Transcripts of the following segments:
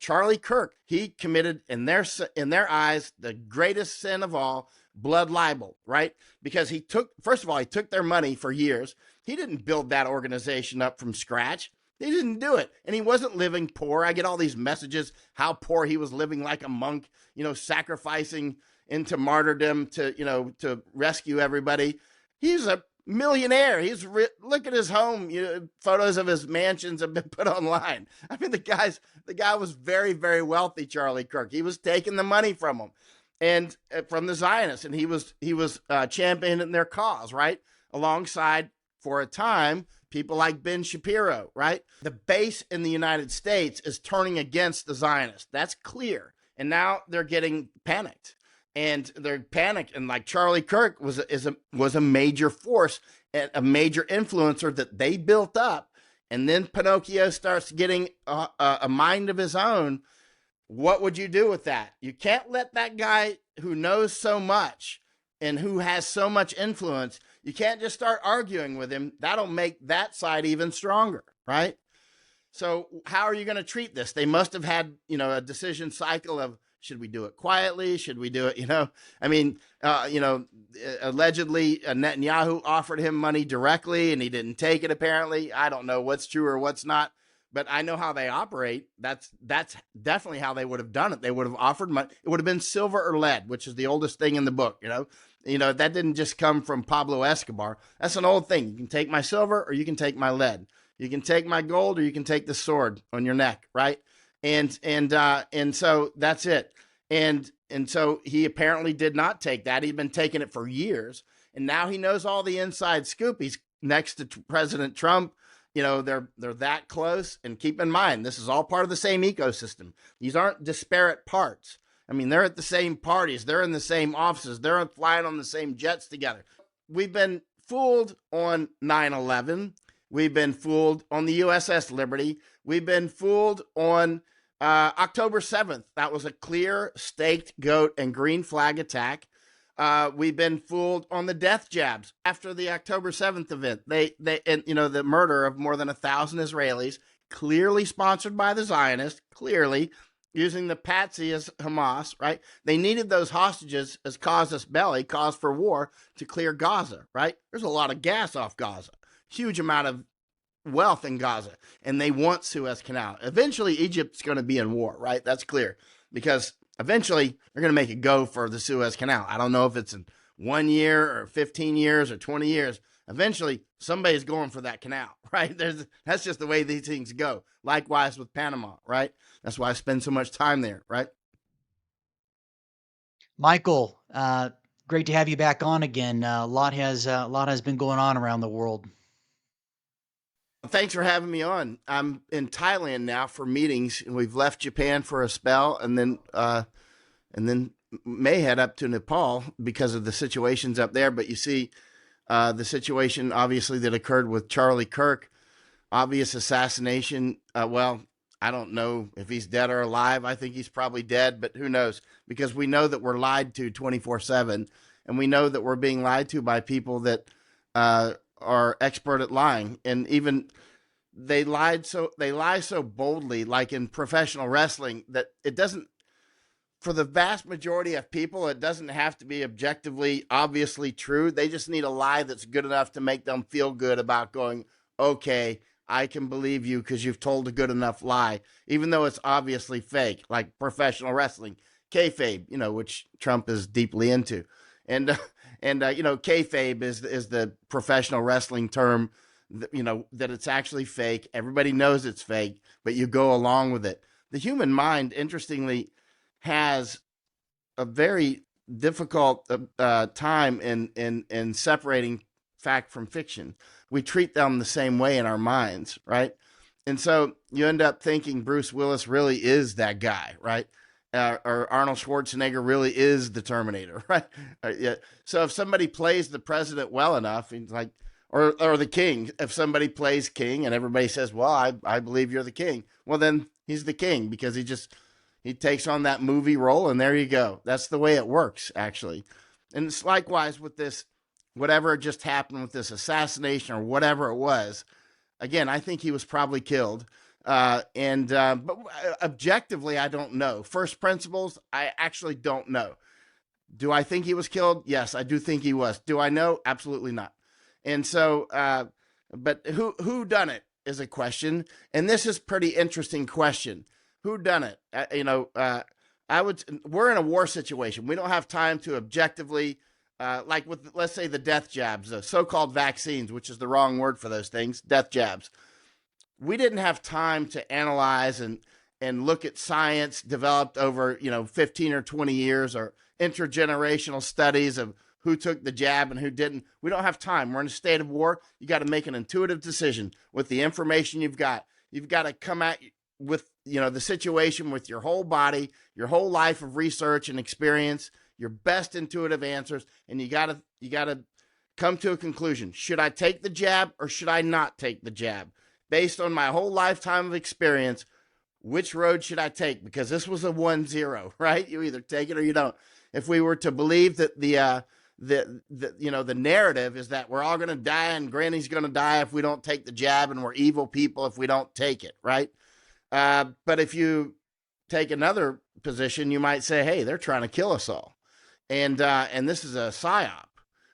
Charlie Kirk, he committed in their eyes the greatest sin of all, blood libel, right? Because he took, first of all, he took their money for years. He didn't build that organization up from scratch. He didn't do it. And he wasn't living poor. I get all these messages how poor he was, living like a monk, sacrificing into martyrdom to rescue everybody. He's a millionaire. Look at his home. Photos of his mansions have been put online. I mean, the guy was very, very wealthy, Charlie Kirk. He was taking the money from them and from the Zionists, and he was championing their cause, right? Alongside, for a time, people like Ben Shapiro, right? The base in the United States is turning against the Zionists. That's clear. And now they're getting panicked. And they're panicked. And like Charlie Kirk was a major force, a major influencer that they built up. And then Pinocchio starts getting a mind of his own. What would you do with that? You can't let that guy who knows so much and who has so much influence, you can't just start arguing with him. That'll make that side even stronger, right? So how are you going to treat this? They must have had, a decision cycle of, should we do it quietly? Should we do it, allegedly Netanyahu offered him money directly and he didn't take it apparently. I don't know what's true or what's not, but I know how they operate. That's definitely how they would have done it. They would have offered money. It would have been silver or lead, which is the oldest thing in the book, that didn't just come from Pablo Escobar. That's an old thing. You can take my silver or you can take my lead. You can take my gold or you can take the sword on your neck, right? And so that's it. And so he apparently did not take that. He'd been taking it for years. And now he knows all the inside scoop. He's next to President Trump. They're that close. And keep in mind, this is all part of the same ecosystem. These aren't disparate parts. I mean, they're at the same parties. They're in the same offices. They're flying on the same jets together. We've been fooled on 9/11. We've been fooled on the USS Liberty. We've been fooled on October 7th. That was a clear staked goat and green flag attack. We've been fooled on the death jabs after the October 7th event. The murder of more than 1,000 Israelis, clearly sponsored by the Zionists, clearly using the patsy as Hamas, right? They needed those hostages as casus belli, cause for war, to clear Gaza, right? There's a lot of gas off Gaza, huge amount of wealth in Gaza, and they want Suez Canal. Eventually, Egypt's going to be in war, right? That's clear, because eventually they're going to make it go for the Suez Canal. I don't know if it's in 1 year or 15 years or 20 years. Eventually, somebody's going for that canal, right? That's just the way these things go. Likewise with Panama, right? That's why I spend so much time there, right? Michael, great to have you back on again. A lot has been going on around the world. Thanks for having me on. I'm in Thailand now for meetings. We've left Japan for a spell, and then may head up to Nepal because of the situations up there. But you see, the situation obviously that occurred with Charlie Kirk, obvious assassination. Well, I don't know if he's dead or alive. I think he's probably dead, but who knows? Because we know that we're lied to 24/7, and we know that we're being lied to by people that are expert at lying. And even they lie so boldly, like in professional wrestling, that it doesn't, for the vast majority of people, it doesn't have to be objectively, obviously true. They just need a lie that's good enough to make them feel good about going, okay, I can believe you because you've told a good enough lie, even though it's obviously fake, like professional wrestling, kayfabe, which Trump is deeply into. And kayfabe is the professional wrestling term, that it's actually fake. Everybody knows it's fake, but you go along with it. The human mind, interestingly, has a very difficult time in separating fact from fiction. We treat them the same way in our minds, right? And so you end up thinking Bruce Willis really is that guy, right? Or Arnold Schwarzenegger really is the Terminator, right? Yeah. So if somebody plays the president well enough, like, or the king, if somebody plays king and everybody says, well, I believe you're the king, well, then he's the king because he takes on that movie role, and there you go. That's the way it works, actually. And it's likewise with this, whatever just happened with this assassination or whatever it was. Again, I think he was probably killed. But objectively, I don't know. First principles, I actually don't know. Do I think he was killed? Yes, I do think he was. Do I know? Absolutely not. And so, but who done it is a question, and this is a pretty interesting question. Who done it? I would. We're in a war situation. We don't have time to objectively, like with let's say the death jabs, the so-called vaccines, which is the wrong word for those things, death jabs. We didn't have time to analyze and look at science developed over 15 or 20 years or intergenerational studies of who took the jab and who didn't. We don't have time. We're in a state of war. You got to make an intuitive decision with the information you've got. You've got to come at with the situation with your whole body, your whole life of research and experience, your best intuitive answers, and you got to come to a conclusion. Should I take the jab or should I not take the jab? Based on my whole lifetime of experience, which road should I take? Because this was a 1-0, right? You either take it or you don't. If we were to believe that the narrative is that we're all going to die and Granny's going to die if we don't take the jab, and we're evil people if we don't take it, right? But if you take another position, you might say, hey, they're trying to kill us all, and this is a psyop.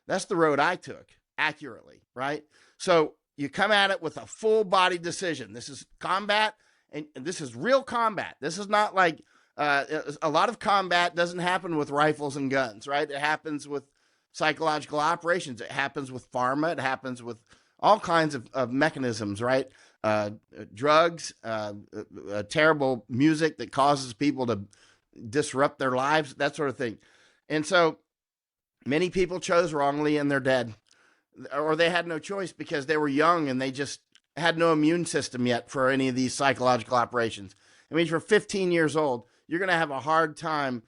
That's the road I took accurately, right? So you come at it with a full body decision. This is combat, and this is real combat. This is not like a lot of combat doesn't happen with rifles and guns, right? It happens with psychological operations. It happens with pharma. It happens with all kinds of mechanisms, right? Drugs, terrible music that causes people to disrupt their lives, that sort of thing. And so many people chose wrongly and they're dead. Or they had no choice because they were young and they just had no immune system yet for any of these psychological operations. I mean, if you're 15 years old, you're going to have a hard time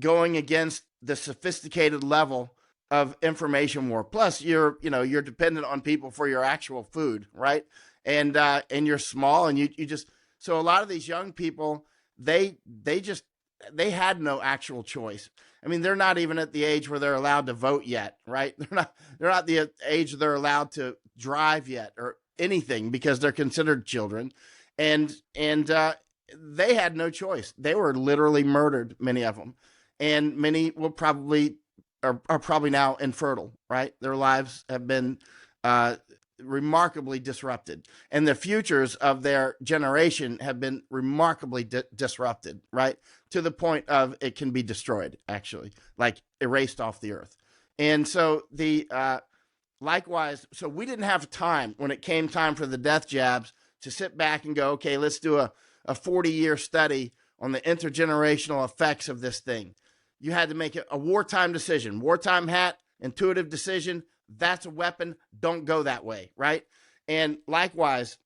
going against the sophisticated level of information war. Plus, you're dependent on people for your actual food, right? And you're small, and you just so a lot of these young people they had no actual choice. I mean, they're not even at the age where they're allowed to vote yet, right? They're not the age they're allowed to drive yet or anything because they're considered children, and they had no choice. They were literally murdered, many of them, and many will probably are probably now infertile, right? Their lives have been remarkably disrupted, and the futures of their generation have been remarkably disrupted, right? To the point of it can be destroyed, actually, like erased off the earth. And so likewise, so we didn't have time when it came time for the death jabs to sit back and go, okay, let's do a 40-year study on the intergenerational effects of this thing. You had to make it a wartime decision. Wartime hat, intuitive decision. That's a weapon. Don't go that way, right? And likewise,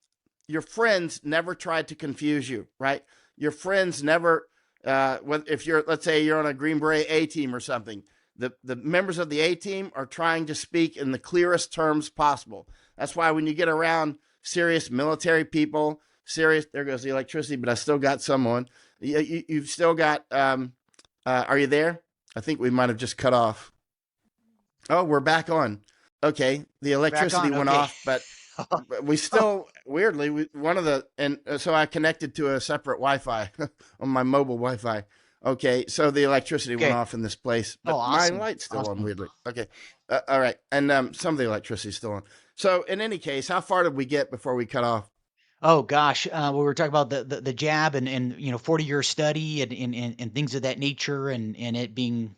your friends never tried to confuse you, right? Your friends never, if you're, let's say you're on a Green Beret A team or something, the members of the A team are trying to speak in the clearest terms possible. That's why when you get around serious military people, there goes the electricity, but I still got some on. You've still got, are you there? I think we might have just cut off. Oh, we're back on. Okay, the electricity went off, but we still weirdly so I connected to a separate Wi-Fi on my mobile Wi-Fi. Okay, so the electricity went off in this place, but awesome. My light's still on weirdly. Okay, all right, and some of the electricity's still on. So in any case, how far did we get before we cut off? Oh gosh, we were talking about the jab and 40-year study and things of that nature, and it being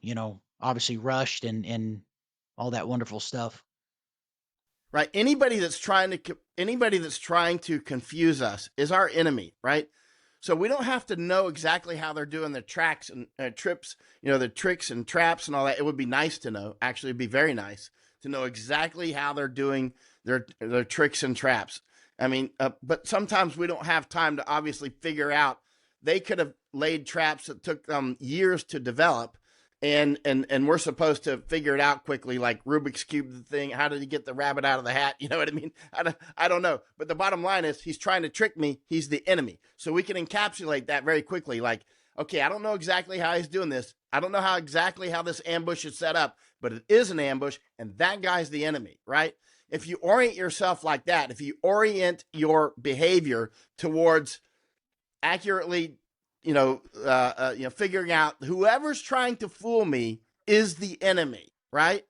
obviously rushed and all that wonderful stuff. Right. Anybody that's trying to confuse us is our enemy, right? So we don't have to know exactly how they're doing their tracks and trips, the tricks and traps and all that. It would be nice to know. Actually, it'd be very nice to know exactly how they're doing their tricks and traps. I mean, but sometimes we don't have time to obviously figure out. They could have laid traps that took them years to develop, and we're supposed to figure it out quickly, like Rubik's Cube the thing. How did he get the rabbit out of the hat? You know what I mean? I don't know. But the bottom line is he's trying to trick me. He's the enemy. So we can encapsulate that very quickly. Like, okay, I don't know exactly how he's doing this. I don't know exactly how this ambush is set up, but it is an ambush, and that guy's the enemy, right? if you orient yourself like that, if you orient your behavior towards accurately, figuring out whoever's trying to fool me is the enemy, right?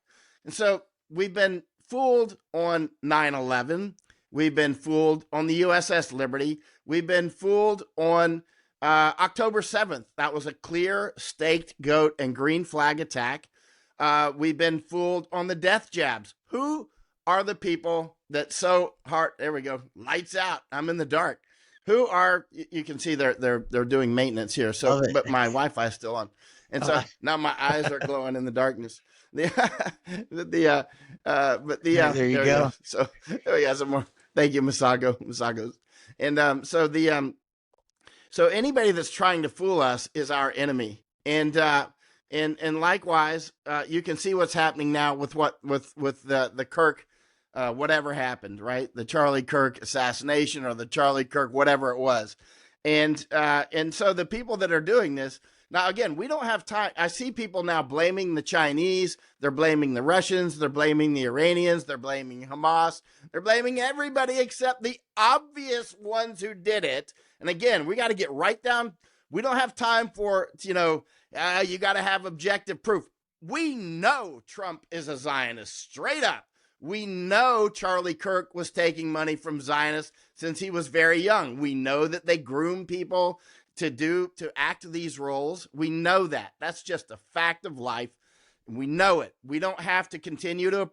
And so we've been fooled on 9/11. We've been fooled on the USS Liberty. We've been fooled on October 7th. That was a clear staked goat and green flag attack. We've been fooled on the death jabs. Who are the people that so hard? There we go. Lights out. I'm in the dark. Who are, you can see they're doing maintenance here. So, but my Wi-Fi is still on. And so now my eyes are glowing in the darkness. There you go. So there we go. Some more. Thank you, Masagos. And so anybody that's trying to fool us is our enemy. And likewise, you can see what's happening now with the Kirk, whatever happened, right? The Charlie Kirk assassination or the Charlie Kirk, whatever it was. And so the people that are doing this, now, again, we don't have time. I see people now blaming the Chinese. They're blaming the Russians. They're blaming the Iranians. They're blaming Hamas. They're blaming everybody except the obvious ones who did it. And again, we got to get right down. We don't have time for, you got to have objective proof. We know Trump is a Zionist, straight up. We know Charlie Kirk was taking money from Zionists since he was very young. We know that they groom people to act these roles. We know that. That's just a fact of life. We know it. We don't have to continue to.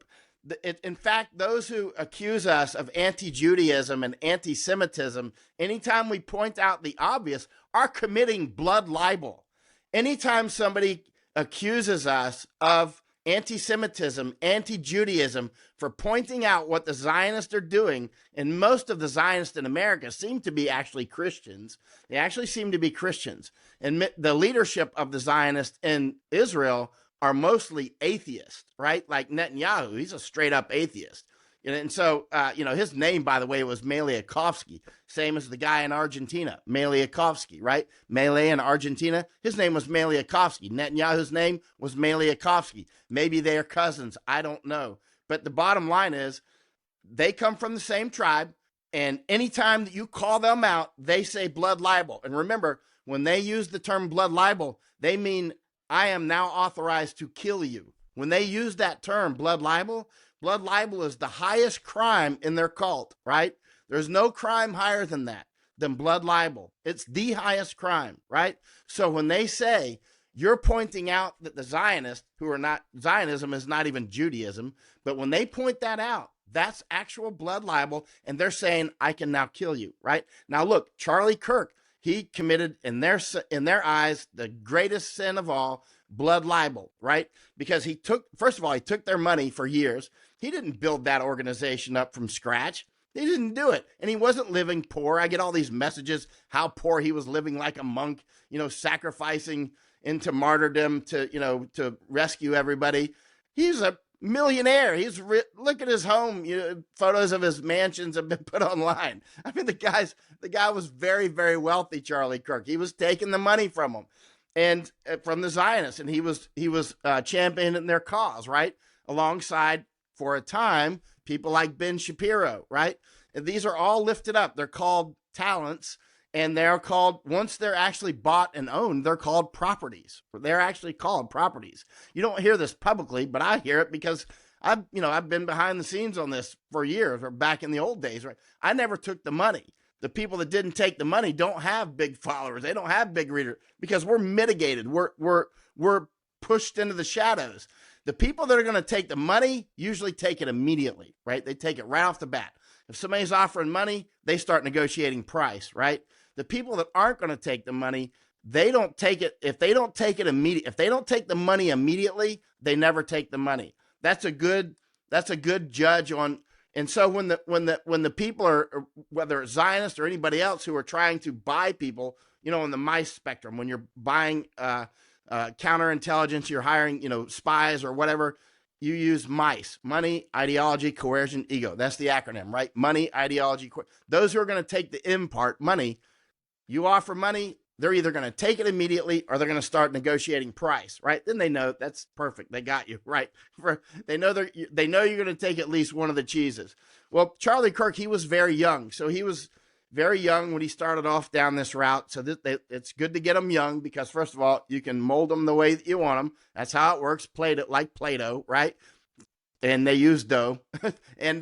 In fact, those who accuse us of anti-Judaism and anti-Semitism, anytime we point out the obvious, are committing blood libel. Anytime somebody accuses us of anti-Semitism, anti-Judaism, for pointing out what the Zionists are doing, and most of the Zionists in America seem to be actually Christians. They actually seem to be Christians. And the leadership of the Zionists in Israel are mostly atheists, right? Like Netanyahu, he's a straight up atheist. And so, his name, by the way, was Meliakovsky, same as the guy in Argentina, Meliakovsky, right? Mele in Argentina, his name was Meliakovsky. Netanyahu's name was Meliakovsky. Maybe they are cousins. I don't know. But the bottom line is they come from the same tribe. And anytime that you call them out, they say blood libel. And remember, when they use the term blood libel, they mean I am now authorized to kill you. When they use that term, blood libel is the highest crime in their cult, right? There's no crime higher than that, than blood libel. It's the highest crime, right? So when they say, you're pointing out that the Zionists, who are not, Zionism is not even Judaism, but when they point that out, that's actual blood libel, and they're saying, I can now kill you, right? Now look, Charlie Kirk, he committed, in their eyes, the greatest sin of all, blood libel, right? Because he took their money for years. He didn't build that organization up from scratch. He didn't do it. And he wasn't living poor. I get all these messages how poor he was living, like a monk, sacrificing into martyrdom to rescue everybody. He's a millionaire. Look at his home. Photos of his mansions have been put online. I mean, the guy was very, very wealthy, Charlie Kirk. He was taking the money from him and from the Zionists, and he was championing their cause, right? Alongside, for a time, people like Ben Shapiro, right? And these are all lifted up. They're called talents, and they're called, once they're actually bought and owned, they're called properties. They're actually called properties. You don't hear this publicly, but I hear it because I've been behind the scenes on this for years, or back in the old days, right? I never took the money. The people that didn't take the money don't have big followers. They don't have big readers because we're mitigated. We're pushed into the shadows. The people that are going to take the money usually take it immediately, right? They take it right off the bat. If somebody's offering money, they start negotiating price, right? The people that aren't going to take the money, they don't take it. If they don't take it if they don't take the money immediately, they never take the money. That's a good judge on. And so when the people are, whether it's Zionists or anybody else who are trying to buy people, on the mice spectrum, when you're buying counterintelligence, you're hiring, spies or whatever, you use MICE, money, ideology, coercion, ego. That's the acronym, right? Money, ideology, those who are going to take the M part, money, you offer money, they're either going to take it immediately or they're going to start negotiating price, right? Then they know that's perfect. They got you, right? They know you're going to take at least one of the cheeses. Well, Charlie Kirk, he was very young. So he was very young when he started off down this route. So it's good to get them young because, first of all, you can mold them the way that you want them. That's how it works. Like Play-Doh, right? And they use dough. and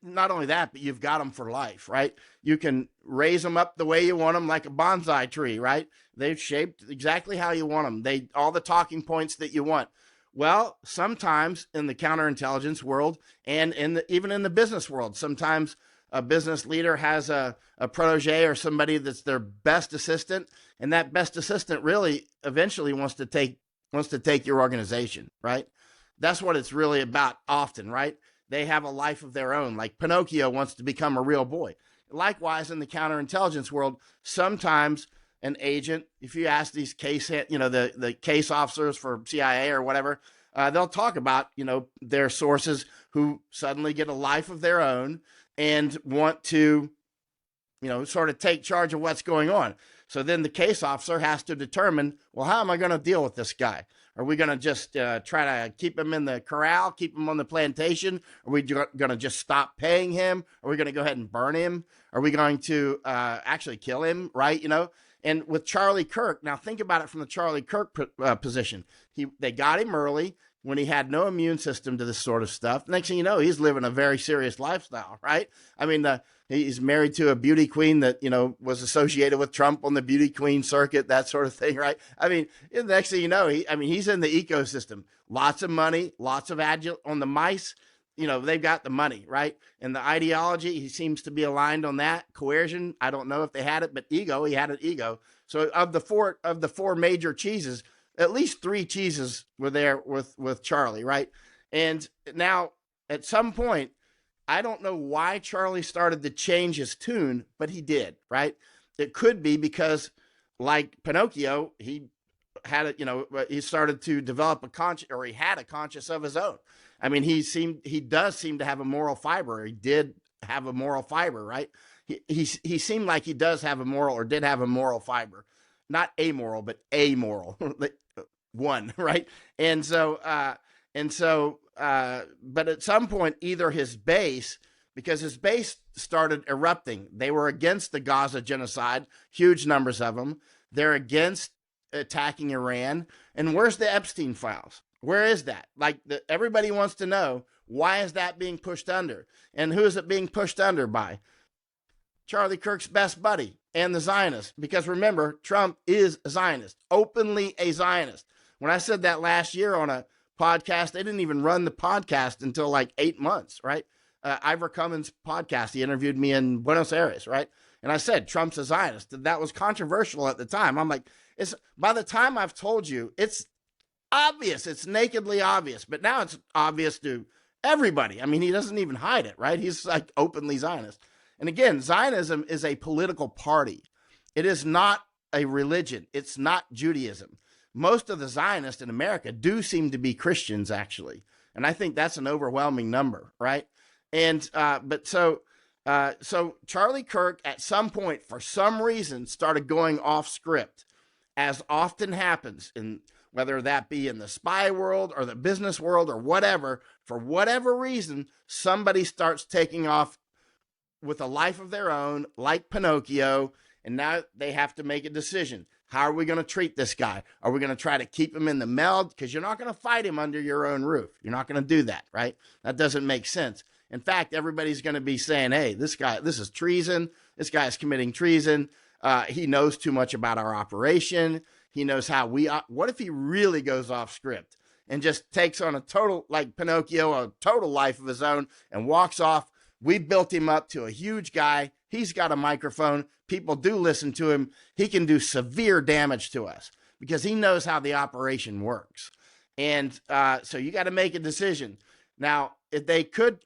not only that, but you've got them for life, right? You can raise them up the way you want them, like a bonsai tree, right? They've shaped exactly how you want them. All the talking points that you want. Well, sometimes in the counterintelligence world and even in the business world, sometimes a business leader has a protege or somebody that's their best assistant, and that best assistant really eventually wants to take your organization, right? That's what it's really about often, right? They have a life of their own. Like Pinocchio wants to become a real boy. Likewise, in the counterintelligence world, sometimes an agent, if you ask these the case officers for CIA or whatever, they'll talk about, their sources who suddenly get a life of their own and want to, sort of take charge of what's going on. So then the case officer has to determine, well, how am I going to deal with this guy? Are we going to just try to keep him in the corral, keep him on the plantation? Are we going to just stop paying him? Are we going to go ahead and burn him? Are we going to actually kill him, right? And with Charlie Kirk, now think about it from the Charlie Kirk position. They got him early when he had no immune system to this sort of stuff. Next thing you know, he's living a very serious lifestyle, right? I mean, he's married to a beauty queen that, was associated with Trump on the beauty queen circuit, that sort of thing, right? I mean, the next thing you know, he's in the ecosystem. Lots of money, lots of on the mice. They've got the money, right? And the ideology, he seems to be aligned on that. Coercion, I don't know if they had it, but ego, he had an ego. So of the four major cheeses, at least 3 cheeses were there with Charlie, right? And now at some point, I don't know why Charlie started to change his tune, but he did, right? It could be because, like Pinocchio, he had he started to develop he had a conscience of his own. I mean, he does seem to have a moral fiber. He did have a moral fiber, right? He seemed like he does have a moral, or did have a moral fiber, not amoral, but amoral, one, right? And so, but at some point, either his base, because his base started erupting. They were against the Gaza genocide, huge numbers of them. They're against attacking Iran. And where's the Epstein files? Where is that? Everybody wants to know, why is that being pushed under? And who is it being pushed under by? Charlie Kirk's best buddy and the Zionists. Because remember, Trump is a Zionist, openly a Zionist. When I said that last year on a podcast, they didn't even run the podcast until like 8 months, right? Ivor Cummins' podcast, he interviewed me in Buenos Aires, right? And I said, Trump's a Zionist. That was controversial at the time. I'm like, by the time I've told you, it's obvious. It's nakedly obvious. But now it's obvious to everybody. I mean, he doesn't even hide it, right? He's like openly Zionist. And again, Zionism is a political party. It is not a religion. It's not Judaism. Most of the Zionists in America do seem to be Christians, actually. And I think that's an overwhelming number, right? And so Charlie Kirk at some point, for some reason, started going off script, as often happens in whether that be in the spy world or the business world or whatever. For whatever reason, somebody starts taking off with a life of their own, like Pinocchio, and now they have to make a decision. How are we going to treat this guy? Are we going to try to keep him in the meld? Because you're not going to fight him under your own roof. You're not going to do that, right? That doesn't make sense. In fact, everybody's going to be saying, hey, this is treason. This guy is committing treason. He knows too much about our operation. He knows how what if he really goes off script and just takes on a total, like Pinocchio, a total life of his own and walks off? We built him up to a huge guy. He's got a microphone. People do listen to him. He can do severe damage to us because he knows how the operation works. And so you got to make a decision. Now, if they could,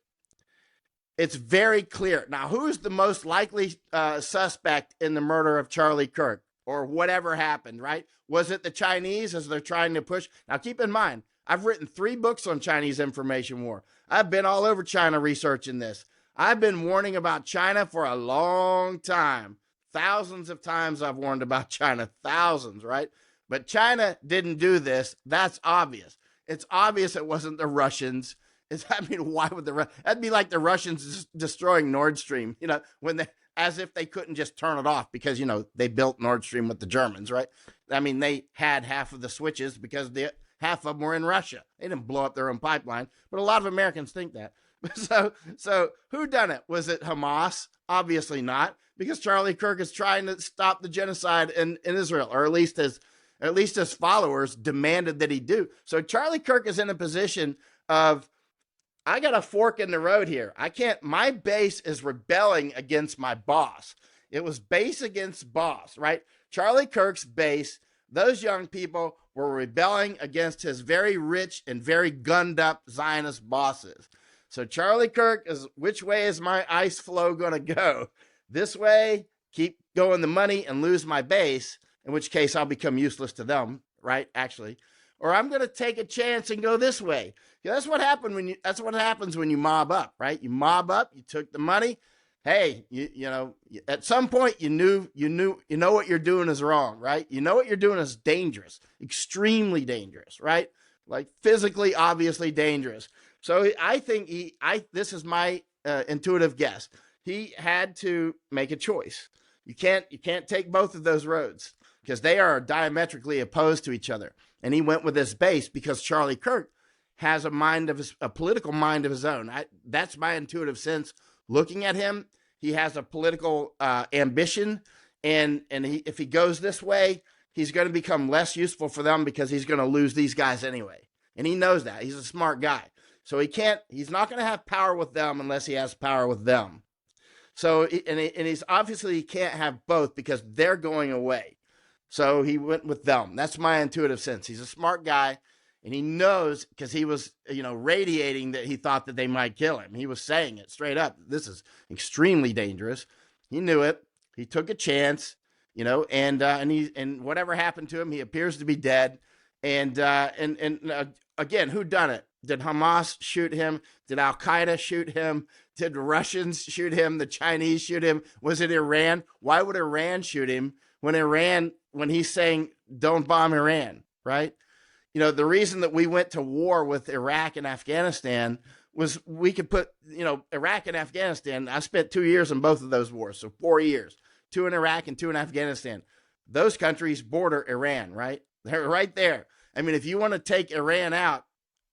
it's very clear. Now, who's the most likely suspect in the murder of Charlie Kirk or whatever happened, right? Was it the Chinese, as they're trying to push? Now, keep in mind, I've written 3 books on Chinese information war. I've been all over China researching this. I've been warning about China for a long time. Thousands of times I've warned about China, thousands, right? But China didn't do this. That's obvious. It's obvious it wasn't the Russians. I mean, why would that'd be like the Russians destroying Nord Stream, when as if they couldn't just turn it off because, they built Nord Stream with the Germans, right? I mean, they had half of the switches because half of them were in Russia. They didn't blow up their own pipeline, but a lot of Americans think that. So who done it? Was it Hamas? Obviously not, because Charlie Kirk is trying to stop the genocide in Israel, or at least his followers demanded that he do. So Charlie Kirk is in a position of, I got a fork in the road here. My base is rebelling against my boss. It was base against boss, right? Charlie Kirk's base, those young people were rebelling against his very rich and very gunned up Zionist bosses. So Charlie Kirk is, which way is my ice flow going to go? This way, keep going the money and lose my base, in which case I'll become useless to them, right? Actually. Or I'm going to take a chance and go this way. Yeah, that's what happens when you mob up, right? You mob up, you took the money. Hey, at some point you know what you're doing is wrong, right? You know what you're doing is dangerous, extremely dangerous, right? Like physically, obviously dangerous. So I think this is my intuitive guess. He had to make a choice. You can't take both of those roads because they are diametrically opposed to each other. And he went with this base because Charlie Kirk has a political mind of his own. That's my intuitive sense. Looking at him, he has a political ambition, and if he goes this way, he's going to become less useful for them because he's going to lose these guys anyway. And he knows that. He's a smart guy. So he's not going to have power with them unless he has power with them. So, he's obviously, he can't have both because they're going away. So he went with them. That's my intuitive sense. He's a smart guy, and he knows, because he was, radiating that he thought that they might kill him. He was saying it straight up. This is extremely dangerous. He knew it. He took a chance, and whatever happened to him, he appears to be dead. And again, who done it? Did Hamas shoot him? Did Al Qaeda shoot him? Did the Russians shoot him? The Chinese shoot him? Was it Iran? Why would Iran shoot him when he's saying don't bomb Iran, right? The reason that we went to war with Iraq and Afghanistan was we could put, Iraq and Afghanistan. I spent 2 years in both of those wars, so 4 years, 2 in Iraq and 2 in Afghanistan. Those countries border Iran, right? They're right there. I mean, if you want to take Iran out,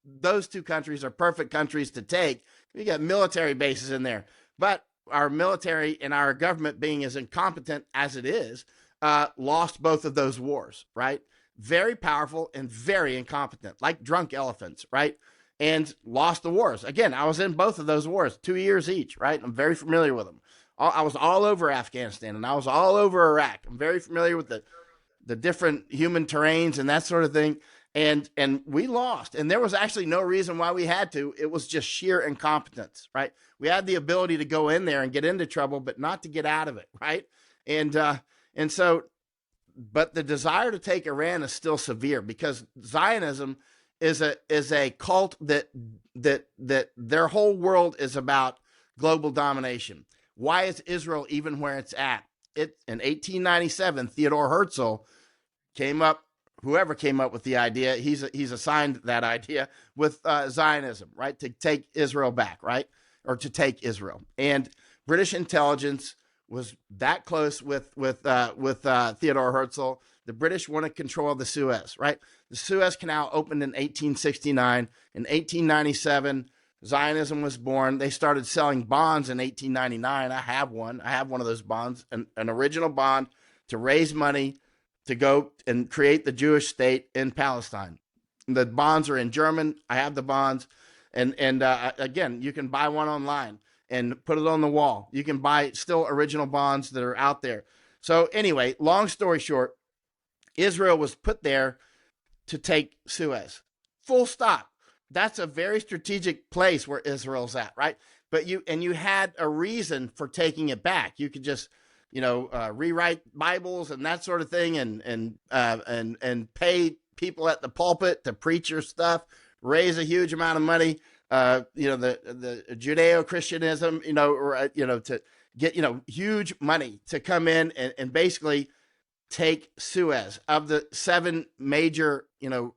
those 2 countries are perfect countries to take. You got military bases in there, but our military and our government, being as incompetent as it is, lost both of those wars, right? Very powerful and very incompetent, like drunk elephants, right? And lost the wars. Again, I was in both of those wars, 2 years each, right? I'm very familiar with them. I was all over Afghanistan and I was all over Iraq. I'm very familiar with the different human terrains and that sort of thing. And we lost. And there was actually no reason why we had to. It was just sheer incompetence, right? We had the ability to go in there and get into trouble, but not to get out of it, right? And so, but the desire to take Iran is still severe because Zionism is a cult that their whole world is about global domination. Why is Israel even where it's at? In 1897, Theodore Herzl whoever came up with the idea, he's assigned that idea with Zionism, right? To take Israel back, right? Or to take Israel. And British intelligence was that close with Theodore Herzl. The British wanted control of the Suez, right? The Suez Canal opened in 1869. In 1897, Zionism was born. They started selling bonds in 1899. I have one. I have one of those bonds, an original bond to raise money to go and create the Jewish state in Palestine. The bonds are in German. I have the bonds. And again, you can buy one online and put it on the wall. You can buy still original bonds that are out there. So anyway, long story short, Israel was put there to take Suez. Full stop. That's a very strategic place where Israel's at, right? But you had a reason for taking it back. You could just, rewrite Bibles and that sort of thing, and pay people at the pulpit to preach your stuff, raise a huge amount of money. The Judeo-Christianism, get, huge money to come in and basically take Suez. Of the 7 major,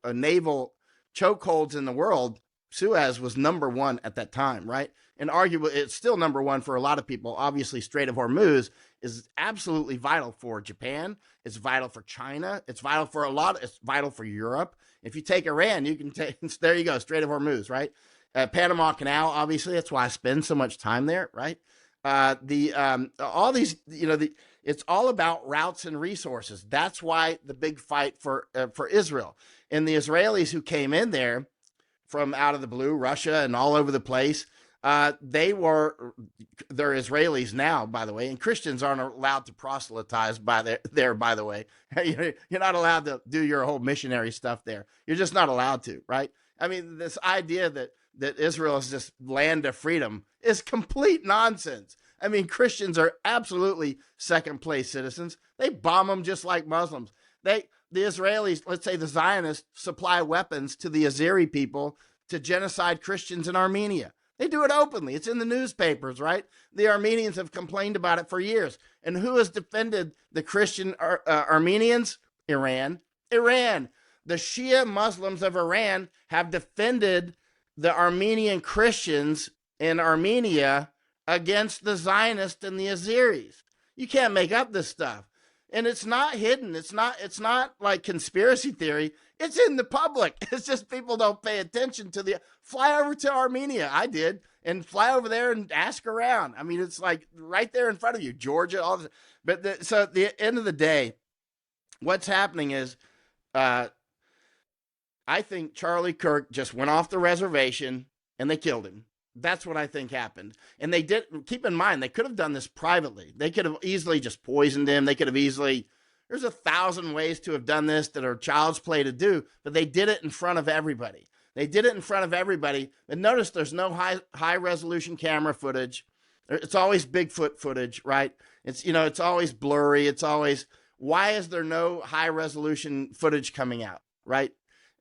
naval chokeholds in the world, Suez was number 1 at that time, right? And arguably, it's still number 1 for a lot of people. Obviously, Strait of Hormuz is absolutely vital for Japan. It's vital for China. It's vital for it's vital for Europe. If you take Iran, you can take, there you go, Strait of Hormuz, right? Panama Canal, obviously, that's why I spend so much time there, right? All these, it's all about routes and resources. That's why the big fight for Israel. And the Israelis who came in there from out of the blue, Russia and all over the place, they're Israelis now, by the way, and Christians aren't allowed to proselytize there, by the way. You're not allowed to do your whole missionary stuff there. You're just not allowed to, right? I mean, this idea that Israel is this land of freedom is complete nonsense. I mean, Christians are absolutely second-place citizens. They bomb them just like Muslims. The Israelis, let's say the Zionists, supply weapons to the Azeri people to genocide Christians in Armenia. They do it openly. It's in the newspapers, right? The Armenians have complained about it for years. And who has defended the Christian Armenians? Iran. The Shia Muslims of Iran have defended the Armenian Christians in Armenia against the Zionists and the Azeris. You can't make up this stuff. And it's not hidden. It's not like conspiracy theory. It's in the public. It's just people don't pay attention to fly over to Armenia. I did, and fly over there and ask around. I mean, it's like right there in front of you, Georgia, all this. But so at the end of the day, what's happening is, I think Charlie Kirk just went off the reservation and they killed him. That's what I think happened. And they did, keep in mind, they could have done this privately. They could have easily just poisoned him. They could have easily, there's 1,000 ways to have done this that are child's play to do, but they did it in front of everybody. And notice there's no high resolution camera footage. It's always Bigfoot footage, right? It's always blurry. It's always, why is there no high resolution footage coming out, right?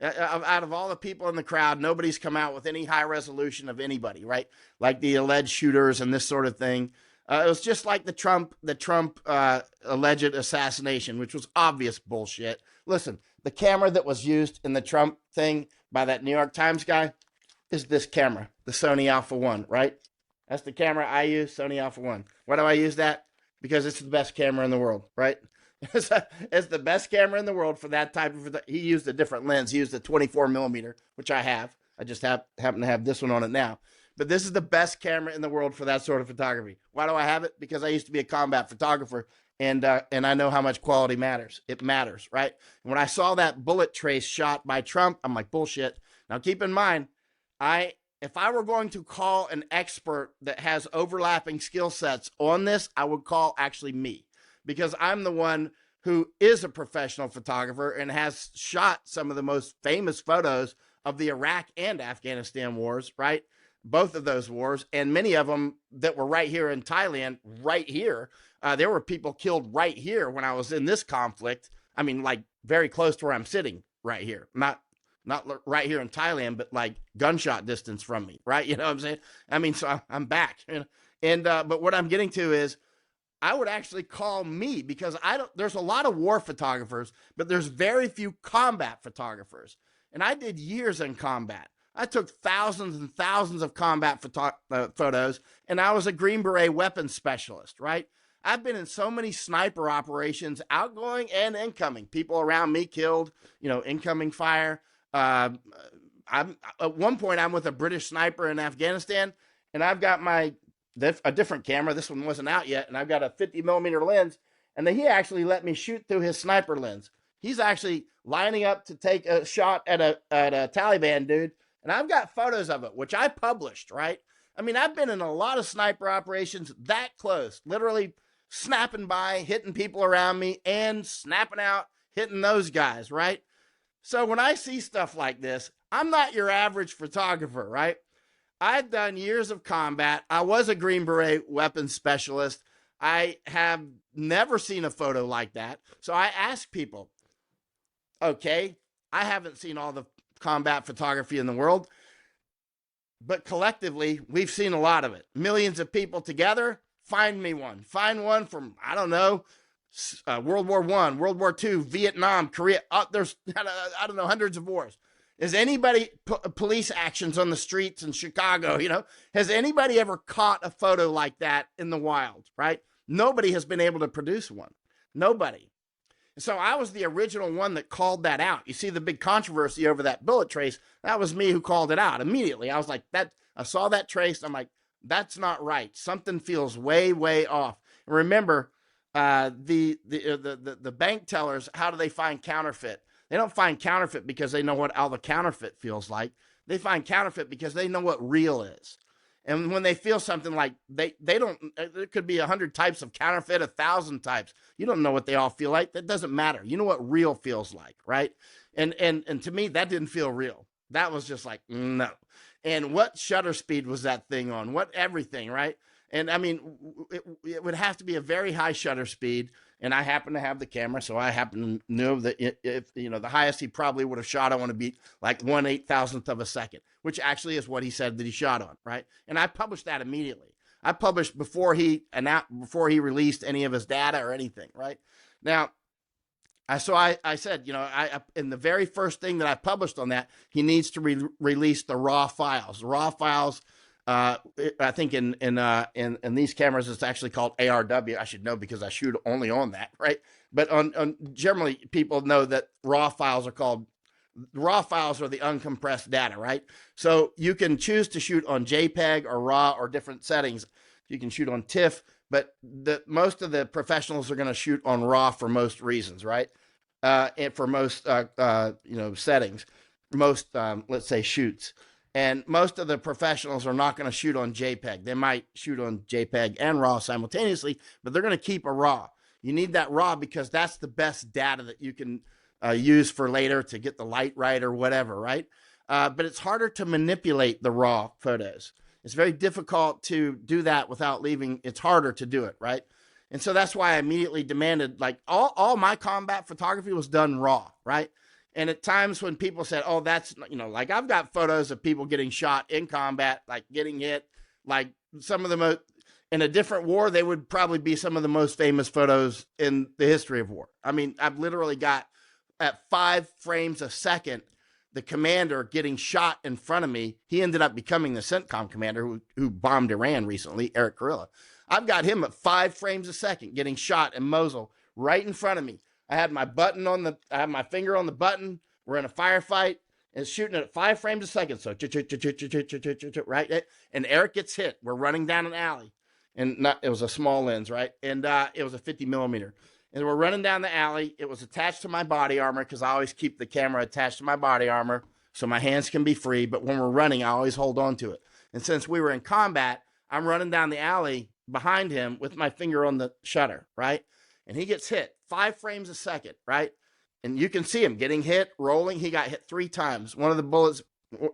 Out of all the people in the crowd, nobody's come out with any high resolution of anybody, right? Like the alleged shooters and this sort of thing. It was just like the Trump alleged assassination, which was obvious bullshit. Listen, the camera that was used in the Trump thing by that New York Times guy is this camera, the Sony Alpha 1, right? That's the camera I use, Sony Alpha 1. Why do I use that? Because it's the best camera in the world, right? It's the best camera in the world for that type of. He used a different lens. He used a 24 millimeter, which I have. I just happen to have this one on it now. But this is the best camera in the world for that sort of photography. Why do I have it? Because I used to be a combat photographer, and I know how much quality matters. It matters, right? And when I saw that bullet trace shot by Trump, I'm like, bullshit. Now keep in mind, if I were going to call an expert that has overlapping skill sets on this, I would call actually me. Because I'm the one who is a professional photographer and has shot some of the most famous photos of the Iraq and Afghanistan wars, right? Both of those wars, and many of them that were right here in Thailand, right here. There were people killed right here when I was in this conflict. I mean, like very close to where I'm sitting right here. Not right here in Thailand, but like gunshot distance from me, right? You know what I'm saying? I mean, so I'm back. But what I'm getting to is, I would actually call me, because there's a lot of war photographers, but there's very few combat photographers. And I did years in combat. I took thousands and thousands of combat photos, and I was a Green Beret weapons specialist, right? I've been in so many sniper operations, outgoing and incoming. People around me killed, incoming fire. At one point, I'm with a British sniper in Afghanistan, and I've got a different camera. This one wasn't out yet, and I've got a 50 millimeter lens, and then he actually let me shoot through his sniper lens. He's actually lining up to take a shot at a Taliban dude, and I've got photos of it, which I published, right? I mean, I've been in a lot of sniper operations that close, literally snapping by, hitting people around me, and snapping out, hitting those guys, right? So when I see stuff like this, I'm not your average photographer, right? I've done years of combat. I was a Green Beret weapons specialist. I have never seen a photo like that. So I ask people, okay, I haven't seen all the combat photography in the world, but collectively, we've seen a lot of it. Millions of people together, Find me one. Find one from, I don't know, World War I, World War II, Vietnam, Korea. There's, I don't know, hundreds of wars. Is anybody, police actions on the streets in Chicago, has anybody ever caught a photo like that in the wild, right? Nobody has been able to produce one. Nobody. So I was the original one that called that out. You see the big controversy over that bullet trace. That was me who called it out immediately. I was like, I saw that trace. I'm like, that's not right. Something feels way, way off. And remember, the bank tellers, how do they find counterfeit? They don't find counterfeit because they know what all the counterfeit feels like. They find counterfeit because they know what real is. And when they feel something like they don't, there could be 100 types of counterfeit, 1,000 types. You don't know what they all feel like. That doesn't matter. You know what real feels like, right? And to me, that didn't feel real. That was just like, no. And what shutter speed was that thing on? What everything, right? And I mean, it would have to be a very high shutter speed. And I happen to have the camera, so I happen to know that if the highest he probably would have shot on would be like 1/8,000th of a second, which actually is what he said that he shot on, right? And I published that immediately. I published before he released any of his data or anything, right? Now, I said, in the very first thing that I published on that, he needs to release the raw files. The raw files. I think in these cameras, it's actually called ARW. I should know because I shoot only on that, right? But on generally, people know that raw files are the uncompressed data, right? So you can choose to shoot on JPEG or RAW or different settings. You can shoot on TIFF, but most of the professionals are going to shoot on RAW for most reasons, right? And for most settings, most let's say shoots. And most of the professionals are not going to shoot on JPEG. They might shoot on JPEG and RAW simultaneously, but they're going to keep a RAW. You need that RAW because that's the best data that you can use for later to get the light right or whatever, right? But it's harder to manipulate the RAW photos. It's very difficult to do that without leaving. It's harder to do it, right? And so that's why I immediately demanded, like, all my combat photography was done RAW, right? And at times when people said, oh, that's, like I've got photos of people getting shot in combat, like getting hit, like some of them in a different war, they would probably be some of the most famous photos in the history of war. I mean, I've literally got at 5 frames a second, the commander getting shot in front of me. He ended up becoming the CENTCOM commander who bombed Iran recently, Eric Kurilla. I've got him at 5 frames a second getting shot in Mosul right in front of me. I had my finger on the button. We're in a firefight and shooting it at 5 frames a second. So, right? And Eric gets hit. We're running down an alley. And it was a small lens, right? And it was a 50 millimeter. And we're running down the alley. It was attached to my body armor because I always keep the camera attached to my body armor so my hands can be free. But when we're running, I always hold on to it. And since we were in combat, I'm running down the alley behind him with my finger on the shutter, right? And he gets hit 5 frames a second, right? And you can see him getting hit, rolling. He got hit 3 times. One of the bullets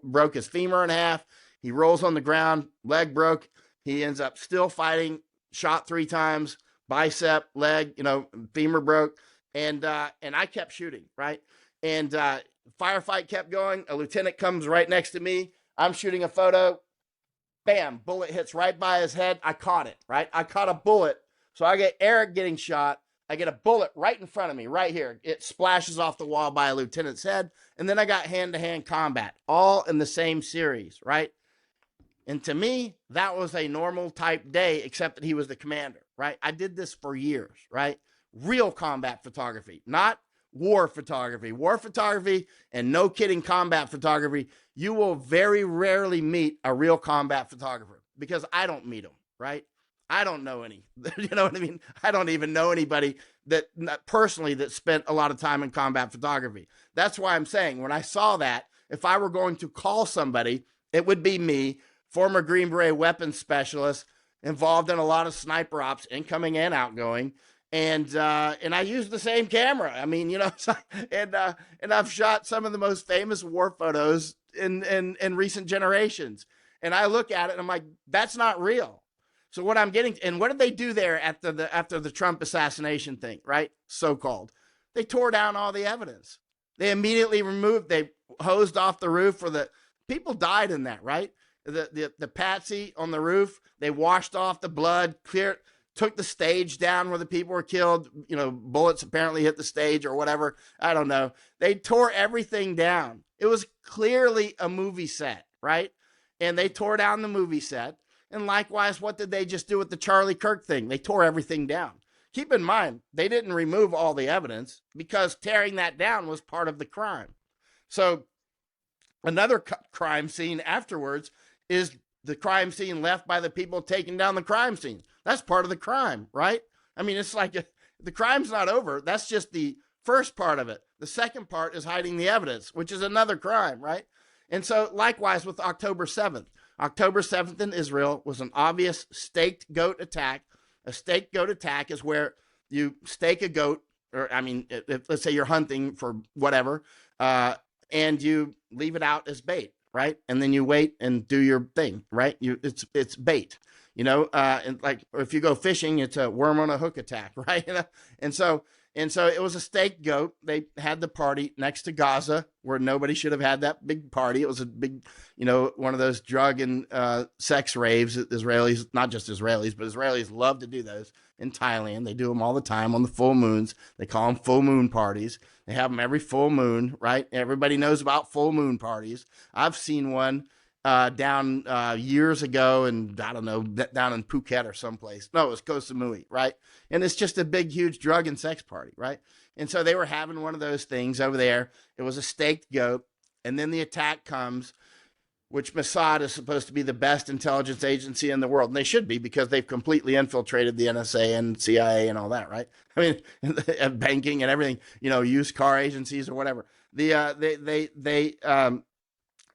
broke his femur in half. He rolls on the ground, leg broke. He ends up still fighting, shot 3 times, bicep, leg, femur broke. And I kept shooting, right? And firefight kept going. A lieutenant comes right next to me. I'm shooting a photo. Bam, bullet hits right by his head. I caught it, right? I caught a bullet. So I get Eric getting shot. I get a bullet right in front of me, right here. It splashes off the wall by a lieutenant's head. And then I got hand-to-hand combat, all in the same series, right? And to me, that was a normal type day, except that he was the commander, right? I did this for years, right? Real combat photography, not war photography. War photography and no kidding combat photography, you will very rarely meet a real combat photographer because I don't meet them, right? I don't know any, you know what I mean? I don't even know anybody that personally that spent a lot of time in combat photography. That's why I'm saying when I saw that, if I were going to call somebody, it would be me, former Green Beret weapons specialist, involved in a lot of sniper ops, incoming and outgoing. And I use the same camera. I mean, and I've shot some of the most famous war photos in recent generations. And I look at it and I'm like, that's not real. So what I'm getting, and what did they do there after the Trump assassination thing, right? So-called. They tore down all the evidence. They immediately they hosed off the roof people died in that, right? the patsy on the roof. They washed off the blood, took the stage down where the people were killed. Bullets apparently hit the stage or whatever. I don't know. They tore everything down. It was clearly a movie set, right? And they tore down the movie set. And likewise, what did they just do with the Charlie Kirk thing? They tore everything down. Keep in mind, they didn't remove all the evidence because tearing that down was part of the crime. So another crime scene afterwards is the crime scene left by the people taking down the crime scene. That's part of the crime, right? I mean, it's like the crime's not over. That's just the first part of it. The second part is hiding the evidence, which is another crime, right? And so likewise with October 7th. October 7th in Israel was an obvious staked goat attack. A staked goat attack is where you stake a goat, or let's say you're hunting for whatever, and you leave it out as bait, right? And then you wait and do your thing, right? It's bait, and like, or if you go fishing, it's a worm on a hook attack, right? And so it was a staked goat. They had the party next to Gaza where nobody should have had that big party. It was a big, one of those drug and sex raves that Israelis, not just Israelis, but Israelis love to do those in Thailand. They do them all the time on the full moons. They call them full moon parties. They have them every full moon, right? Everybody knows about full moon parties. I've seen one down years ago, and I don't know, down in Phuket or someplace. No, it was Koh Samui, right? And it's just a big, huge drug and sex party, right? And so they were having one of those things over there. It was a staked goat, and then the attack comes, which Mossad is supposed to be the best intelligence agency in the world, and they should be because they've completely infiltrated the NSA and CIA and all that, right? I mean, banking and everything, used car agencies or whatever.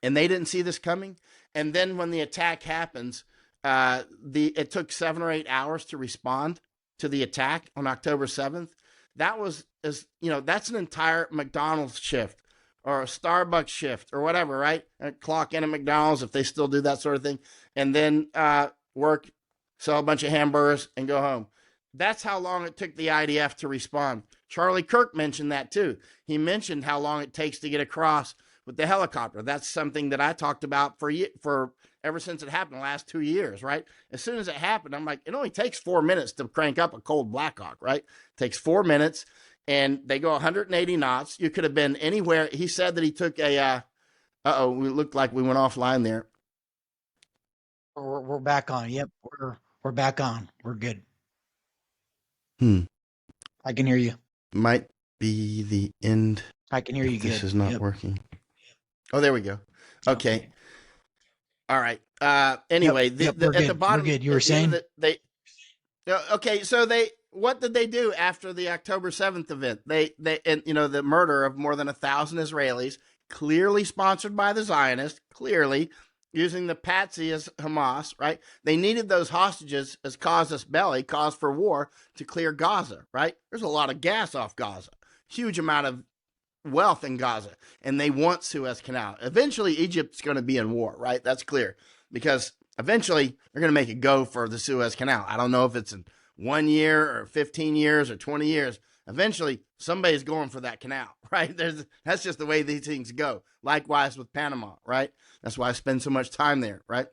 And they didn't see this coming. And then when the attack happens, it took 7 or 8 hours to respond to the attack on October 7th. That's an entire McDonald's shift or a Starbucks shift or whatever, right? Clock in at McDonald's if they still do that sort of thing. And then work, sell a bunch of hamburgers, and go home. That's how long it took the IDF to respond. Charlie Kirk mentioned that too. He mentioned how long it takes to get across with the helicopter. That's something that I talked about for ever since it happened the last 2 years, right? As soon as it happened, I'm like, it only takes 4 minutes to crank up a cold Blackhawk, right? It takes 4 minutes, and they go 180 knots. You could have been anywhere. He said that he took a, we looked like we went offline there. We're back on. Yep, we're back on. We're good. I can hear you. Might be the end. I can hear you good. This is not working. Oh, there we go. Okay. All right. Anyway, at the bottom, we're good. You were saying okay. So what did they do after the October 7th event? The murder of more than 1,000 Israelis, clearly sponsored by the Zionists, clearly using the patsy as Hamas, right? They needed those hostages as casus belli, cause for war, to clear Gaza, right? There's a lot of gas off Gaza, huge amount of wealth in Gaza, and they want Suez Canal. Eventually, Egypt's going to be in war, right? That's clear, because eventually they're going to make a go for the Suez Canal. I don't know if it's in 1 year or 15 years or 20 years. Eventually, somebody's going for that canal, right? That's just the way these things go. Likewise with Panama, right? That's why I spend so much time there, right?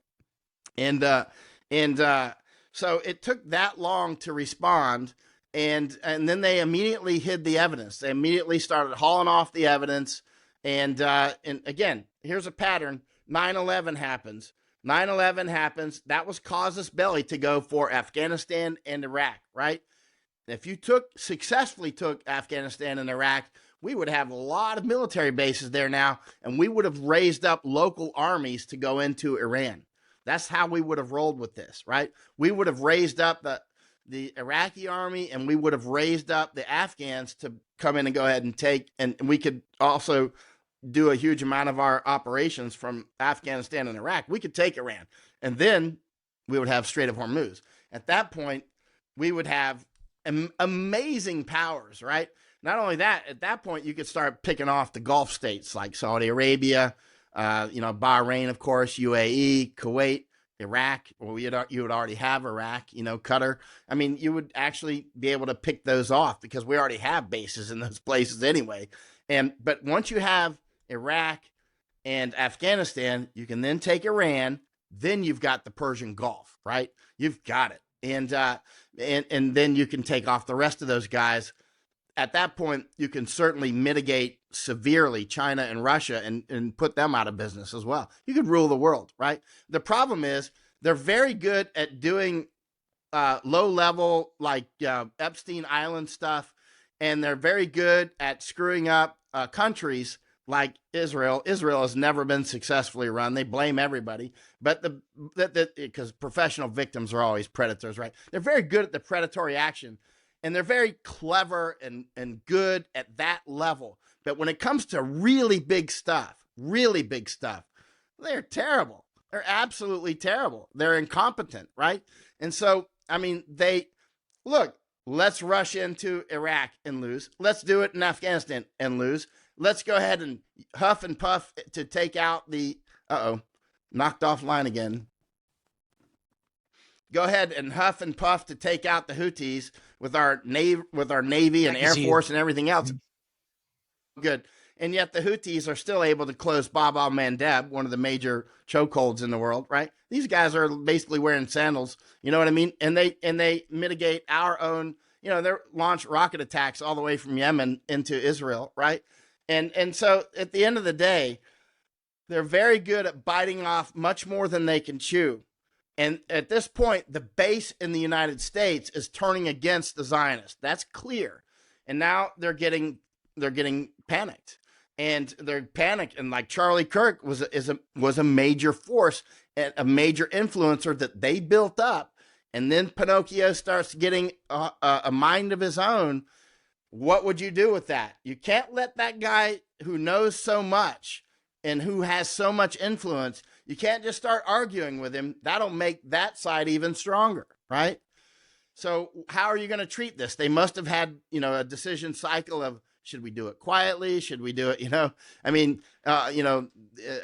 And so it took that long to respond. And then they immediately hid the evidence. They immediately started hauling off the evidence. And again, here's a pattern. 9/11 happens. 9/11 happens. That was casus belli to go for Afghanistan and Iraq, right? If you successfully took Afghanistan and Iraq, we would have a lot of military bases there now, and we would have raised up local armies to go into Iran. That's how we would have rolled with this, right? We would have raised up the Iraqi army, and we would have raised up the Afghans to come in and go ahead and take, and we could also do a huge amount of our operations from Afghanistan and Iraq. We could take Iran, and then we would have Strait of Hormuz. At that point, we would have amazing powers, right? Not only that, at that point, you could start picking off the Gulf states like Saudi Arabia, Bahrain, of course, UAE, Kuwait, Iraq. Well, you would already have Iraq, Qatar. I mean, you would actually be able to pick those off because we already have bases in those places anyway. But once you have Iraq and Afghanistan, you can then take Iran then you've got the Persian Gulf, right? You've got it. And then you can take off the rest of those guys. At that point, you can certainly mitigate severely China and Russia and put them out of business as well. You could rule the world, right? The problem is they're very good at doing low level, like Epstein Island stuff, and they're very good at screwing up countries like Israel. Israel has never been successfully run. They blame everybody, but because professional victims are always predators, right? They're very good at the predatory action, and they're very clever and good at that level. But when it comes to really big stuff, they're terrible. They're absolutely terrible. They're incompetent, right? And so, I mean, let's rush into Iraq and lose. Let's do it in Afghanistan and lose. Let's go ahead and huff and puff to take out the, knocked off line again. Go ahead and huff and puff to take out the Houthis with our Navy and Air Force and everything else. Good. And yet the Houthis are still able to close Bab al-Mandeb, one of the major chokeholds in the world, right? These guys are basically wearing sandals, you know what I mean? And they mitigate our own, they launch rocket attacks all the way from Yemen into Israel, right? And so at the end of the day, they're very good at biting off much more than they can chew. And at this point, the base in the United States is turning against the Zionists. That's clear. And now they're getting panicked. And they're panicked. And like Charlie Kirk was a major force and a major influencer that they built up. And then Pinocchio starts getting a mind of his own. What would you do with that? You can't let that guy who knows so much and who has so much influence, you can't just start arguing with him. That'll make that side even stronger, right? So how are you going to treat this? They must have had, a decision cycle of, should we do it quietly? Should we do it,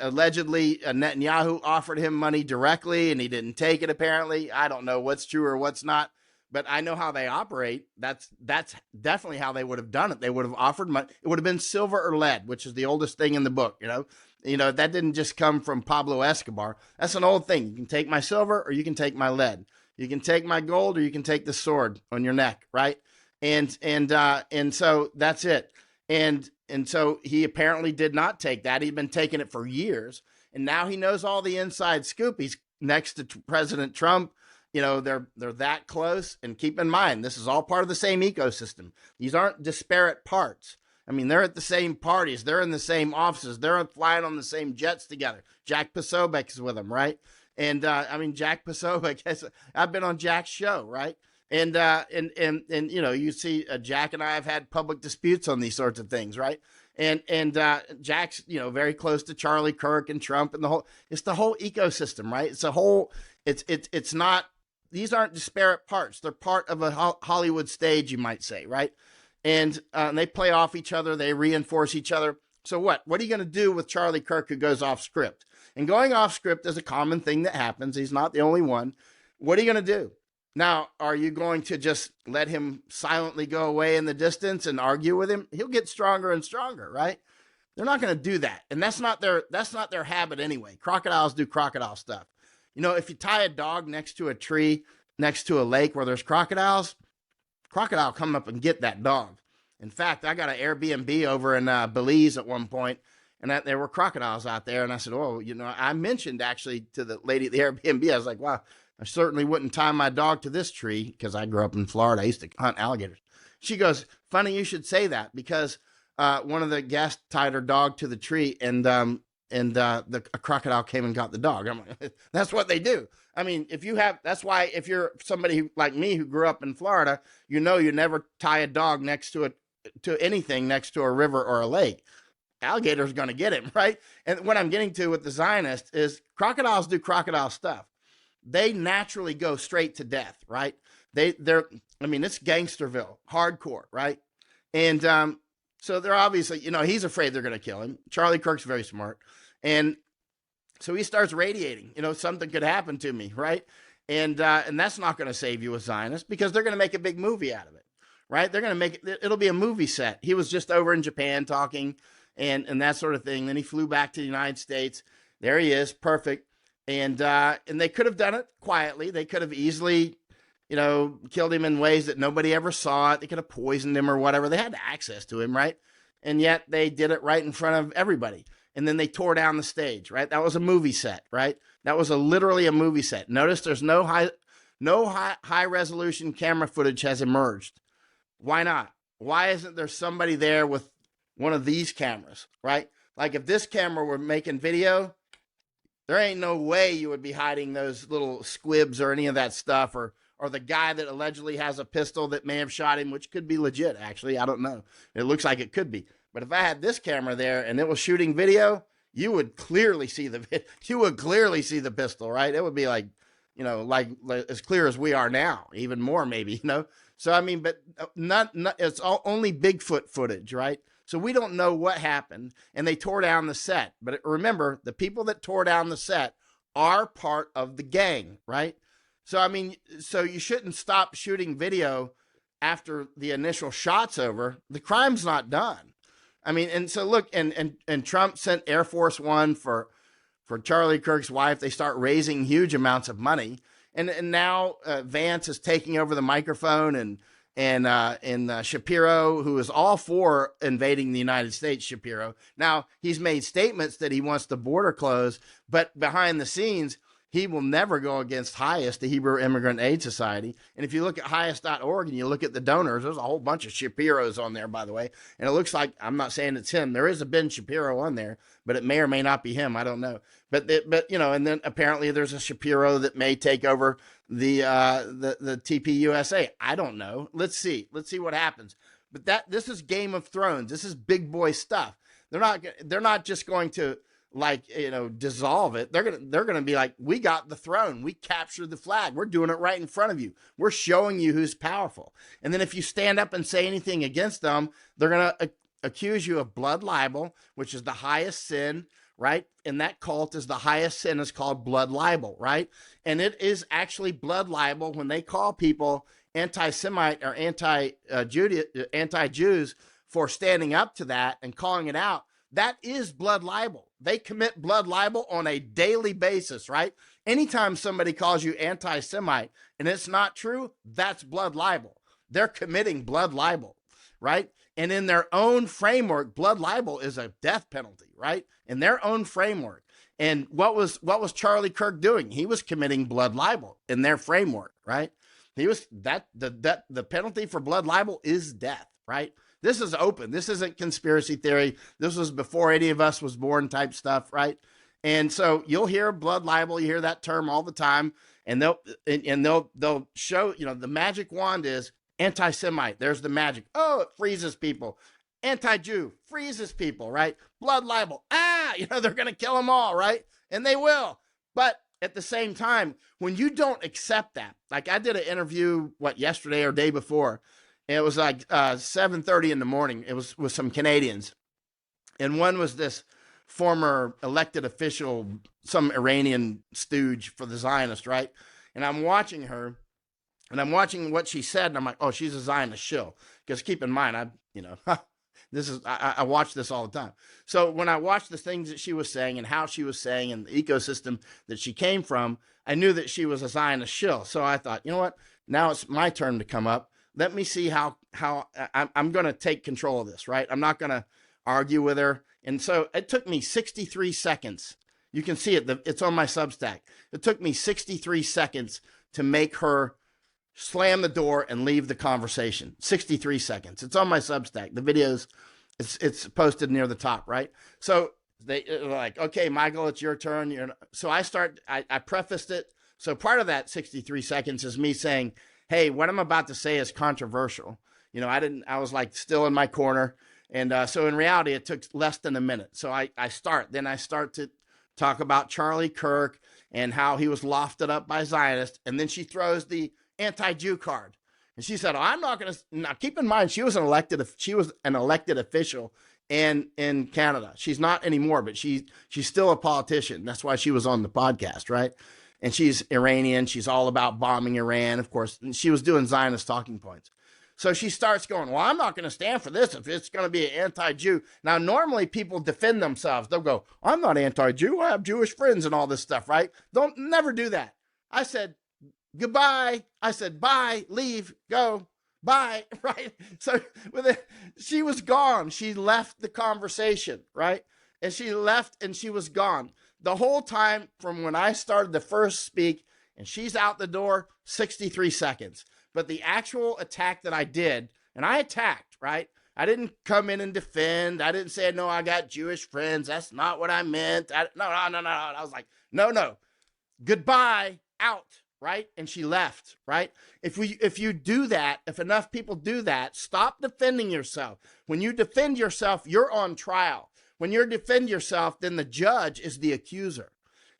allegedly Netanyahu offered him money directly and he didn't take it apparently. I don't know what's true or what's not, but I know how they operate. That's definitely how they would have done it. They would have offered money. It would have been silver or lead, which is the oldest thing in the book, that didn't just come from Pablo Escobar. That's an old thing. You can take my silver or you can take my lead. You can take my gold or you can take the sword on your neck, right? And so that's it. And so he apparently did not take that. He'd been taking it for years. And now he knows all the inside scoop. He's next to President Trump. They're that close. And keep in mind, this is all part of the same ecosystem. These aren't disparate parts. I mean, they're at the same parties. They're in the same offices. They're flying on the same jets together. Jack Posobiec is with them, right? And Jack Posobiec, I've been on Jack's show, right? And you see Jack and I have had public disputes on these sorts of things, right? And Jack's, very close to Charlie Kirk and Trump and it's the whole ecosystem, right? It's not, these aren't disparate parts. They're part of a Hollywood stage, you might say, right? And they play off each other. They reinforce each other. So what are you going to do with Charlie Kirk who goes off script? And going off script is a common thing that happens. He's not the only one. What are you going to do? Now, are you going to just let him silently go away in the distance and argue with him? He'll get stronger and stronger, right? They're not going to do that. And that's not their habit anyway. Crocodiles do crocodile stuff. If you tie a dog next to a tree, next to a lake where there's crocodile come up and get that dog. In fact, I got an Airbnb over in Belize at one point, and there were crocodiles out there. And I said, I mentioned actually to the lady at the Airbnb, I was like, wow, I certainly wouldn't tie my dog to this tree because I grew up in Florida. I used to hunt alligators. She goes, funny you should say that because one of the guests tied her dog to the tree and a crocodile came and got the dog. I'm like, that's what they do. I mean, that's why if you're somebody like me who grew up in Florida, you never tie a dog next to anything next to a river or a lake. Alligator's going to get him, right? And what I'm getting to with the Zionists is crocodiles do crocodile stuff. They naturally go straight to death, right? It's Gangsterville, hardcore, right? And so they're obviously, he's afraid they're going to kill him. Charlie Kirk's very smart. And so he starts radiating, something could happen to me, right? And that's not going to save you as Zionists because they're going to make a big movie out of it, right? They're going to it'll be a movie set. He was just over in Japan talking and that sort of thing. Then he flew back to the United States. There he is, perfect. and they could have done it quietly. They could have easily, killed him in ways that nobody ever saw it. They could have poisoned him or whatever. They had access to him, right? And yet they did it right in front of everybody. And then they tore down the stage, right? That was a movie set, right? That was literally a movie set. Notice there's no high resolution camera footage has emerged. Why not? Why isn't there somebody there with one of these cameras, right? Like if this camera were making video, there ain't no way you would be hiding those little squibs or any of that stuff, or the guy that allegedly has a pistol that may have shot him, which could be legit, actually. I don't know. It looks like it could be. But if I had this camera there and it was shooting video, you would clearly see the pistol, right? It would be like as clear as we are now, even more maybe, So I mean, but not it's only Bigfoot footage, right? So we don't know what happened, and they tore down the set. But remember, the people that tore down the set are part of the gang, right? So I mean, so you shouldn't stop shooting video after the initial shot's over. The crime's not done. I mean, and so look, and Trump sent Air Force One for Charlie Kirk's wife. They start raising huge amounts of money, and now Vance is taking over the microphone, and Shapiro, who is all for invading the United States. Shapiro, now he's made statements that he wants the border closed, but behind the scenes, he will never go against HIAS, the Hebrew Immigrant Aid Society. And if you look at HIAS.org and you look at the donors, there's a whole bunch of Shapiros on there, by the way. And it looks like, I'm not saying it's him. There is a Ben Shapiro on there, but it may or may not be him. I don't know. But and then apparently there's a Shapiro that may take over the TPUSA. I don't know. Let's see what happens. But this is Game of Thrones. This is big boy stuff. They're not just going to dissolve it. They're gonna be like, we got the throne, we captured the flag, we're doing it right in front of you, we're showing you who's powerful. And then if you stand up and say anything against them, they're gonna accuse you of blood libel, which is the highest sin, right? And that cult is the highest sin, is called blood libel, right? And it is actually blood libel when they call people anti-Semite or anti-Jews for standing up to that and calling it out. That is blood libel. They commit blood libel on a daily basis, right? Anytime somebody calls you anti-Semite and it's not true, that's blood libel. They're committing blood libel, right? And in their own framework, blood libel is a death penalty, right? In their own framework. And what was Charlie Kirk doing? He was committing blood libel in their framework, right? He was the penalty for blood libel is death, right? This is open. This isn't conspiracy theory. This was before any of us was born type stuff, right? And so you'll hear blood libel. You hear that term all the time, and they'll show, the magic wand is anti-Semite. There's the magic. Oh, it freezes people. Anti-Jew freezes people, right? Blood libel. They're going to kill them all, right? And they will. But at the same time, when you don't accept that, like I did an interview, yesterday or day before, and it was like 7:30 in the morning. It was with some Canadians. And one was this former elected official, some Iranian stooge for the Zionists, right? And I'm watching her, and I'm watching what she said, and I'm like, oh, she's a Zionist shill. Because keep in mind, I watch this all the time. So when I watched the things that she was saying and how she was saying and the ecosystem that she came from, I knew that she was a Zionist shill. So I thought, you know what? Now it's my turn to come up. Let me see how I'm going to take control of this, right? I'm not going to argue with her. And so it took me 63 seconds. You can see it. It's on my Substack. It took me 63 seconds to make her slam the door and leave the conversation. 63 seconds. It's on my Substack. The videos, it's posted near the top, right? So they're like, okay, Michael, it's your turn. So I prefaced it. So part of that 63 seconds is me saying, hey, what I'm about to say is controversial. I was like still in my corner. And so in reality, it took less than a minute. So I start to talk about Charlie Kirk and how he was lofted up by Zionists. And then she throws the anti-Jew card. And she said, oh, I'm not going to. Now, keep in mind, she was an elected official in Canada. She's not anymore, but she's still a politician. That's why she was on the podcast, right? And she's Iranian. She's all about bombing Iran, of course. And she was doing Zionist talking points. So she starts going, well, I'm not going to stand for this if it's going to be an anti-Jew. Now, normally people defend themselves. They'll go, I'm not anti-Jew. I have Jewish friends and all this stuff, right? Don't never do that. I said, goodbye. I said, bye, leave, go, bye, right? So she was gone. She left the conversation, right? And she left and she was gone. The whole time from when I started to first speak and she's out the door, 63 seconds. But the actual attack that I did, and I attacked, right? I didn't come in and defend. I didn't say, no, I got Jewish friends. That's not what I meant. No. I was like, no. Goodbye, out, right? And she left, right? If you do that, if enough people do that, stop defending yourself. When you defend yourself, you're on trial. When you defend yourself, then the judge is the accuser.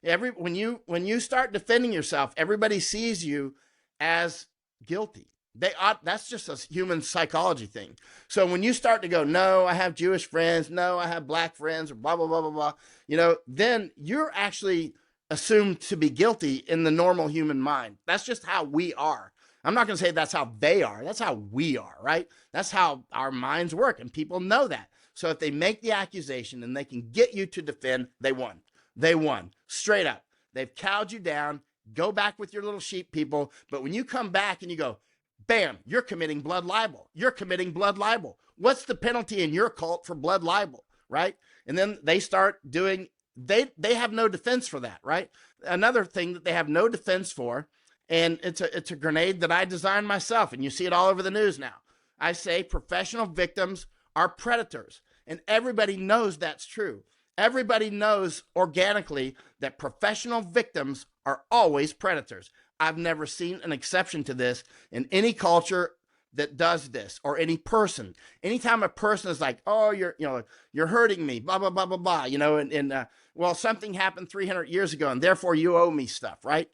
When you start defending yourself, everybody sees you as guilty. That's just a human psychology thing. So when you start to go, no, I have Jewish friends, no, I have black friends, or blah, blah, blah, blah, blah, then you're actually assumed to be guilty in the normal human mind. That's just how we are. I'm not going to say that's how they are. That's how we are, right? That's how our minds work, and people know that. So if they make the accusation and they can get you to defend, they won. They won, straight up. They've cowed you down. Go back with your little sheep people. But when you come back and you go, bam, you're committing blood libel. You're committing blood libel. What's the penalty in your cult for blood libel, right? And then they start doing, they have no defense for that, right? Another thing that they have no defense for, and it's a grenade that I designed myself, and you see it all over the news now. I say professional victims are predators, and everybody knows that's true. Everybody knows organically that professional victims are always predators. I've never seen an exception to this in any culture that does this, or any person. Anytime a person is like, oh, you're hurting me, blah, blah, blah, blah, blah, well, something happened 300 years ago and therefore you owe me stuff, right?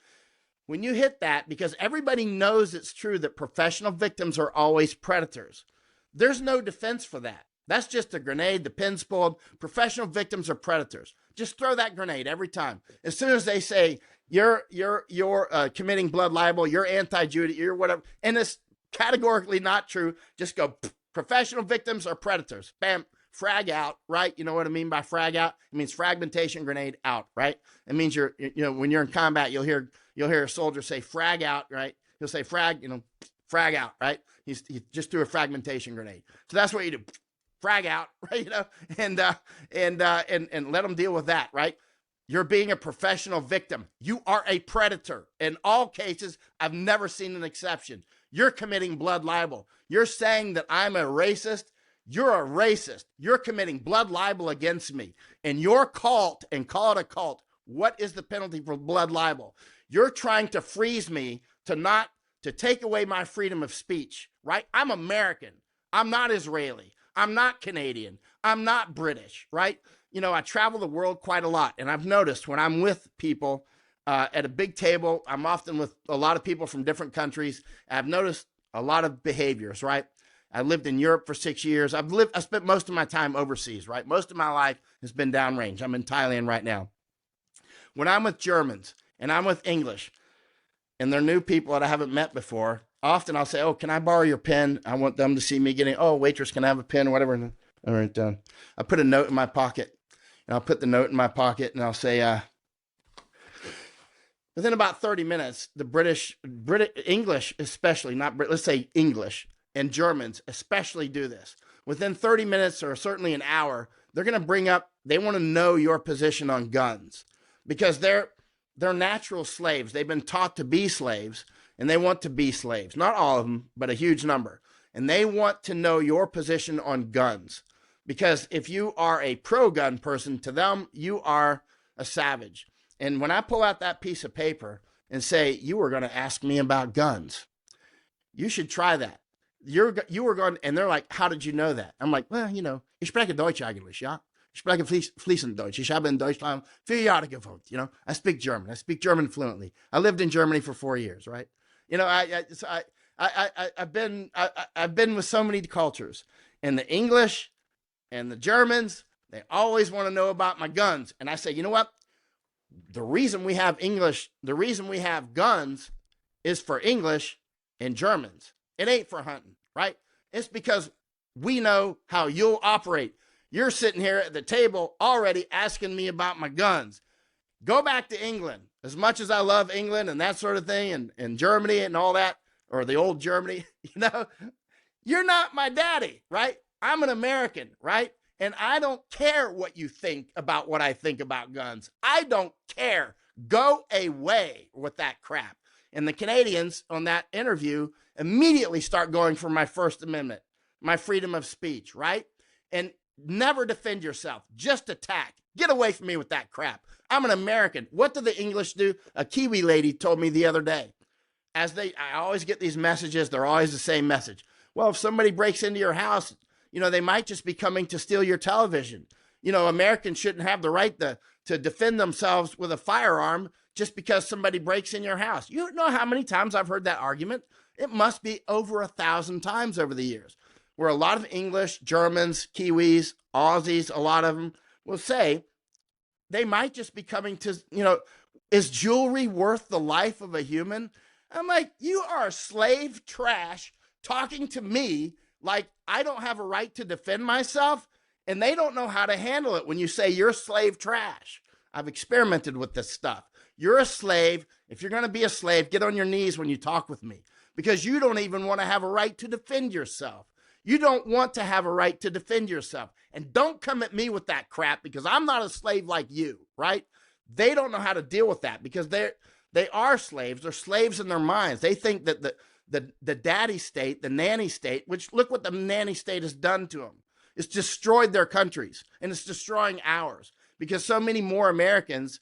When you hit that, because everybody knows it's true that professional victims are always predators, there's no defense for that. That's just a grenade. The pin's pulled. Professional victims are predators. Just throw that grenade every time. As soon as they say you're committing blood libel, you're anti-Jew, you're whatever, and it's categorically not true, just go, professional victims are predators. Bam, frag out, right? You know what I mean by frag out? It means fragmentation, grenade out, right? It means when you're in combat, you'll hear a soldier say frag out, right? He'll say frag out, right? He just threw a fragmentation grenade. So that's what you do. Frag out, right? And let them deal with that, right? You're being a professional victim. You are a predator. In all cases, I've never seen an exception. You're committing blood libel. You're saying that I'm a racist. You're a racist. You're committing blood libel against me. And your cult, and call it a cult, what is the penalty for blood libel? You're trying to freeze me to take away my freedom of speech, right? I'm American. I'm not Israeli. I'm not Canadian. I'm not British, right? I travel the world quite a lot, and I've noticed when I'm with people at a big table, I'm often with a lot of people from different countries. I've noticed a lot of behaviors, right? I lived in Europe for 6 years. I spent most of my time overseas, right? Most of my life has been downrange. I'm in Thailand right now. When I'm with Germans and I'm with English, and they're new people that I haven't met before, often I'll say, oh, can I borrow your pen? I want them to see me getting, oh, waitress, can I have a pen or whatever? All right, done. I put a note in my pocket, and I'll put the note in my pocket, and I'll say, within about 30 minutes, the British, English especially, let's say English, and Germans especially do this. Within 30 minutes or certainly an hour, they're going to bring up, they want to know your position on guns, because they're natural slaves. They've been taught to be slaves, and they want to be slaves. Not all of them, but a huge number. And they want to know your position on guns. Because if you are a pro-gun person, to them, you are a savage. And when I pull out that piece of paper and say, you were going to ask me about guns, you should try that. You were going, and they're like, how did you know that? I'm like, well, ich spreche Deutsch eigentlich, ja? Ich spreche fließend Deutsch. Ich habe in Deutschland 4 Jahre gewohnt, I speak German. I speak German fluently. I lived in Germany for 4 years, right? I've been with so many cultures, and the English and the Germans, they always want to know about my guns. And I say, you know what? The reason we have guns is for English and Germans. It ain't for hunting. right? It's because we know how you'll operate. You're sitting here at the table already asking me about my guns. Go back to England. As much as I love England and that sort of thing, and Germany and all that, or the old Germany, you're not my daddy, right? I'm an American, right? And I don't care what you think about what I think about guns. I don't care. Go away with that crap. And the Canadians on that interview immediately start going for my First Amendment, my freedom of speech, right? And never defend yourself, just attack. Get away from me with that crap. I'm an American. What do the English do? A Kiwi lady told me the other day. I always get these messages. They're always the same message. Well, if somebody breaks into your house, they might just be coming to steal your television. Americans shouldn't have the right to defend themselves with a firearm just because somebody breaks in your house. You know how many times I've heard that argument? It must be over 1,000 times over the years, where a lot of English, Germans, Kiwis, Aussies, a lot of them will say they might just be coming to, is jewelry worth the life of a human? I'm like, you are slave trash talking to me like I don't have a right to defend myself, and they don't know how to handle it when you say you're slave trash. I've experimented with this stuff. You're a slave. If you're going to be a slave, get on your knees when you talk with me, because you don't even want to have a right to defend yourself. You don't want to have a right to defend yourself. And don't come at me with that crap, because I'm not a slave like you, right? They don't know how to deal with that because they are slaves. They're slaves in their minds. They think that the daddy state, the nanny state, which look what the nanny state has done to them. It's destroyed their countries, and it's destroying ours, because so many more Americans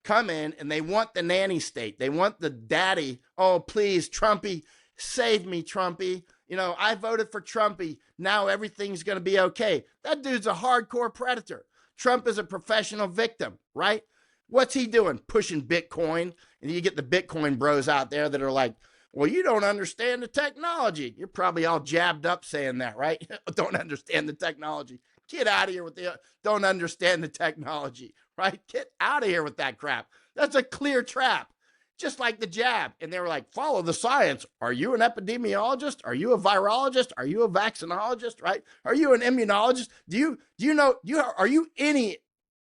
come in and they want the nanny state. They want the daddy. Oh, please, Trumpy, save me, Trumpy. I voted for Trumpy. Now everything's going to be okay. That dude's a hardcore predator. Trump is a professional victim, right? What's he doing? Pushing Bitcoin. And you get the Bitcoin bros out there that are like, well, you don't understand the technology. You're probably all jabbed up saying that, right? Don't understand the technology. Get out of here with the don't understand the technology, right? Get out of here with that crap. That's a clear trap. Just like the jab. And they were like, follow the science. Are you an epidemiologist? Are you a virologist? Are you a vaccinologist, right? Are you an immunologist? Do you know, are you any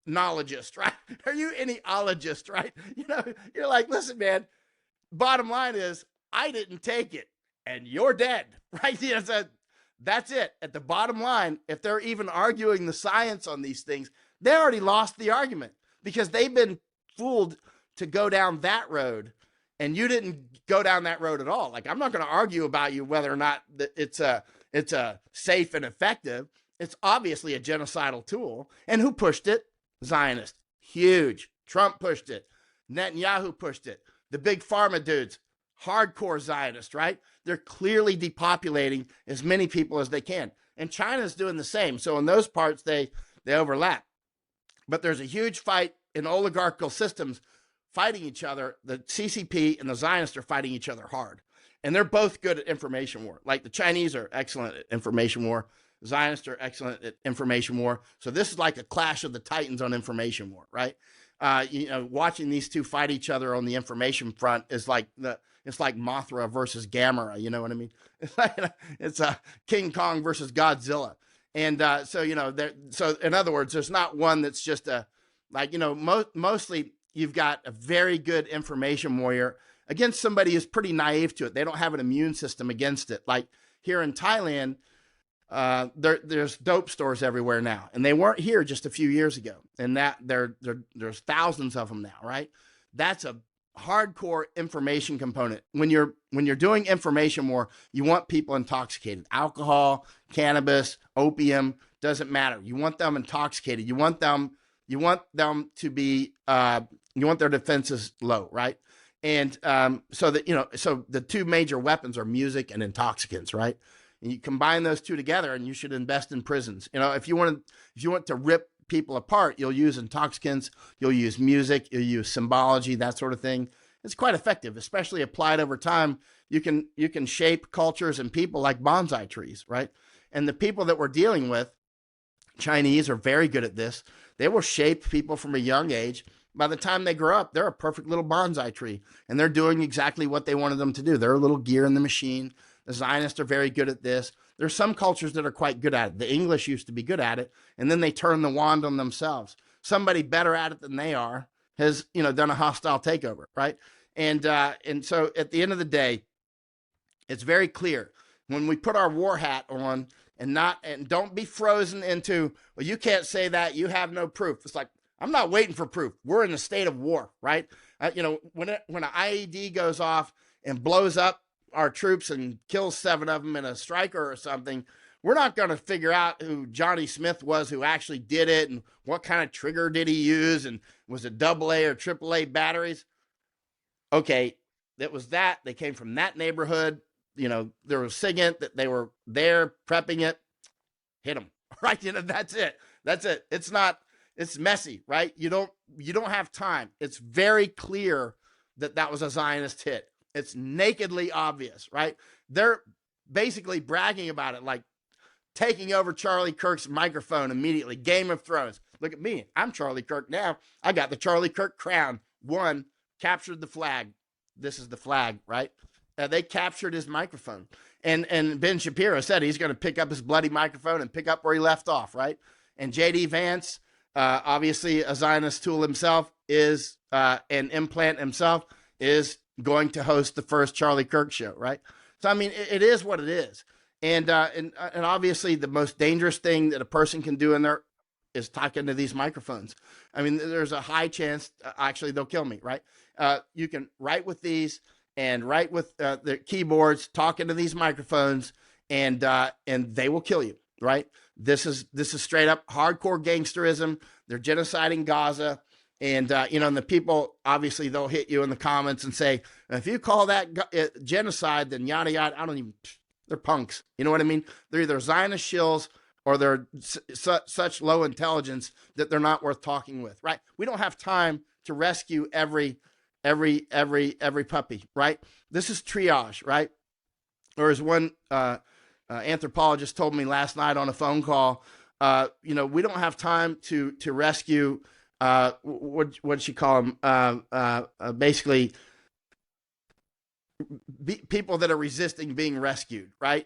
knowledgeologist, right? Are you any ologist, right? You're like, listen, man, bottom line is I didn't take it and you're dead, right? So that's it. At the bottom line, if they're even arguing the science on these things, they already lost the argument because they've been fooled to go down that road, and you didn't go down that road at all. Like, I'm not going to argue about you whether or not it's a safe and effective. It's obviously a genocidal tool. And who pushed it? Zionist. Huge. Trump pushed it. Netanyahu pushed it. The big pharma dudes, hardcore Zionist, right? They're clearly depopulating as many people as they can. And China's doing the same. So in those parts, they overlap. But there's a huge fight in oligarchical systems fighting each other. The CCP and the Zionists are fighting each other hard. And they're both good at information war. Like the Chinese are excellent at information war. The Zionists are excellent at information war. So this is like a clash of the titans on information war, right? Watching these two fight each other on the information front is like it's like Mothra versus Gamera. You know what I mean? It's King Kong versus Godzilla. And so in other words, there's not one that's just mostly you've got a very good information warrior against somebody who's pretty naive to it. They don't have an immune system against it. Like here in Thailand, there's dope stores everywhere now, and they weren't here just a few years ago. And that there's thousands of them now, right? That's a hardcore information component. When you're doing information war, you want people intoxicated. Alcohol, cannabis, opium, doesn't matter. You want them intoxicated. You want them to be you want their defenses low, right? And so the two major weapons are music and intoxicants, right? And you combine those two together, and you should invest in prisons. If you want to rip people apart, you'll use intoxicants, you'll use music, you'll use symbology, that sort of thing. It's quite effective, especially applied over time. You can shape cultures and people like bonsai trees, right? And the people that we're dealing with, Chinese, are very good at this. They will shape people from a young age. By the time they grow up, they're a perfect little bonsai tree, and they're doing exactly what they wanted them to do. They're a little gear in the machine. The Zionists are very good at this. There's some cultures that are quite good at it. The English used to be good at it, and then they turned the wand on themselves. Somebody better at it than they are has, done a hostile takeover, right? And so at the end of the day, it's very clear when we put our war hat on and don't be frozen into, well, you can't say that, you have no proof. It's like, I'm not waiting for proof. We're in a state of war, right? When an IED goes off and blows up our troops and kills 7 of them in a striker or something, we're not going to figure out who Johnny Smith was, who actually did it, and what kind of trigger did he use, and was it AA or AAA batteries? Okay, that was that. They came from that neighborhood. There was SIGINT that they were there prepping it. Hit them, right? That's it. That's it. It's messy, right? You don't have time. It's very clear that was a Zionist hit. It's nakedly obvious, right? They're basically bragging about it, like taking over Charlie Kirk's microphone immediately. Game of Thrones. Look at me. I'm Charlie Kirk now. I got the Charlie Kirk crown. Won, captured the flag. This is the flag, right? They captured his microphone. And Ben Shapiro said he's going to pick up his bloody microphone and pick up where he left off, right? And J.D. Vance, obviously a Zionist tool himself, is an implant himself, is going to host the first Charlie Kirk show, right? So, I mean, it is what it is. And obviously the most dangerous thing that a person can do in there is talk into these microphones. I mean, there's a high chance, actually, they'll kill me, right? You can write with these and write with the keyboards, talk into these microphones, and they will kill you, right? This is straight up hardcore gangsterism. They're genociding Gaza. And, and the people, obviously, they'll hit you in the comments and say, if you call that genocide, then yada, yada. They're punks. You know what I mean? They're either Zionist shills or they're such low intelligence that they're not worth talking with, right? We don't have time to rescue every puppy, right? This is triage, right? Or as one anthropologist told me last night on a phone call, we don't have time to rescue, what'd she call them? Basically, people that are resisting being rescued, right?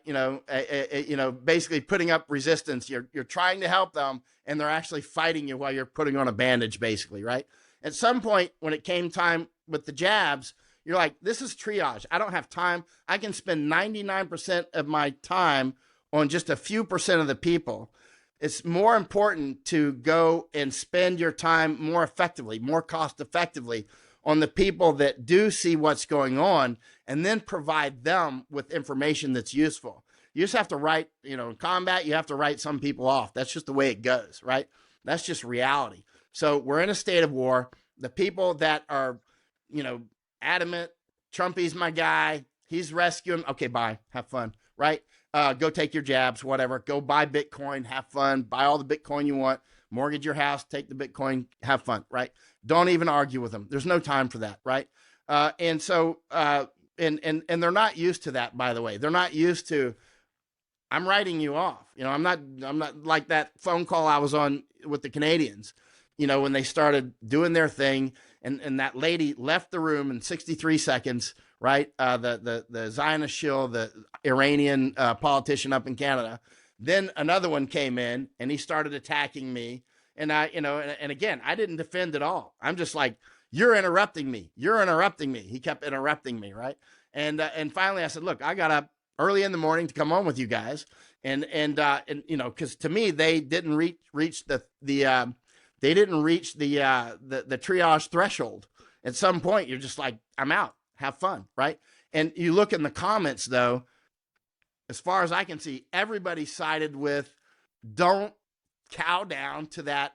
Basically putting up resistance. You're trying to help them, and they're actually fighting you while you're putting on a bandage, basically, right? At some point, when it came time with the jabs, you're like, this is triage. I don't have time. I can spend 99% of my time on just a few percent of the people. It's more important to go and spend your time more effectively, more cost effectively on the people that do see what's going on, and then provide them with information that's useful. You just have to write, in combat, you have to write some people off. That's just the way it goes, right? That's just reality. So we're in a state of war. The people that are, adamant, Trumpy's my guy, he's rescuing, okay, bye, have fun, right? Go take your jabs, whatever. Go buy Bitcoin, have fun, buy all the Bitcoin you want, mortgage your house, take the Bitcoin, have fun, right? Don't even argue with them. There's no time for that, right? And so, and they're not used to that, by the way. They're not used to, I'm writing you off. I'm not like that phone call I was on with the Canadians, when they started doing their thing, and that lady left the room in 63 seconds, right? The Zionist shill, the Iranian politician up in Canada. Then another one came in and he started attacking me. And and again, I didn't defend at all. I'm just like, you're interrupting me. You're interrupting me. He kept interrupting me, right? And finally I said, look, I got up early in the morning to come on with you guys. And because to me, they didn't reach the triage threshold. At some point, you're just like, I'm out. Have fun, right? And you look in the comments, though, as far as I can see, everybody sided with don't cow down to that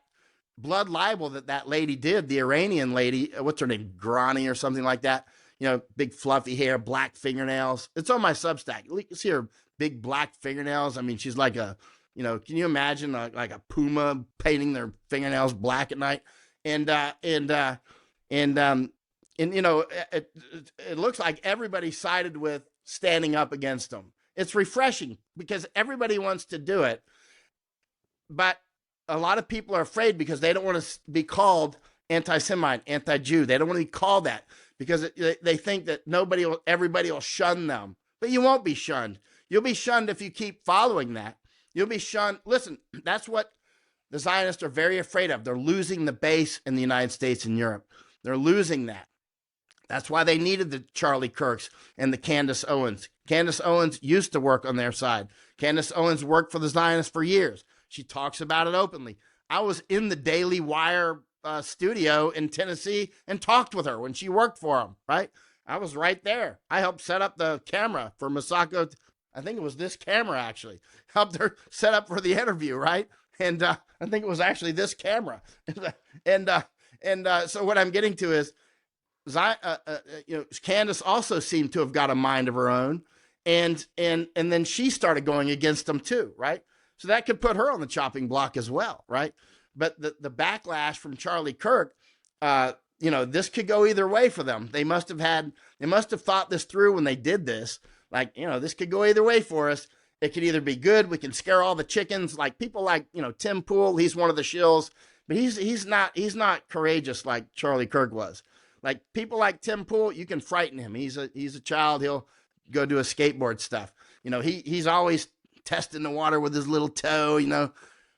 blood libel that lady did, the Iranian lady. What's her name? Grani or something like that. Big fluffy hair, black fingernails. It's on my Substack. You see her big black fingernails. I mean, she's like a, can you imagine like a puma painting their fingernails black at night? It looks like everybody sided with standing up against them. It's refreshing because everybody wants to do it, but a lot of people are afraid because they don't want to be called anti-Semite, anti-Jew. They don't want to be called that because they think that everybody will shun them But you won't be shunned. You'll be shunned if you keep following that. You'll be shunned. Listen, that's what the Zionists are very afraid of. They're losing the base in the United States and Europe. They're losing that. That's why they needed the Charlie Kirks and the Candace Owens. Candace Owens used to work on their side. Candace Owens worked for the Zionists for years. She talks about it openly. I was in the Daily Wire studio in Tennessee and talked with her when she worked for them, right? I was right there. I helped set up the camera for Masako. I think it was this camera, actually. Helped her set up for the interview, right? And I think it was actually this camera. and so what I'm getting to is, Candace also seemed to have got a mind of her own, and then she started going against them too, right? So that could put her on the chopping block as well, right? But the backlash from Charlie Kirk, this could go either way for them. They must have thought this through when they did this. Like, this could go either way for us. It could either be good, we can scare all the chickens, like people like Tim Pool. He's one of the shills, but he's not courageous like Charlie Kirk was. Like people like Tim Pool, you can frighten him. He's a child. He'll go do a skateboard stuff. He's always testing the water with his little toe.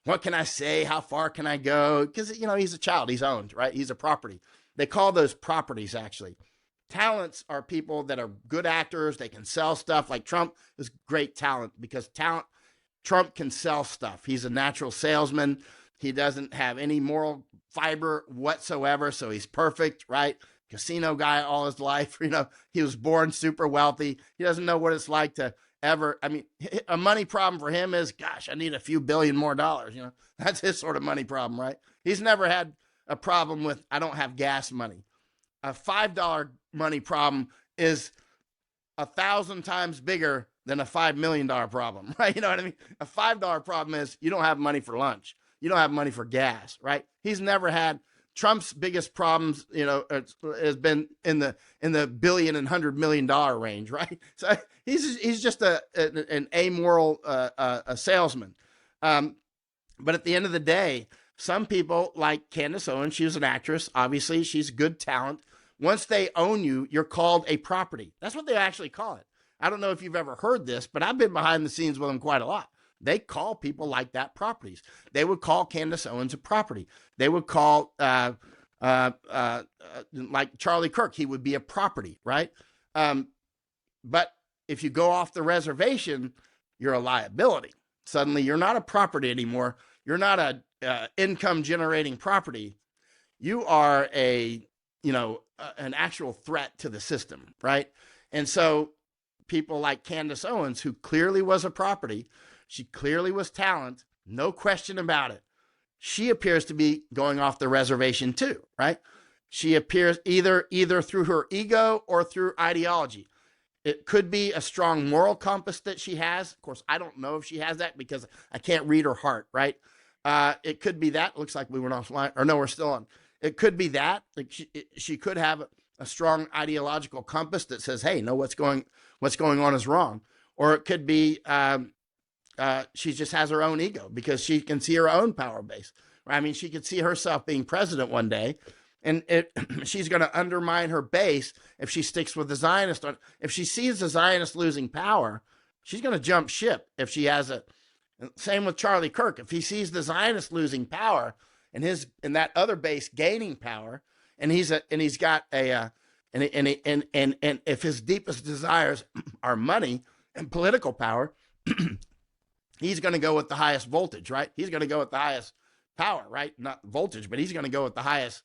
What can I say? How far can I go? Because he's a child. He's owned, right? He's a property. They call those properties, actually. Talents are people that are good actors. They can sell stuff. Like Trump is great talent because Trump can sell stuff. He's a natural salesman. He doesn't have any moral fiber whatsoever, so he's perfect, right? Casino guy all his life. He was born super wealthy. He doesn't know what it's like to ever. I mean, a money problem for him is, gosh, I need a few billion more dollars. That's his sort of money problem, right? He's never had a problem with, I don't have gas money. A $5 money problem is 1,000 times bigger than a $5 million problem, right? You know what I mean? A $5 problem is you don't have money for lunch. You don't have money for gas, right? He's never had. Trump's biggest problems, has been in the billion and $100 million range, right? So he's just an amoral a salesman. But at the end of the day, some people like Candace Owens, she was an actress. Obviously, she's good talent. Once they own you, you're called a property. That's what they actually call it. I don't know if you've ever heard this, but I've been behind the scenes with them quite a lot. They call people like that properties. They would call Candace Owens a property. They would call, like Charlie Kirk, he would be a property, right? But if you go off the reservation, you're a liability. Suddenly, you're not a property anymore. You're not a income generating property. You are an actual threat to the system, right? And so people like Candace Owens, who clearly was a property, she clearly was talent, no question about it. She appears to be going off the reservation too, right? She appears either through her ego or through ideology. It could be a strong moral compass that she has. Of course, I don't know if she has that because I can't read her heart, right? It could be that. Looks like we went offline. Or no, we're still on. It could be that. Like she could have a strong ideological compass that says, hey, no, what's going on is wrong. Or it could be she just has her own ego because she can see her own power base. I mean, she could see herself being president one day, and she's going to undermine her base if she sticks with the Zionists. If she sees the Zionists losing power, she's going to jump ship. If she has same with Charlie Kirk. If he sees the Zionists losing power and that other base gaining power, and if his deepest desires are money and political power, he's going to go with the highest voltage, right? He's going to go with the highest power, right? Not voltage, but he's going to go with the highest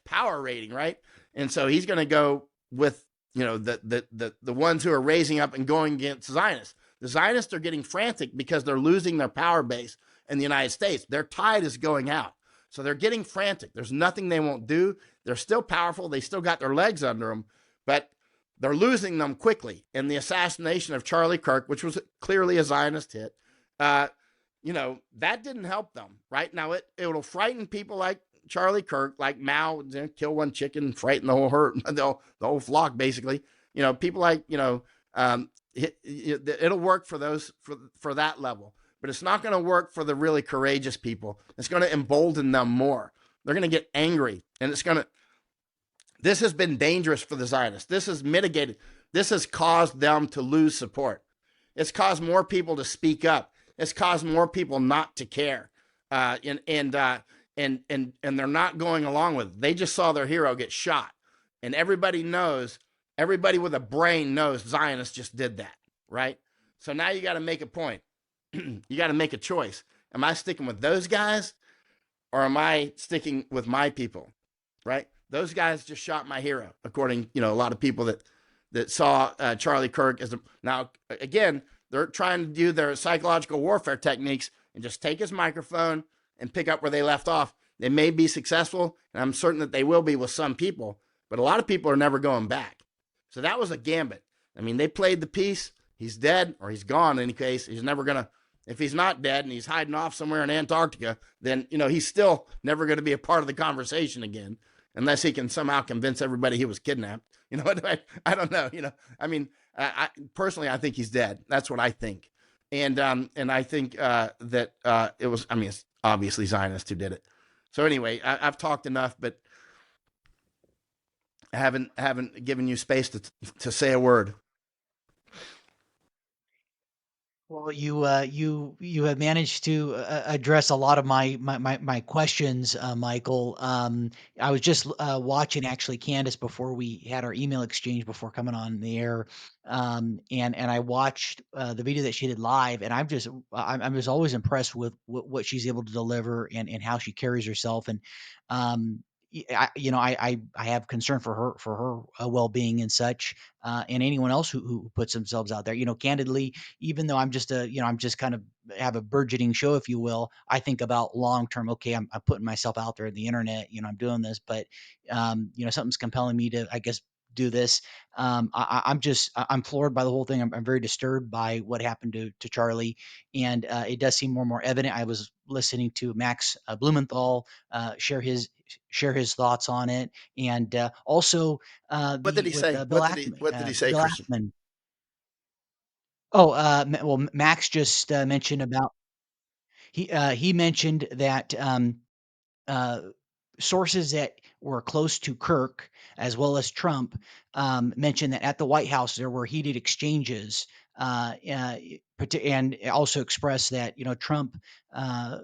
power rating, right? And so he's going to go with, the ones who are raising up and going against Zionists. The Zionists are getting frantic because they're losing their power base in the United States. Their tide is going out. So they're getting frantic. There's nothing they won't do. They're still powerful. They still got their legs under them, but they're losing them quickly. And the assassination of Charlie Kirk, which was clearly a Zionist hit, that didn't help them. Right now, it'll frighten people like Charlie Kirk, like Mao, kill one chicken, frighten the whole herd, the whole flock, basically. People like it'll work for those for that level, but it's not going to work for the really courageous people. It's going to embolden them more. They're going to get angry, and this has been dangerous for the Zionists. This has mitigated. this has caused them to lose support. It's caused more people to speak up. It's caused more people not to care, and they're not going along with it. They just saw their hero get shot, and everybody knows. Everybody with a brain knows Zionists just did that, right? So now you got to make a point. You got to make a choice. Am I sticking with those guys, or am I sticking with my people, right? Those guys just shot my hero, according a lot of people that saw Charlie Kirk as a. Now again, they're trying to do their psychological warfare techniques and just take his microphone and pick up where they left off. They may be successful, and I'm certain that they will be with some people, but a lot of people are never going back. So that was a gambit. I mean, they played the piece. He's dead, or he's gone in any case. He's never going to, if he's not dead and he's hiding off somewhere in Antarctica, then, he's still never going to be a part of the conversation again, unless he can somehow convince everybody he was kidnapped. I don't know. I mean, personally, I think he's dead. That's what I think. And I think that it was, I mean, it's obviously Zionists who did it. So anyway, I've talked enough, but I haven't given you space to say a word. Well, you have managed to address a lot of my questions, Michael. I was just watching actually Candace before we had our email exchange before coming on the air, and I watched the video that she did live, and I'm just always impressed with what she's able to deliver and how she carries herself, and I have concern for her well being and such, and anyone else who puts themselves out there. Candidly, even though I'm just kind of have a burgeoning show, if you will, I think about long term. Okay, I'm putting myself out there in the internet. I'm doing this, but something's compelling me to, I guess, do this. I'm floored by the whole thing. I'm very disturbed by what happened to Charlie, and it does seem more and more evident. I was listening to Max Blumenthal share his thoughts on it, and also What did the he with say? Bill Ackman. What did he say, Bill Christian? Ackman. Oh, well, Max just mentioned about he mentioned that uh, sources that were close to Kirk as well as Trump mentioned that at the White House there were heated exchanges, and also expressed that Trump uh,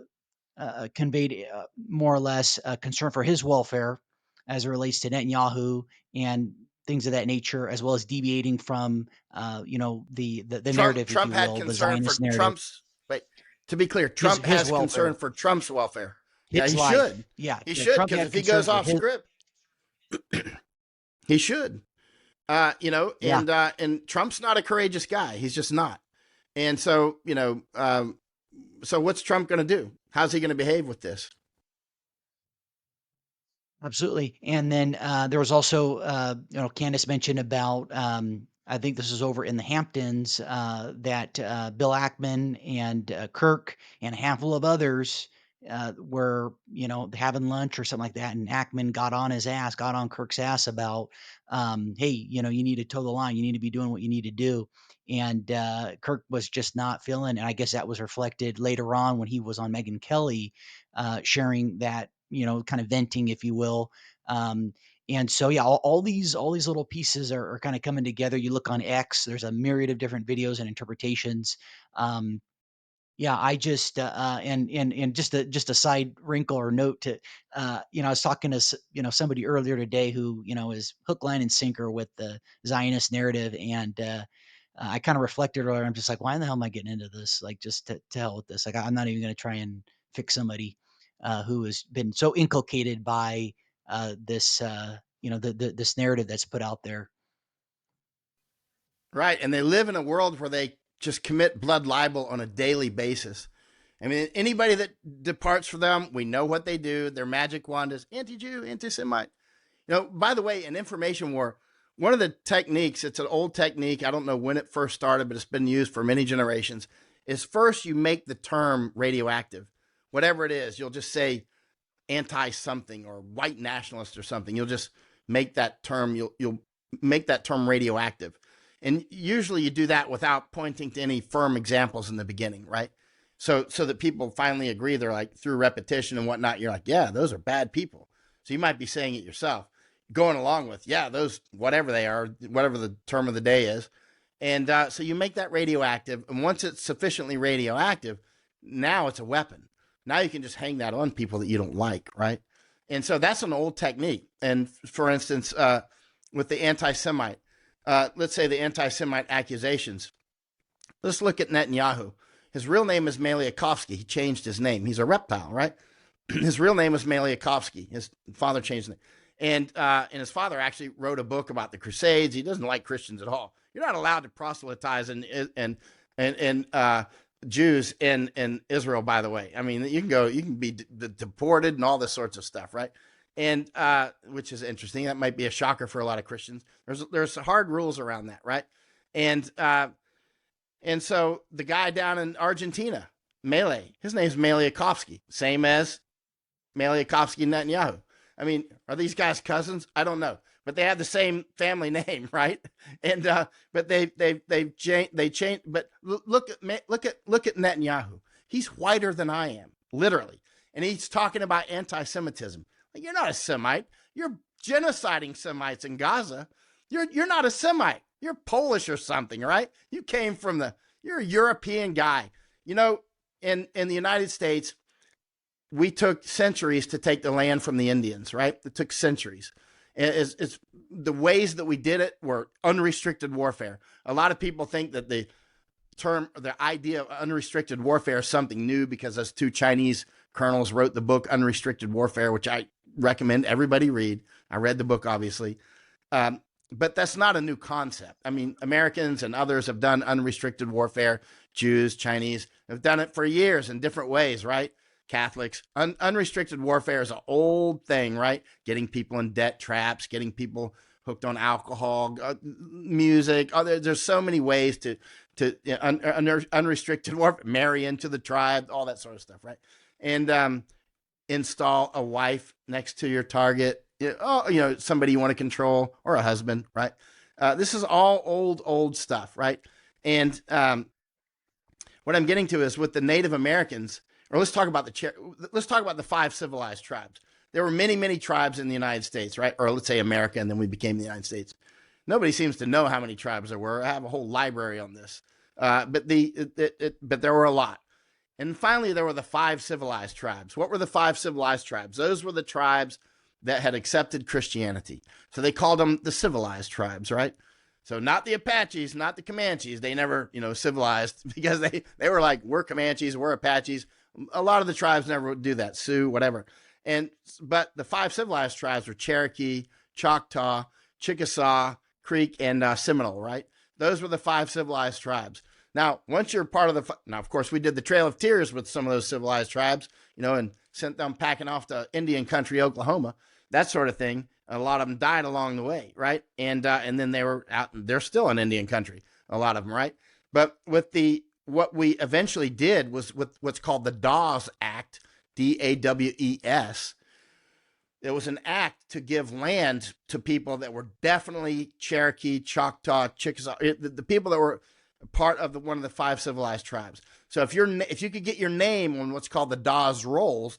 conveyed more or less concern for his welfare as it relates to Netanyahu and things of that nature, as well as deviating from the narrative, if Trump you had will, the concern Zionist for narrative, Trump's. Wait, to be clear, his Trump his has concern welfare, for Trump's welfare. Yeah, his he life. should. Yeah, He yeah. should, Trump because had if he concern goes for off his. script, he should. Yeah, And Trump's not a courageous guy. He's just not. And so, so what's Trump going to do? How's he going to behave with this? absolutely. And then there was also, Candace mentioned about, I think this is over in the Hamptons, that Bill Ackman and Kirk and a handful of others were, having lunch or something like that. And Ackman got on Kirk's ass about, hey, you need to toe the line. You need to be doing what you need to do. And Kirk was just not feeling, and I guess that was reflected later on when he was on Megyn Kelly, sharing that, kind of venting, if you will. Um, and so, yeah, all these little pieces are kind of coming together. You look on X, there's a myriad of different videos and interpretations. Um, yeah, I just and just a side wrinkle or note to I was talking to somebody earlier today who is hook, line, and sinker with the Zionist narrative, and I kind of reflected earlier. I'm just like, why in the hell am I getting into this? Like, just to hell with this. Like, I'm not even going to try and fix somebody who has been so inculcated by this this narrative that's put out there. Right. And they live in a world where they just commit blood libel on a daily basis. I mean, anybody that departs from them, we know what they do. Their magic wand is anti-Jew, anti-Semite. By the way, in information war, one of the techniques, it's an old technique. I don't know when it first started, but it's been used for many generations, is first you make the term radioactive. Whatever it is, you'll just say anti something or white nationalist or something. You'll just make that term, you'll make that term radioactive. And usually you do that without pointing to any firm examples in the beginning, right? So that people finally agree. They're like, through repetition and whatnot, you're like, yeah, those are bad people. So you might be saying it yourself. going along with, yeah, those, whatever they are, whatever the term of the day is. And so you make that radioactive. And once it's sufficiently radioactive, now it's a weapon. Now you can just hang that on people that you don't like, right? And so that's an old technique. And for instance, with the anti-Semite, let's say the anti-Semite accusations. Let's look at Netanyahu. His real name is Meliakovsky. He changed his name. He's a reptile, right? His real name was Meliakovsky. His father changed it. And his father actually wrote a book about the Crusades. He doesn't like Christians at all. You're not allowed to proselytize and Jews in Israel, by the way. I mean, you can be deported and all this sorts of stuff, right? And which is interesting. That might be a shocker for a lot of Christians. There's hard rules around that, right? And so the guy down in Argentina, his name's Meliakovsky, same as Meliakovsky and Netanyahu. I mean, are these guys cousins? I don't know, but they have the same family name, right? And but they changed. But look at Netanyahu. He's whiter than I am, literally, and he's talking about anti-Semitism. Like, you're not a Semite. You're genociding Semites in Gaza. You're not a Semite. You're Polish or something, right? You came from you're a European guy. You know, in the United States, we took centuries to take the land from the Indians, right? It took centuries. It's the ways that we did it were unrestricted warfare. A lot of people think that the idea of unrestricted warfare is something new because those two Chinese colonels wrote the book Unrestricted Warfare, which I recommend everybody read. I read the book, obviously. But that's not a new concept. I mean, Americans and others have done unrestricted warfare. Jews, Chinese have done it for years in different ways, right? Catholics. Unrestricted warfare is an old thing, right? Getting people in debt traps, getting people hooked on alcohol, music. There's so many ways to unrestricted warfare, marry into the tribe, all that sort of stuff, right? And install a wife next to your target. Somebody you want to control, or a husband, right? This is all old stuff, right? And what I'm getting to is with the Native Americans. Or let's talk about the 5 civilized tribes. There were many tribes in the United States, right? Or let's say America, and then we became the United States. Nobody seems to know how many tribes there were. I have a whole library on this, but there were a lot. And finally, there were the 5 civilized tribes. What were the 5 civilized tribes? Those were the tribes that had accepted Christianity. So they called them the civilized tribes, right? So not the Apaches, not the Comanches. They never, civilized, because they were like, we're Comanches, we're Apaches. A lot of the tribes never would do that, Sioux, whatever. But the 5 civilized tribes were Cherokee, Choctaw, Chickasaw, Creek, and Seminole, right? Those were the 5 civilized tribes. Now, once you're part of now, of course, we did the Trail of Tears with some of those civilized tribes, and sent them packing off to Indian country, Oklahoma, that sort of thing. A lot of them died along the way, right? And then they were out. They're still in Indian country, a lot of them, right? But what we eventually did was with what's called the Dawes Act, Dawes. It was an act to give land to people that were definitely Cherokee, Choctaw, Chickasaw, the people that were part of one of the 5 civilized tribes. So if you could get your name on what's called the Dawes rolls,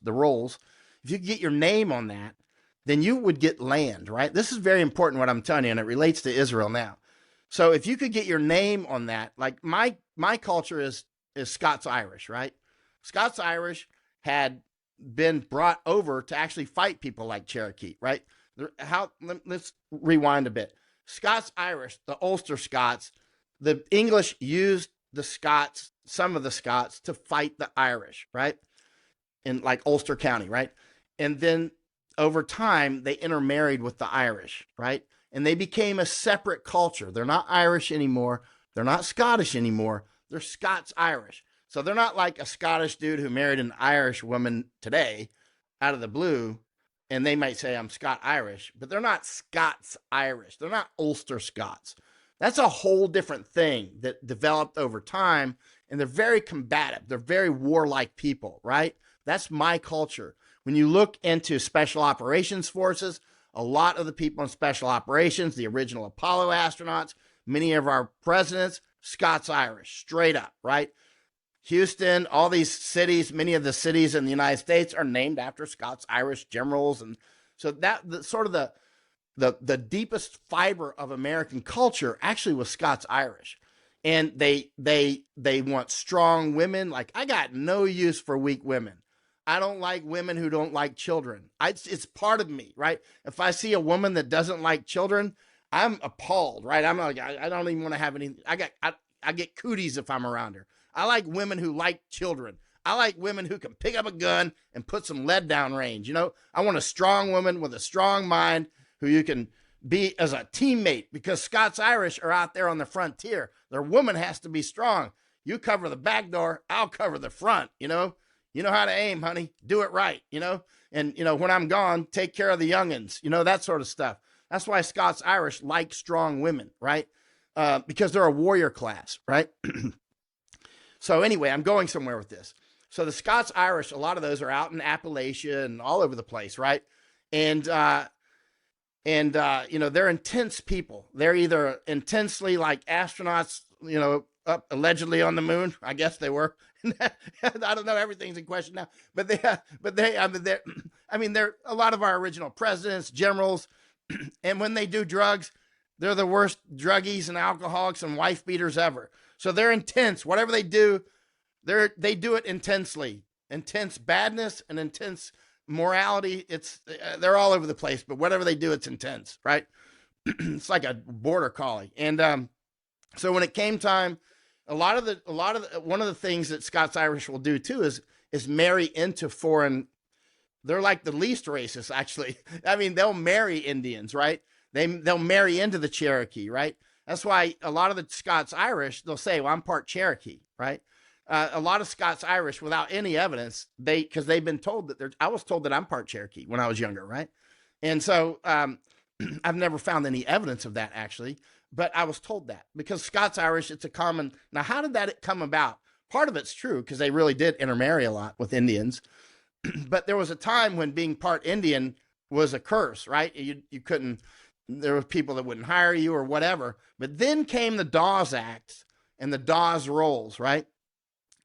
if you could get your name on that, then you would get land, right? This is very important what I'm telling you, and it relates to Israel now. So if you could get your name on that, like my culture is Scots-Irish, right? Scots-Irish had been brought over to actually fight people like Cherokee, right? Let's rewind a bit. Scots-Irish, the Ulster Scots, the English used the Scots, some of the Scots, to fight the Irish, right? In like Ulster County, right? And then over time, they intermarried with the Irish, right? And they became a separate culture. They're not Irish anymore. They're not Scottish anymore. They're Scots-Irish. So they're not like a Scottish dude who married an Irish woman today out of the blue, and they might say, I'm Scot-Irish, but they're not Scots-Irish. They're not Ulster Scots. That's a whole different thing that developed over time, and they're very combative. They're very warlike people, right? That's my culture. When you look into special operations forces, a lot of the people in special operations, the original Apollo astronauts, many of our presidents, Scots-Irish, straight up, right? Houston, all these cities, many of the cities in the United States are named after Scots-Irish generals. And so that sort of the deepest fiber of American culture actually was Scots Irish, and they want strong women. Like, I got no use for weak women. I don't like women who don't like children. It's part of me, right? If I see a woman that doesn't like children, I'm appalled, right? I'm like, I don't even want to have any. I get cooties if I'm around her. I like women who like children. I like women who can pick up a gun and put some lead down range. I want a strong woman with a strong mind who you can be as a teammate, because Scots Irish are out there on the frontier. Their woman has to be strong. You cover the back door, I'll cover the front. You know how to aim, honey. Do it right. And when I'm gone, take care of the youngins. That sort of stuff. That's why Scots Irish like strong women, right? Because they're a warrior class, right? So anyway, I'm going somewhere with this. So the Scots Irish, a lot of those are out in Appalachia and all over the place, right? And they're intense people. They're either intensely like astronauts, up allegedly on the moon. I guess they were. I don't know. Everything's in question now. But they're a lot of our original presidents, generals, and when they do drugs, they're the worst druggies and alcoholics and wife beaters ever. So they're intense. Whatever they do, they do it intensely. Intense badness and intense morality. They're all over the place, but whatever they do, it's intense, right? It's like a border collie. And so when it came time, one of the things that Scots Irish will do too is marry into foreign. They're like the least racist, actually. I mean, they'll marry Indians, right? They'll marry into the Cherokee, right? That's why a lot of the Scots Irish, they'll say, well, I'm part Cherokee, right? A lot of Scots Irish, without any evidence, because they've been told I was told that I'm part Cherokee when I was younger, right? And so I've never found any evidence of that, actually, but I was told that because Scots Irish, it's a common. Now, how did that come about? Part of it's true because they really did intermarry a lot with Indians. But there was a time when being part Indian was a curse, right? You couldn't, there were people that wouldn't hire you or whatever. But then came the Dawes Act and the Dawes Rolls, right?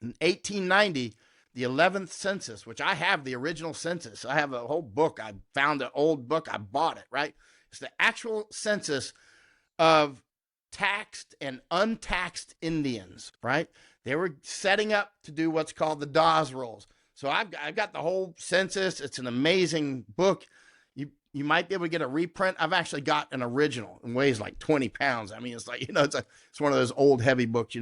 In 1890, the 11th census, which I have the original census. I have a whole book. I found an old book. I bought it, right? It's the actual census of taxed and untaxed Indians, right? They were setting up to do what's called the Dawes Rolls. So I've got the whole census. It's an amazing book. You might be able to get a reprint. I've actually got an original. It weighs like 20 pounds. I mean, it's like, it's one of those old heavy books,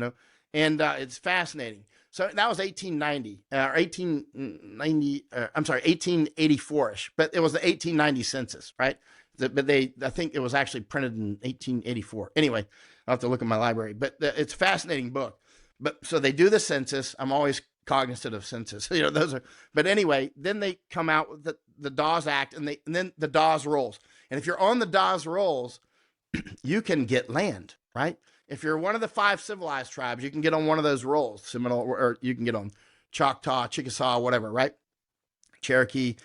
and it's fascinating. So that was 1890 or 1890. I'm sorry, 1884ish. But it was the 1890 census, right? But I think it was actually printed in 1884. Anyway, I'll have to look at my library. But it's a fascinating book. But so they do the census. I'm always cognizant of census. Those are. But anyway, then they come out with the Dawes Act and then the Dawes Rolls. And if you're on the Dawes Rolls, you can get land, right? If you're one of the 5 civilized tribes, you can get on one of those rolls, Seminole, or you can get on Choctaw, Chickasaw, whatever, right? Cherokee,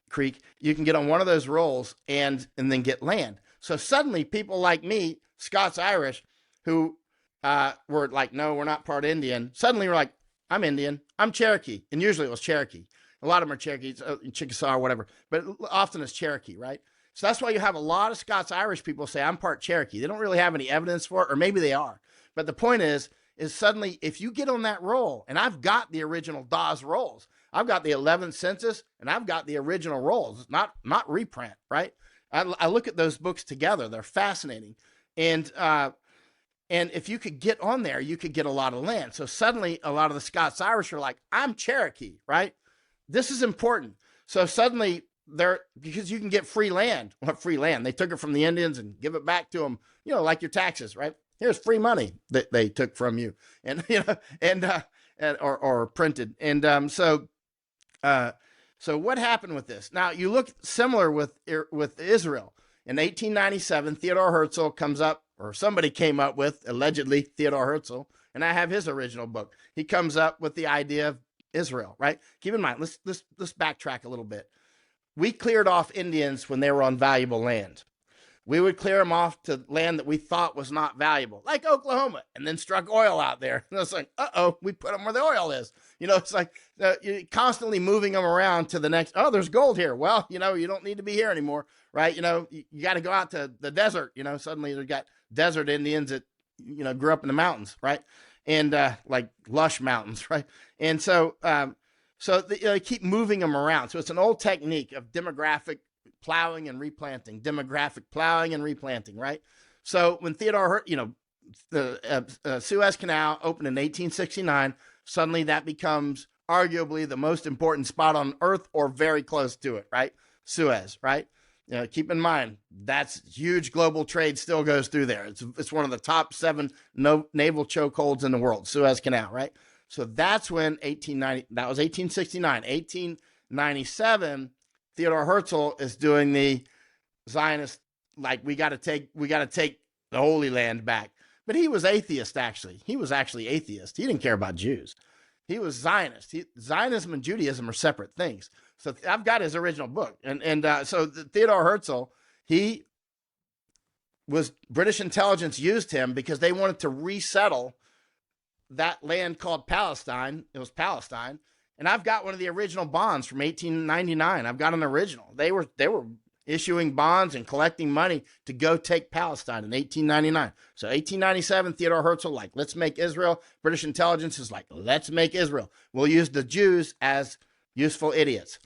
Creek. You can get on one of those rolls and then get land. So suddenly people like me, Scots Irish, who were like, no, we're not part Indian. Suddenly we're like, I'm Indian. I'm Cherokee. And usually it was Cherokee. A lot of them are Cherokees, Chickasaw or whatever, but often it's Cherokee, right? So that's why you have a lot of Scots Irish people say, I'm part Cherokee. They don't really have any evidence for it, or maybe they are. But the point is suddenly if you get on that roll, and I've got the original Dawes Rolls, I've got the 11th census, and I've got the original rolls, not reprint, right? I look at those books together. They're fascinating. And if you could get on there, you could get a lot of land. So suddenly a lot of the Scots Irish are like, I'm Cherokee, right? This is important. So suddenly because you can get free land. Well, free land. They took it from the Indians and give it back to them, like your taxes, right? Here's free money that they took from you and, or printed. And so what happened with this? Now you look similar with Israel. In 1897, Theodore Herzl comes up, or somebody came up with, allegedly, Theodore Herzl, and I have his original book. He comes up with the idea of Israel, right? Keep in mind, let's backtrack a little bit. We cleared off Indians when they were on valuable land. we would clear them off to land that we thought was not valuable, like Oklahoma, and then struck oil out there. And it's like, we put them where the oil is. It's like you're constantly moving them around to the next. Oh, there's gold here. Well, you don't need to be here anymore, right? You got to go out to the desert. Suddenly they've got desert Indians that grew up in the mountains, right? And like lush mountains, right? And so they keep moving them around. So it's an old technique of demographic plowing and replanting, right? So when Theodore, the Suez Canal opened in 1869, suddenly that becomes arguably the most important spot on earth or very close to it, right? Suez, right? Keep in mind, that's huge global trade still goes through there. It's one of the top 7 naval chokeholds in the world, Suez Canal, right? So that's when that was 1869. 1897, Theodore Herzl is doing the Zionist, like we got to take the Holy Land back. But he was atheist, actually. He was actually atheist. He didn't care about Jews. He was Zionist. Zionism and Judaism are separate things. So I've got his original book. So Theodore Herzl, British intelligence used him because they wanted to resettle that land called Palestine. It was Palestine. And I've got one of the original bonds from 1899. I've got an original. They were issuing bonds and collecting money to go take Palestine in 1899. So 1897, Theodore Herzl, like, let's make Israel. British intelligence is like, let's make Israel. We'll use the Jews as useful idiots.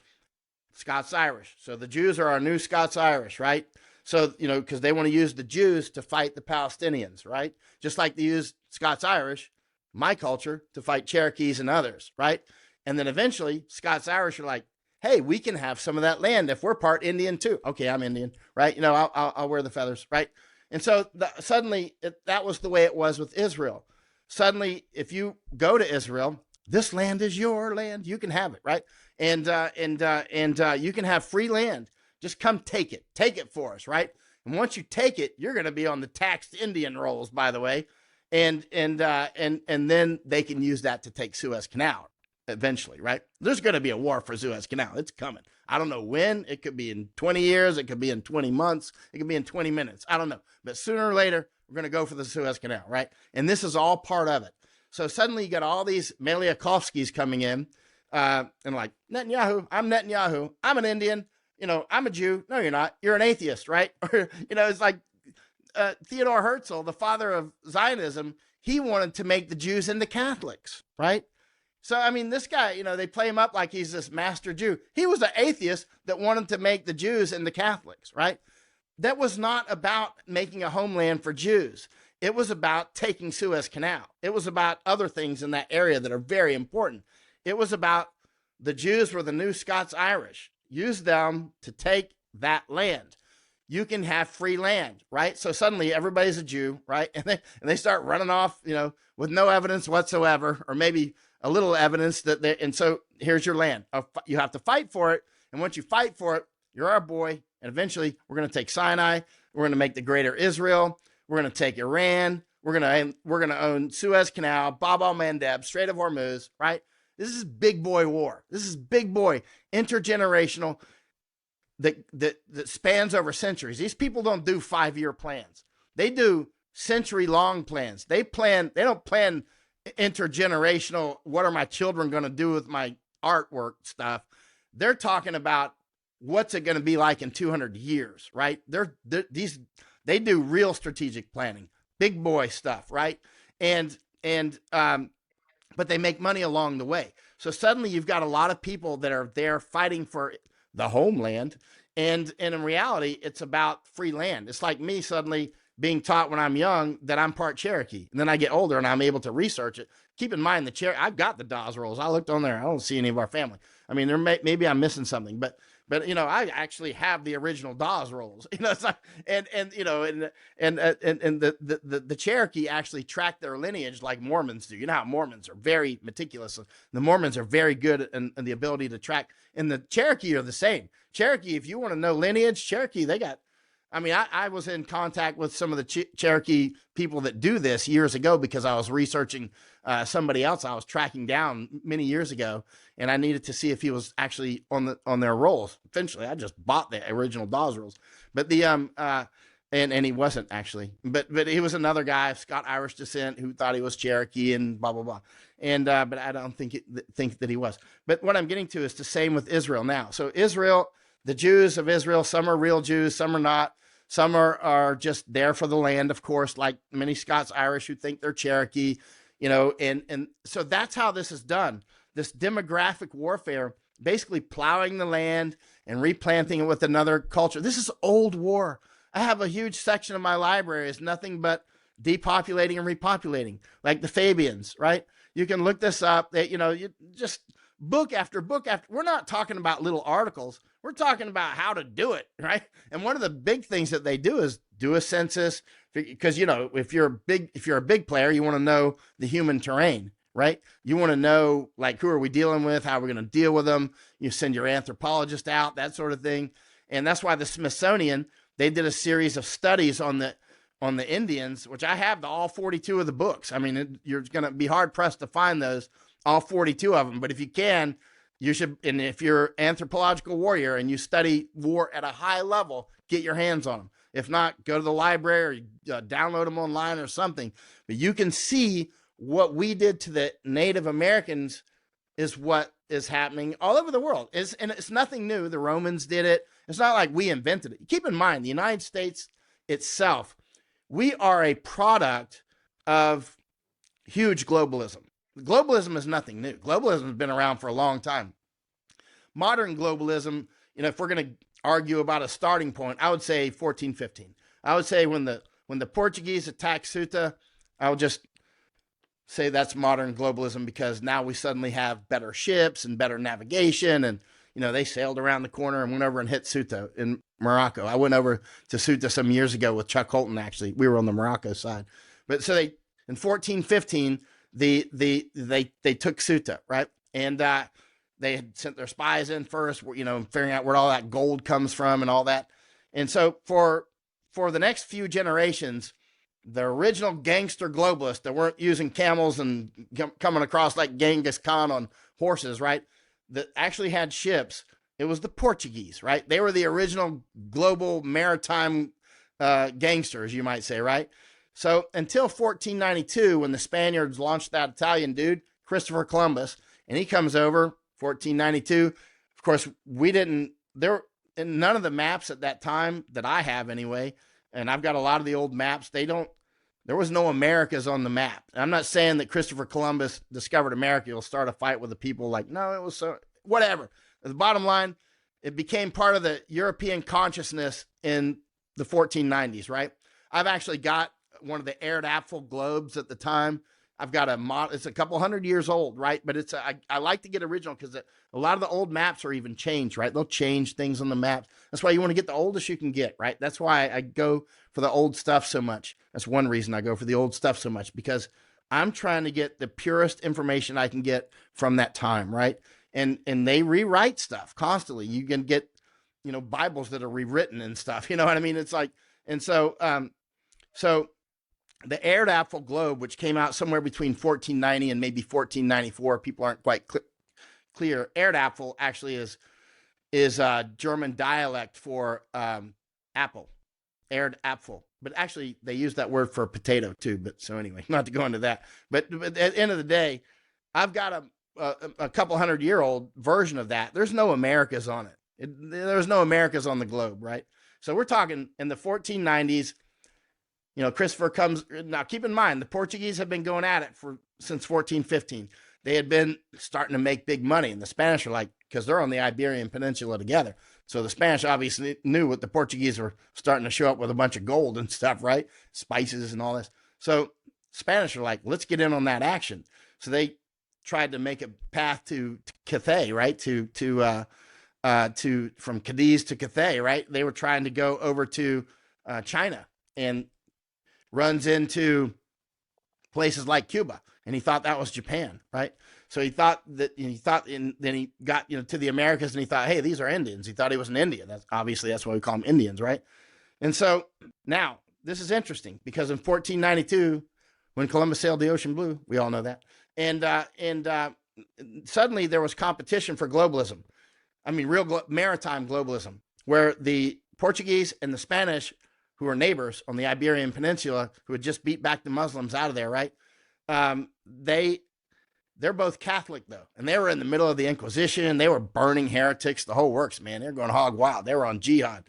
Scots-Irish. So the Jews are our new Scots-Irish, right? So, because they want to use the Jews to fight the Palestinians, right? Just like they use Scots-Irish, my culture, to fight Cherokees and others, right? And then eventually, Scots-Irish are like, hey, we can have some of that land if we're part Indian too. Okay, I'm Indian, right? I'll wear the feathers, right? And so suddenly, that was the way it was with Israel. Suddenly, if you go to Israel, this land is your land. You can have it, right? And you can have free land. Just come take it. Take it for us, right? And once you take it, you're going to be on the taxed Indian rolls, by the way. And then they can use that to take Suez Canal eventually, right? There's going to be a war for Suez Canal. It's coming. I don't know when. It could be in 20 years. It could be in 20 months. It could be in 20 minutes. I don't know. But sooner or later, we're going to go for the Suez Canal, right? And this is all part of it. So suddenly you got all these Meliakovskis coming in and like, Netanyahu, I'm Netanyahu. I'm an Indian. I'm a Jew. No, you're not. You're an atheist, right? Or, it's like Theodore Herzl, the father of Zionism, he wanted to make the Jews into Catholics, right? So, I mean, this guy, they play him up like he's this master Jew. He was an atheist that wanted to make the Jews into Catholics, right? That was not about making a homeland for Jews. It was about taking Suez Canal. It was about other things in that area that are very important. It was about the Jews were the new Scots-Irish. Use them to take that land. You can have free land, right? So suddenly everybody's a Jew, right? And they start running off, with no evidence whatsoever, or maybe a little evidence and so here's your land. You have to fight for it. And once you fight for it, you're our boy. And eventually we're going to take Sinai. We're going to make the greater Israel. We're going to take Iran. We're going to own Suez Canal, Bab el-Mandeb, Strait of Hormuz, right? This is big boy war. This is big boy, intergenerational, that spans over centuries. These people don't do 5-year plans. They do century-long plans. They don't plan intergenerational, what are my children going to do with my artwork stuff. They're talking about what's it going to be like in 200 years, right? They do real strategic planning, big boy stuff, right? But they make money along the way. So suddenly you've got a lot of people that are there fighting for the homeland. And in reality, it's about free land. It's like me suddenly being taught when I'm young that I'm part Cherokee. And then I get older and I'm able to research it. Keep in mind, I've got the Dawes rolls. I looked on there. I don't see any of our family. I mean, maybe I'm missing something, but I actually have the original Dawes rolls. It's like, the Cherokee actually track their lineage like Mormons do. You know how Mormons are very meticulous. The Mormons are very good in the ability to track. And the Cherokee are the same. Cherokee, if you want to know lineage, Cherokee, they got. I mean, I was in contact with some of the Cherokee people that do this years ago because I was researching somebody else I was tracking down many years ago, and I needed to see if he was actually on their rolls. Eventually, I just bought the original Dawes rolls. But and he wasn't actually, but he was another guy of Scott-Irish descent who thought he was Cherokee and blah blah blah, and but I don't think that he was. But what I'm getting to is the same with Israel now. So Israel, the Jews of Israel, some are real Jews, some are not. Some are just there for the land, of course, like many Scots-Irish who think they're Cherokee, and so that's how this is done. This demographic warfare, basically plowing the land and replanting it with another culture. This is old war. I have a huge section of my library is nothing but depopulating and repopulating, like the Fabians, right? You can look this up. You just book after book after. We're not talking about little articles. We're talking about how to do it, right? And one of the big things that they do is do a census, because if you're a big player, you want to know the human terrain, right? You want to know, like, who are we dealing with? How are we going to deal with them? You send your anthropologist out, that sort of thing. And that's why the Smithsonian, they did a series of studies on the Indians, which I have all 42 of the books. I mean, you're going to be hard pressed to find those, all 42 of them. But if you can, you should. And if you're an anthropological warrior and you study war at a high level, get your hands on them. If not, go to the library or download them online or something. But you can see what we did to the Native Americans is what is happening all over the world. And it's nothing new. The Romans did it. It's not like we invented it. Keep in mind, the United States itself, we are a product of huge globalism. Globalism is nothing new. Globalism has been around for a long time. Modern globalism, if we're going to argue about a starting point, I would say 1415. I would say when the Portuguese attacked Ceuta, I would just say that's modern globalism, because now we suddenly have better ships and better navigation, and they sailed around the corner and went over and hit Ceuta in Morocco. I went over to Ceuta some years ago with Chuck Holton. Actually, we were on the Morocco side, but so they in 1415 they took Ceuta, right? And they had sent their spies in first, figuring out where all that gold comes from and all that. And so for the next few generations, the original gangster globalists that weren't using camels and coming across like Genghis Khan on horses, right? That actually had ships. It was the Portuguese, right? They were the original global maritime gangsters, you might say, right? So until 1492, when the Spaniards launched that Italian dude, Christopher Columbus, and he comes over, 1492. Of course, none of the maps at that time that I have anyway, and I've got a lot of the old maps, there was no Americas on the map. And I'm not saying that Christopher Columbus discovered America. You'll start a fight with the people like, no, it was so, whatever. The bottom line, it became part of the European consciousness in the 1490s, right? I've actually got one of the Erdapfel globes at the time. I've got it's a couple hundred years old, right? But I like to get original, because a lot of the old maps are even changed, right? They'll change things on the maps. That's why you want to get the oldest you can get, right? That's why I go for the old stuff so much. That's one reason I go for the old stuff so much, because I'm trying to get the purest information I can get from that time, right? And they rewrite stuff constantly. You can get, Bibles that are rewritten and stuff. You know what I mean? It's like, and so the Erdapfel globe, which came out somewhere between 1490 and maybe 1494, people aren't quite clear. Erdapfel actually is a German dialect for apple, Erdapfel. But actually, they use that word for potato too. But so anyway, not to go into that. But at the end of the day, I've got a couple 100-year-old version of that. There's no Americas on it. There's no Americas on the globe, right? So we're talking in the 1490s. Christopher comes. Now, keep in mind, the Portuguese have been going at it since 1415. They had been starting to make big money, and the Spanish are like, because they're on the Iberian Peninsula together. So the Spanish obviously knew what the Portuguese were starting to show up with a bunch of gold and stuff, right? Spices and all this. So Spanish are like, let's get in on that action. So they tried to make a path to Cathay, right? From Cadiz to Cathay, right? They were trying to go over to China, and runs into places like Cuba, and he thought that was Japan, right? So he thought that, and then he got, to the Americas, and he thought, hey, these are Indians. He thought he was an Indian. That's why we call them Indians, right? And so now this is interesting, because in 1492, when Columbus sailed the ocean blue, we all know that, and suddenly there was competition for globalism. I mean, real maritime globalism, where the Portuguese and the Spanish who were neighbors on the Iberian Peninsula, who had just beat back the Muslims out of there, right? They're both Catholic though, and they were in the middle of the Inquisition. They were burning heretics, the whole works, man. They're going hog wild. They were on jihad,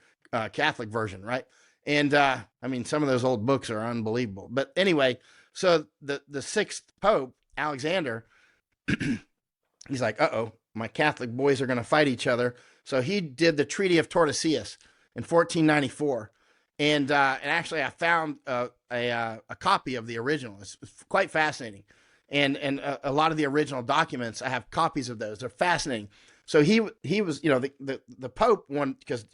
Catholic version, right? And I mean, some of those old books are unbelievable. But anyway, so the sixth Pope, Alexander, he's like, uh-oh, my Catholic boys are going to fight each other. So he did the Treaty of Tordesillas in 1494. And actually, I found a copy of the original. It's quite fascinating. And a lot of the original documents, I have copies of those. They're fascinating. So he was, the Pope won because,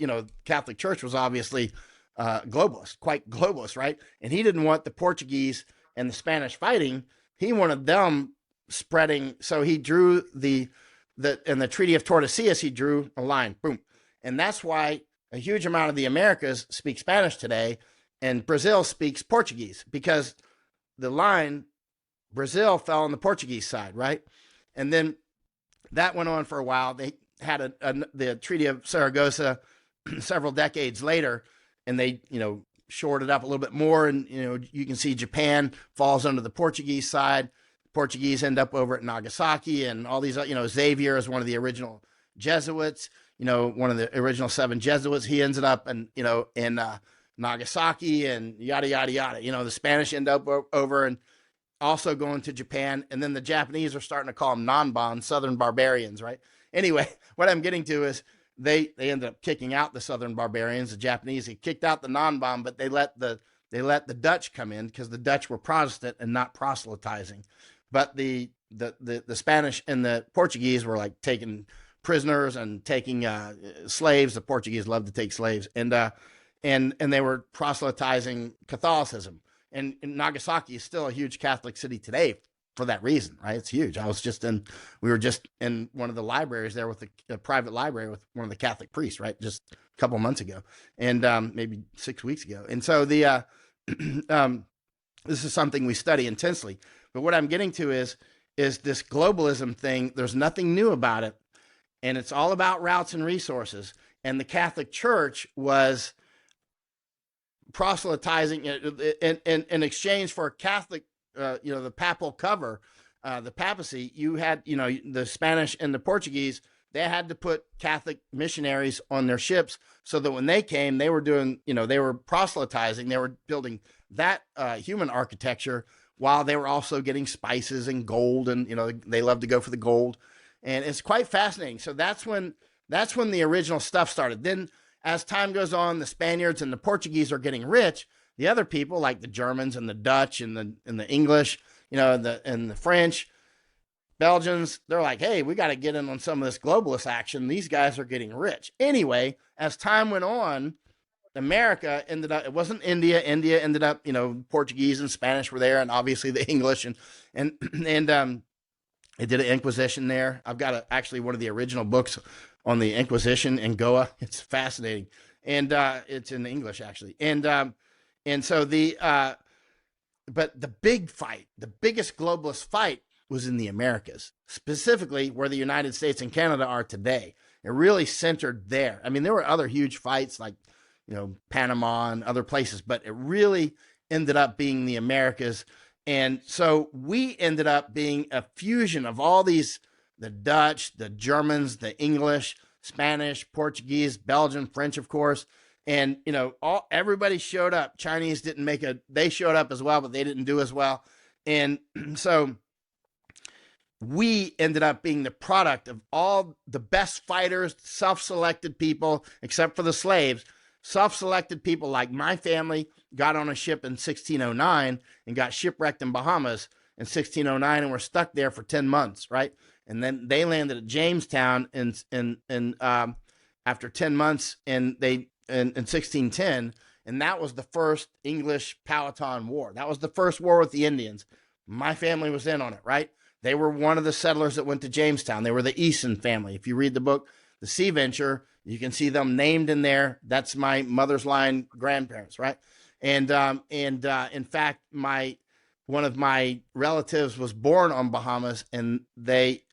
Catholic Church was obviously globalist, quite globalist, right? And he didn't want the Portuguese and the Spanish fighting. He wanted them spreading. So he drew in the Treaty of Tordesillas, he drew a line, boom. And that's why a huge amount of the Americas speak Spanish today, and Brazil speaks Portuguese, because the line, Brazil fell on the Portuguese side, right? And then that went on for a while. They had the Treaty of Saragossa several decades later, and they, shored it up a little bit more. And, you can see Japan falls under the Portuguese side. Portuguese end up over at Nagasaki, and all these, Xavier is one of the original Jesuits, one of the original 7 Jesuits. He ends up in Nagasaki, and yada, yada, yada. The Spanish end up over and also going to Japan. And then the Japanese are starting to call them non-Bon, Southern barbarians, right? Anyway, what I'm getting to is they ended up kicking out the Southern barbarians. The Japanese, they kicked out the non-Bon, but they let the Dutch come in because the Dutch were Protestant and not proselytizing. But the Spanish and the Portuguese were like taking prisoners and taking slaves. The Portuguese loved to take slaves, and they were proselytizing Catholicism. And Nagasaki is still a huge Catholic city today for that reason, right? It's huge. We were just in one of the libraries there with a private library with one of the Catholic priests, right? Just a couple months ago, and maybe 6 weeks ago. And so this is something we study intensely. But what I'm getting to is this globalism thing. There's nothing new about it, and it's all about routes and resources. And the Catholic Church was proselytizing in exchange for a Catholic, the papal cover, the papacy. You had, the Spanish and the Portuguese, they had to put Catholic missionaries on their ships so that when they came, they were doing, they were proselytizing, they were building that human architecture while they were also getting spices and gold, and, they love to go for the gold. And it's quite fascinating. So that's when the original stuff started. Then as time goes on, the Spaniards and the Portuguese are getting rich. The other people, like the Germans and the Dutch and the English, and the French, Belgians, they're like, hey, we got to get in on some of this globalist action. These guys are getting rich. Anyway, as time went on, America ended up, it wasn't India. India ended up, Portuguese and Spanish were there, and obviously the English, and they did an Inquisition there. I've got actually one of the original books on the Inquisition in Goa. It's fascinating. And it's in English, actually. And so but the big fight, the biggest globalist fight was in the Americas, specifically where the United States and Canada are today. It really centered there. I mean, there were other huge fights like, Panama and other places, but it really ended up being the Americas. And so we ended up being a fusion of all these, the Dutch, the Germans, the English, Spanish, Portuguese, Belgian, French, of course. And, everybody showed up. Chinese they showed up as well, but they didn't do as well. And so we ended up being the product of all the best fighters, self-selected people, except for the slaves. Self-selected people like my family got on a ship in 1609 and got shipwrecked in Bahamas in 1609 and were stuck there for 10 months, right? And then they landed at Jamestown after 10 months in 1610, and that was the first English Powhatan War. That was the first war with the Indians. My family was in on it, right? They were one of the settlers that went to Jamestown. They were the Easton family. If you read the book, The Sea Venture, you can see them named in there. That's my mother's line grandparents, right? And in fact, one of my relatives was born on Bahamas, and they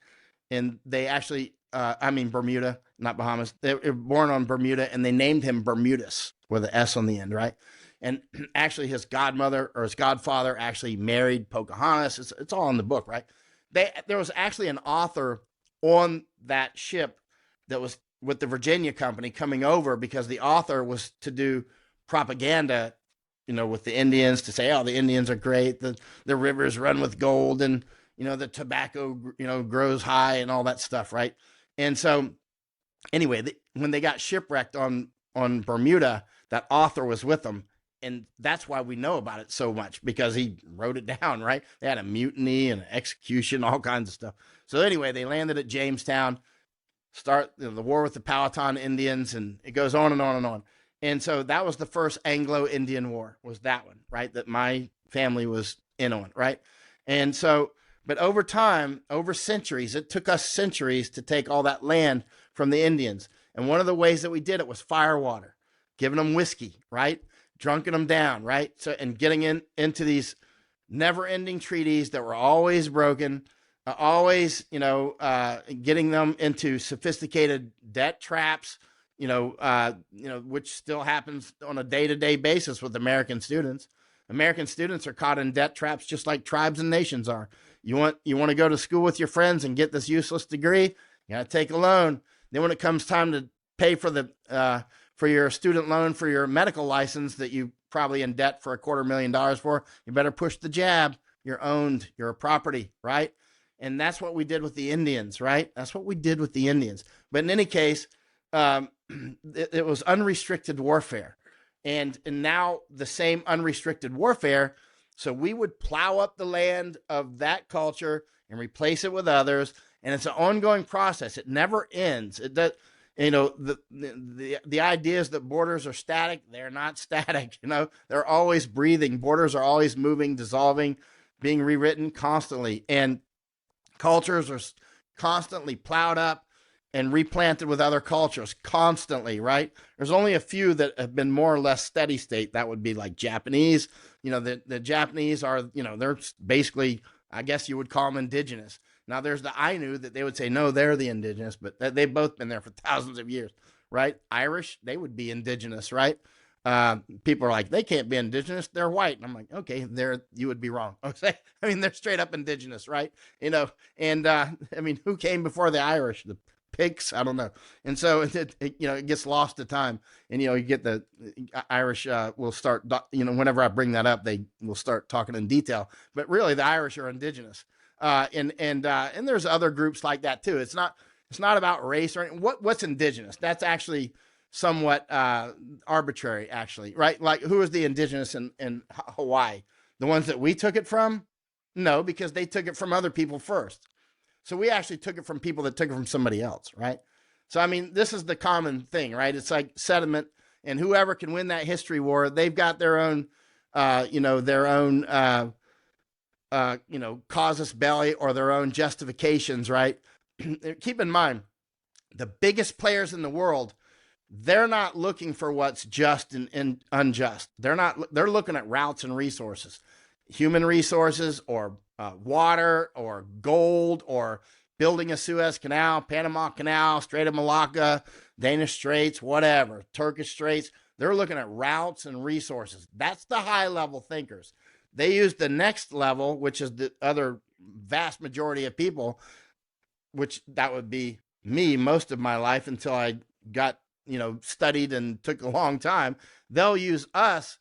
actually, Bermuda, not Bahamas. They were born on Bermuda, and they named him Bermudus with an S on the end, right? And actually his godmother or his godfather actually married Pocahontas. It's all in the book, right? There was actually an author on that ship that was with the Virginia Company coming over because the author was to do propaganda, with the Indians to say, oh, the Indians are great. The rivers run with gold and, the tobacco, grows high and all that stuff, right? And so anyway, when they got shipwrecked on Bermuda, that author was with them. And that's why we know about it so much, because he wrote it down, right? They had a mutiny and an execution, all kinds of stuff. So anyway, they landed at Jamestown, start the war with the Powhatan Indians, and it goes on and on and on. And so that was the first Anglo-Indian War, was that one, right? That my family was in on, right? And so, but over time, over centuries, it took us centuries to take all that land from the Indians. And one of the ways that we did it was firewater, giving them whiskey, right? Drunking them down, right? So, and getting into these never-ending treaties that were always broken, always, getting them into sophisticated debt traps, which still happens on a day-to-day basis with American students. American students are caught in debt traps just like tribes and nations are. You want to go to school with your friends and get this useless degree, you got to take a loan. Then when it comes time to pay for your student loan for your medical license that you probably in debt for $250,000 for, you better push the jab. You're owned. You're a property, right? And that's what we did with the Indians, right? That's what we did with the Indians. But in any case, it was unrestricted warfare. And now the same unrestricted warfare. So we would plow up the land of that culture and replace it with others. And it's an ongoing process. It never ends. It does. The idea is that borders are static. They're not static. They're always breathing. Borders are always moving, dissolving, being rewritten constantly. And cultures are constantly plowed up and replanted with other cultures constantly, right? There's only a few that have been more or less steady state. That would be like Japanese. The Japanese are, they're basically, I guess you would call them indigenous. Now there's the Ainu that they would say, no, they're the indigenous, but they've both been there for thousands of years, right? Irish, they would be indigenous, right? People are like, they can't be indigenous. They're white. And I'm like, okay, you would be wrong. They're straight up indigenous, right? And who came before the Irish? The Picts? I don't know. And so it gets lost to time. And, you get the Irish will start, whenever I bring that up, they will start talking in detail, but really the Irish are indigenous. And there's other groups like that too. It's not about race or anything. What's indigenous. That's actually somewhat arbitrary, actually, right? Like, who is the indigenous in Hawaii? The ones that we took it from? No, because they took it from other people first. So we actually took it from people that took it from somebody else, right? So, this is the common thing, right? It's like sediment, and whoever can win that history war, they've got their own, casus belli or their own justifications, right? Keep in mind, the biggest players in the world, they're not looking for what's just and unjust. They're looking at routes and resources, human resources or water or gold or building a Suez Canal, Panama Canal, Strait of Malacca, Danish Straits, whatever, Turkish Straits. They're looking at routes and resources. That's the high level thinkers. They use the next level, which is the other vast majority of people, which that would be me most of my life until I got, studied and took a long time. They'll use us.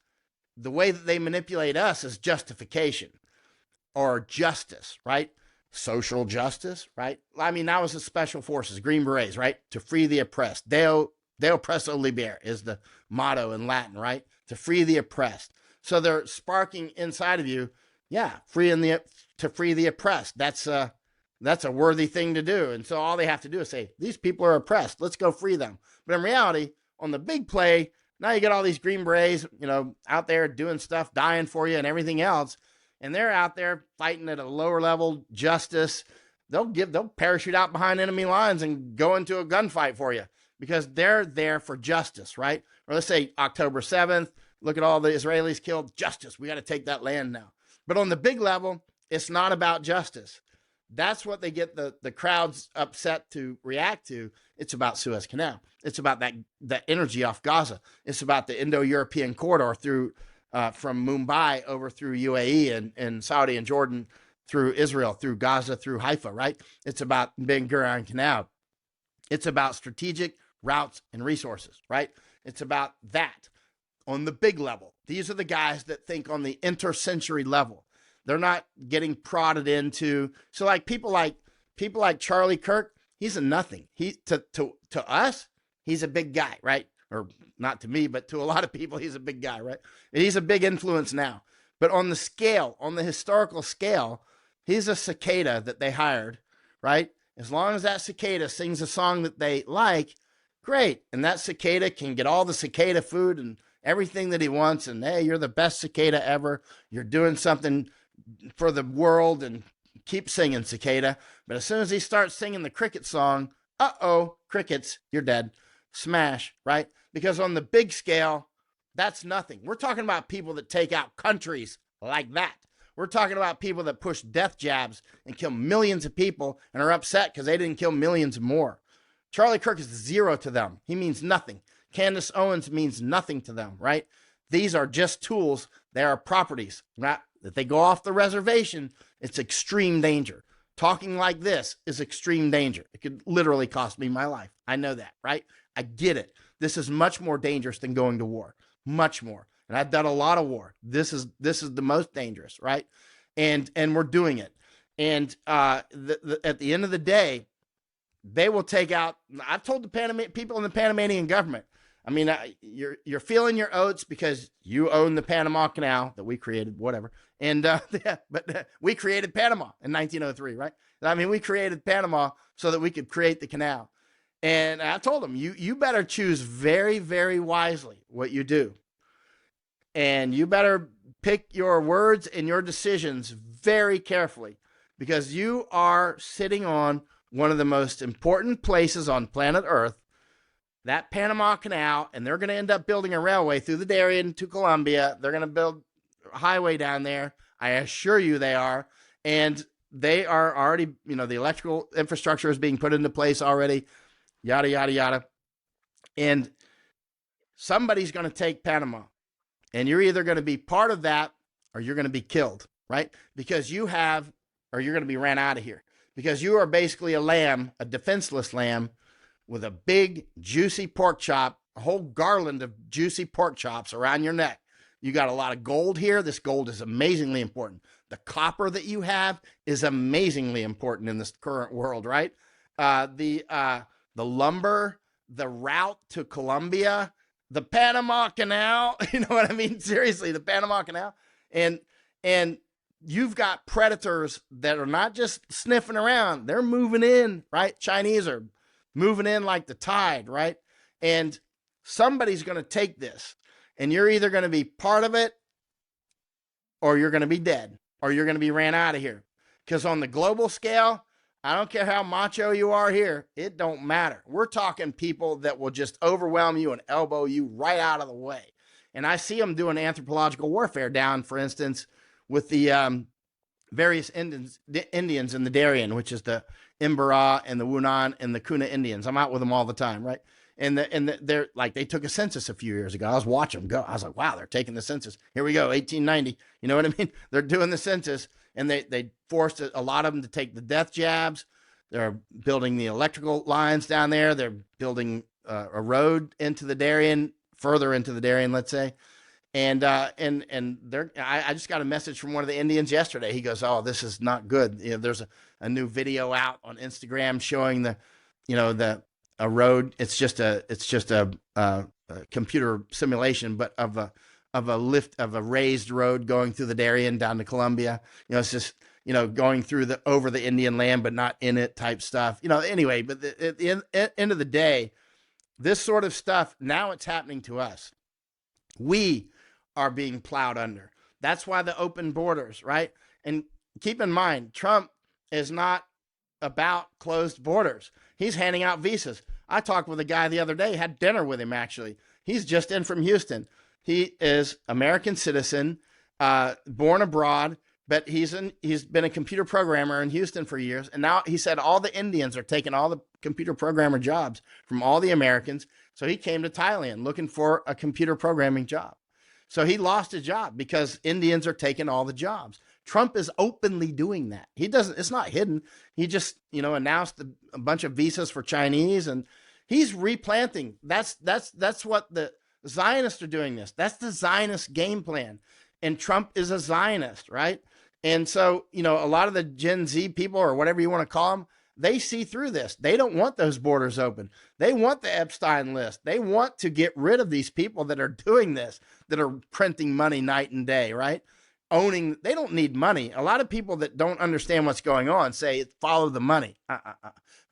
The way that they manipulate us is justification or justice, right? Social justice, right? That was the special forces, Green Berets, right? To free the oppressed. Deo presso libere is the motto in Latin, right? To free the oppressed. So they're sparking inside of you, to free the oppressed. That's a worthy thing to do. And so all they have to do is say, these people are oppressed. Let's go free them. But in reality, on the big play, now you get all these Green Berets, out there doing stuff, dying for you and everything else. And they're out there fighting at a lower level justice. They'll parachute out behind enemy lines and go into a gunfight for you because they're there for justice, right? Or let's say October 7th, look at all the Israelis killed, justice. We got to take that land now. But on the big level, it's not about justice. That's what they get the crowds upset to react to. It's about Suez Canal. It's about that energy off Gaza. It's about the Indo-European corridor through from Mumbai over through UAE and Saudi and Jordan, through Israel, through Gaza, through Haifa, right? It's about Ben Gurion Canal. It's about strategic routes and resources, right? It's about that on the big level. These are the guys that think on the intercentury level. They're not getting prodded into. So like people like Charlie Kirk, he's a nothing. He to us, he's a big guy, right? Or not to me, but to a lot of people, he's a big guy, right? And he's a big influence now. But on the scale, on the historical scale, he's a cicada that they hired, right? As long as that cicada sings a song that they like, great. And that cicada can get all the cicada food and everything that he wants. And hey, you're the best cicada ever. You're doing something for the world, and keep singing, cicada. But as soon as he starts singing the cricket song, crickets, you're dead. Smash, right? Because on the big scale, that's nothing. We're talking about people that take out countries like that. We're talking about people that push death jabs and kill millions of people and are upset because they didn't kill millions more. Charlie Kirk is zero to them. He means nothing. Candace Owens means nothing to them, right? These are just tools. They are properties. Not that they go off the reservation, it's extreme danger. Talking like this is extreme danger. It could literally cost me my life. I know that, right? I get it. This is much more dangerous than going to war. Much more. And I've done a lot of war. This is the most dangerous, right? And we're doing it. And at the end of the day, they will take out. I've told the people in the Panamanian government. I mean, you're feeling your oats because you own the Panama Canal that we created, whatever. And but we created Panama in 1903, right? I mean, we created Panama so that we could create the canal. And I told them, you better choose very, very wisely what you do. And you better pick your words and your decisions very carefully, because you are sitting on one of the most important places on planet Earth, that Panama Canal, and they're going to end up building a railway through the Darien to Colombia. They're going to build a highway down there. I assure you they are. And they are already, the electrical infrastructure is being put into place already, yada, yada, yada. And somebody's going to take Panama. And you're either going to be part of that or you're going to be killed, right? Because you're going to be ran out of here. Because you are basically a lamb, a defenseless lamb, with a big, juicy pork chop, a whole garland of juicy pork chops around your neck. You got a lot of gold here. This gold is amazingly important. The copper that you have is amazingly important in this current world, right? The lumber, the route to Colombia, the Panama Canal, you know what I mean? Seriously, the Panama Canal. And you've got predators that are not just sniffing around, they're moving in, right? Chinese are moving in like the tide, right? And somebody's going to take this, and you're either going to be part of it or you're going to be dead, or you're going to be ran out of here. Because on the global scale, I don't care how macho you are here, it don't matter. We're talking people that will just overwhelm you and elbow you right out of the way. And I see them doing anthropological warfare down, for instance, with the various Indians in the Darien, which is the Imbara and the Wunan and the Kuna Indians. I'm out with them all the time, right? And they're like, they took a census a few years ago. I was watching them go. I was like, wow, they're taking the census. Here we go, 1890. You know what I mean? They're doing the census, and they forced a lot of them to take the death jabs. They're building the electrical lines down there. They're building a road into the Darien, further into the Darien, let's say. And I just got a message from one of the Indians yesterday. He goes, "Oh, this is not good. There's a new video out on Instagram showing a road. It's just a computer simulation, but of a raised road going through the Darien down to Colombia. It's just going through over the Indian land, but not in it type stuff. Anyway, but at the end of the day, this sort of stuff now it's happening to us. We are being plowed under. That's why the open borders, right? And keep in mind, Trump is not about closed borders. He's handing out visas. I talked with a guy the other day, had dinner with him actually. He's just in from Houston. He is American citizen, born abroad, but he's been a computer programmer in Houston for years, and now he said all the Indians are taking all the computer programmer jobs from all the Americans. So he came to Thailand looking for a computer programming job. So he lost his job because Indians are taking all the jobs. Trump is openly doing that. He doesn't. It's not hidden. He just announced a bunch of visas for Chinese, and he's replanting. That's what the Zionists are doing. That's the Zionist game plan, and Trump is a Zionist, right? And so a lot of the Gen Z people, or whatever you want to call them, they see through this. They don't want those borders open. They want the Epstein list. They want to get rid of these people that are doing this, that are printing money night and day, right? They don't need money. A lot of people that don't understand what's going on say follow the money.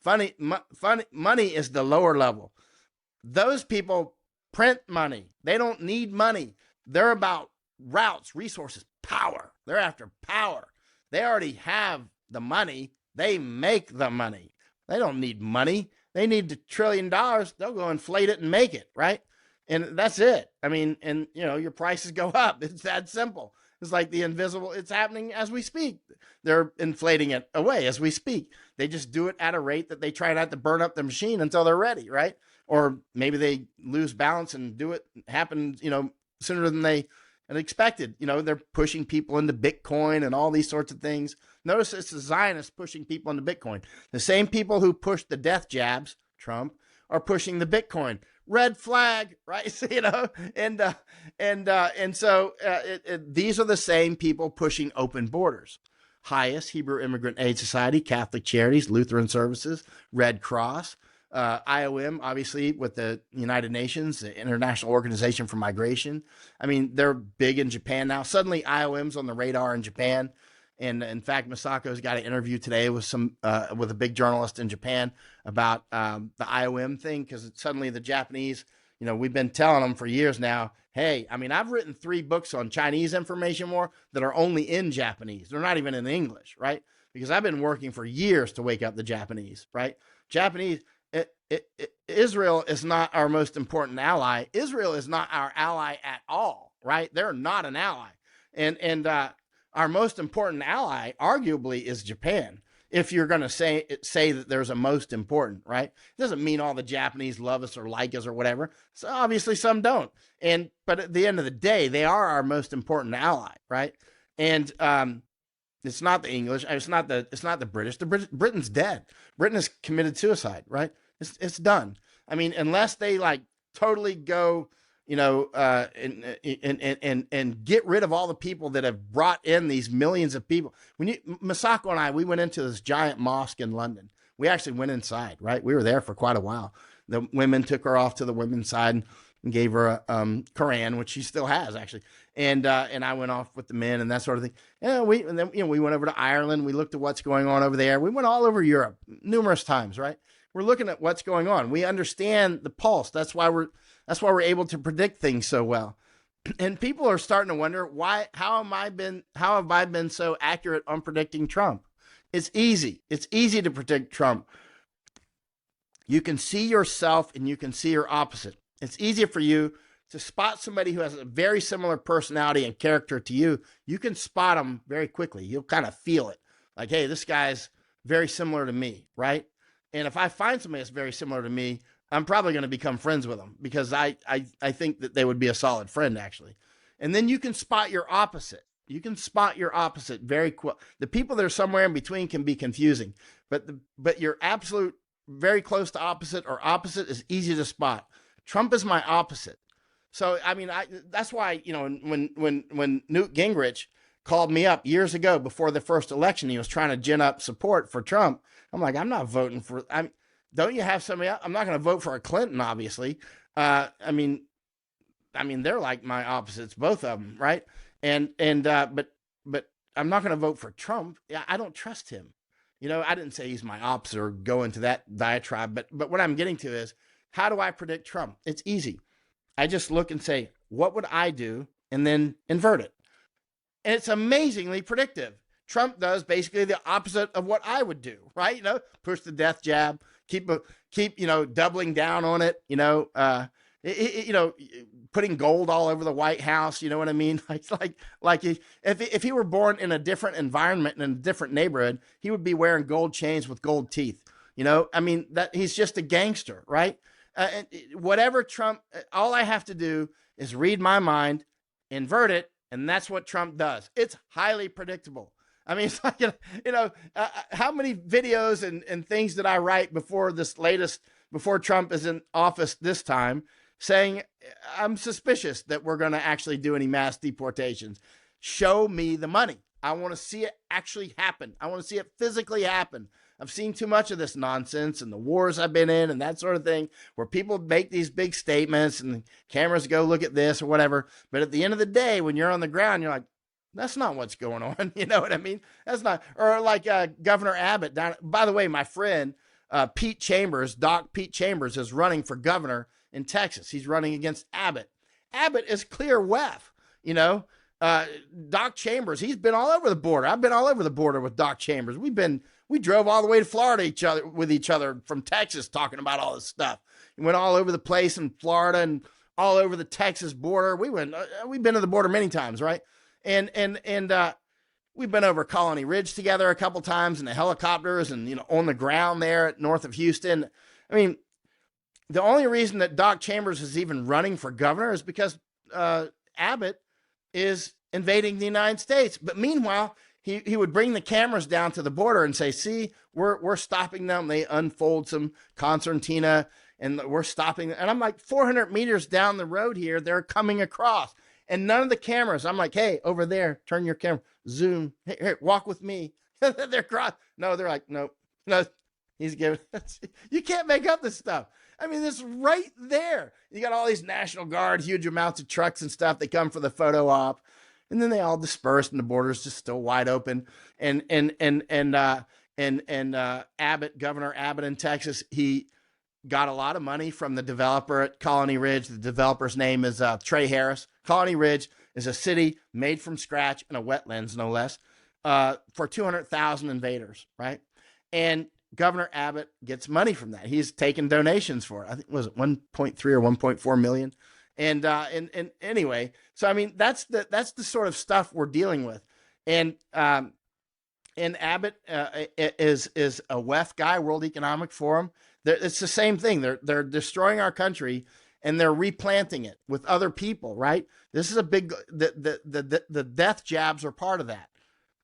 Money is the lower level. Those people print money. They don't need money. They're about routes, resources, power. They're after power. They already have the money. They make the money. They don't need money. They need $1 trillion. They'll go inflate it and make it, right? And that's it. I mean, and your prices go up. It's that simple. It's like the invisible. It's happening as we speak. They're inflating it away as we speak. They just do it at a rate that they try not to burn up the machine until they're ready, right? Or maybe they lose balance and do it happen, sooner than they had expected. They're pushing people into Bitcoin and all these sorts of things. Notice it's the Zionists pushing people into Bitcoin. The same people who pushed the death jabs, Trump, are pushing the Bitcoin. Red flag, right? So, these are the same people pushing open borders. HIAS, Hebrew Immigrant Aid Society, Catholic Charities, Lutheran Services, Red Cross, IOM, obviously, with the United Nations, the International Organization for Migration. I mean, they're big in Japan now. Suddenly, IOM's on the radar in Japan. And in fact, Masako's got an interview today with with a big journalist in Japan about the IOM thing, because suddenly the Japanese, we've been telling them for years now, hey, I mean, I've written 3 books on Chinese information war that are only in Japanese. They're not even in English, right? Because I've been working for years to wake up the Japanese, right? Israel is not our most important ally. Israel is not our ally at all, right? They're not an ally. And our most important ally, arguably, is Japan. If you're going to say that there's a most important, right? It doesn't mean all the Japanese love us or like us or whatever. So obviously some don't. But at the end of the day, they are our most important ally, right? And it's not the English. It's not the British. Britain's dead. Britain has committed suicide, right? It's done. I mean, unless they totally go, and get rid of all the people that have brought in these millions of people. Masako and we went into this giant mosque in London. We actually went inside, right? We were there for quite a while. The women took her off to the women's side and gave her a Quran, which she still has actually. And I went off with the men and that sort of thing. And then we went over to Ireland. We looked at what's going on over there. We went all over Europe numerous times, right? We're looking at what's going on. We understand the pulse. That's why we're able to predict things so well. And people are starting to wonder how have I been so accurate on predicting Trump? It's easy. It's easy to predict Trump. You can see yourself and you can see your opposite. It's easier for you to spot somebody who has a very similar personality and character to you. You can spot them very quickly. You'll kind of feel it. Like, hey, this guy's very similar to me, right? And if I find somebody that's very similar to me, I'm probably going to become friends with them because I think that they would be a solid friend, actually. And then you can spot your opposite. You can spot your opposite very quick. The people that are somewhere in between can be confusing, but your absolute very close to opposite or opposite is easy to spot. Trump is my opposite. So, I mean, that's why, when Newt Gingrich called me up years ago before the first election, he was trying to gin up support for Trump. I'm like, I'm not voting for, don't you have somebody else? I'm not going to vote for a Clinton, obviously. I mean, they're like my opposites, both of them, right? But I'm not going to vote for Trump. I don't trust him. I didn't say he's my opposite or go into that diatribe, but what I'm getting to is, how do I predict Trump? It's easy. I just look and say, what would I do? And then invert it. And it's amazingly predictive. Trump does basically the opposite of what I would do, right? Push the death jab, keep doubling down on it, putting gold all over the White House. You know what I mean? Like if he were born in a different environment in a different neighborhood, he would be wearing gold chains with gold teeth. You know, I mean, that he's just a gangster, right? Whatever Trump, all I have to do is read my mind, invert it, and that's what Trump does. It's highly predictable. I mean, it's like, how many videos and things did I write before Trump is in office this time, saying I'm suspicious that we're going to actually do any mass deportations. Show me the money. I want to see it actually happen. I want to see it physically happen. I've seen too much of this nonsense and the wars I've been in and that sort of thing, where people make these big statements and the cameras go look at this or whatever. But at the end of the day, when you're on the ground, you're like, that's not what's going on. You know what I mean? That's not, or like Governor Abbott down. By the way, my friend, Doc Pete Chambers is running for governor in Texas. He's running against Abbott. Abbott is clear WEF, you know. Doc Chambers, he's been all over the border. I've been all over the border with Doc Chambers. We drove all the way to Florida with each other from Texas talking about all this stuff. We went all over the place in Florida and all over the Texas border. We've been to the border many times, right? And we've been over Colony Ridge together a couple times in the helicopters and, you know, on the ground there north of Houston. I mean, the only reason that Doc Chambers is even running for governor is because Abbott is invading the United States. But meanwhile, he would bring the cameras down to the border and say, see, we're stopping them. They unfold some concertina and we're stopping. And I'm like, 400 meters down the road here, they're coming across. And none of the cameras, I'm like, hey, over there, turn your camera, zoom, here, walk with me. They're cross. No, they're like, nope, no, he's giving. You can't make up this stuff. I mean, it's right there. You got all these National Guard, huge amounts of trucks and stuff. They come for the photo op, and then they all disperse, and the border's just still wide open. And Abbott, Governor Abbott in Texas, he got a lot of money from the developer at Colony Ridge. The developer's name is Trey Harris. Colony Ridge is a city made from scratch in a wetlands, no less, for 200,000 invaders, right? And Governor Abbott gets money from that. He's taken donations for it. I think, was it 1.3 or 1.4 million? And anyway, so I mean, that's the sort of stuff we're dealing with. And Abbott is a WEF guy, World Economic Forum. It's the same thing. They're destroying our country and they're replanting it with other people, right? This is a big, the death jabs are part of that.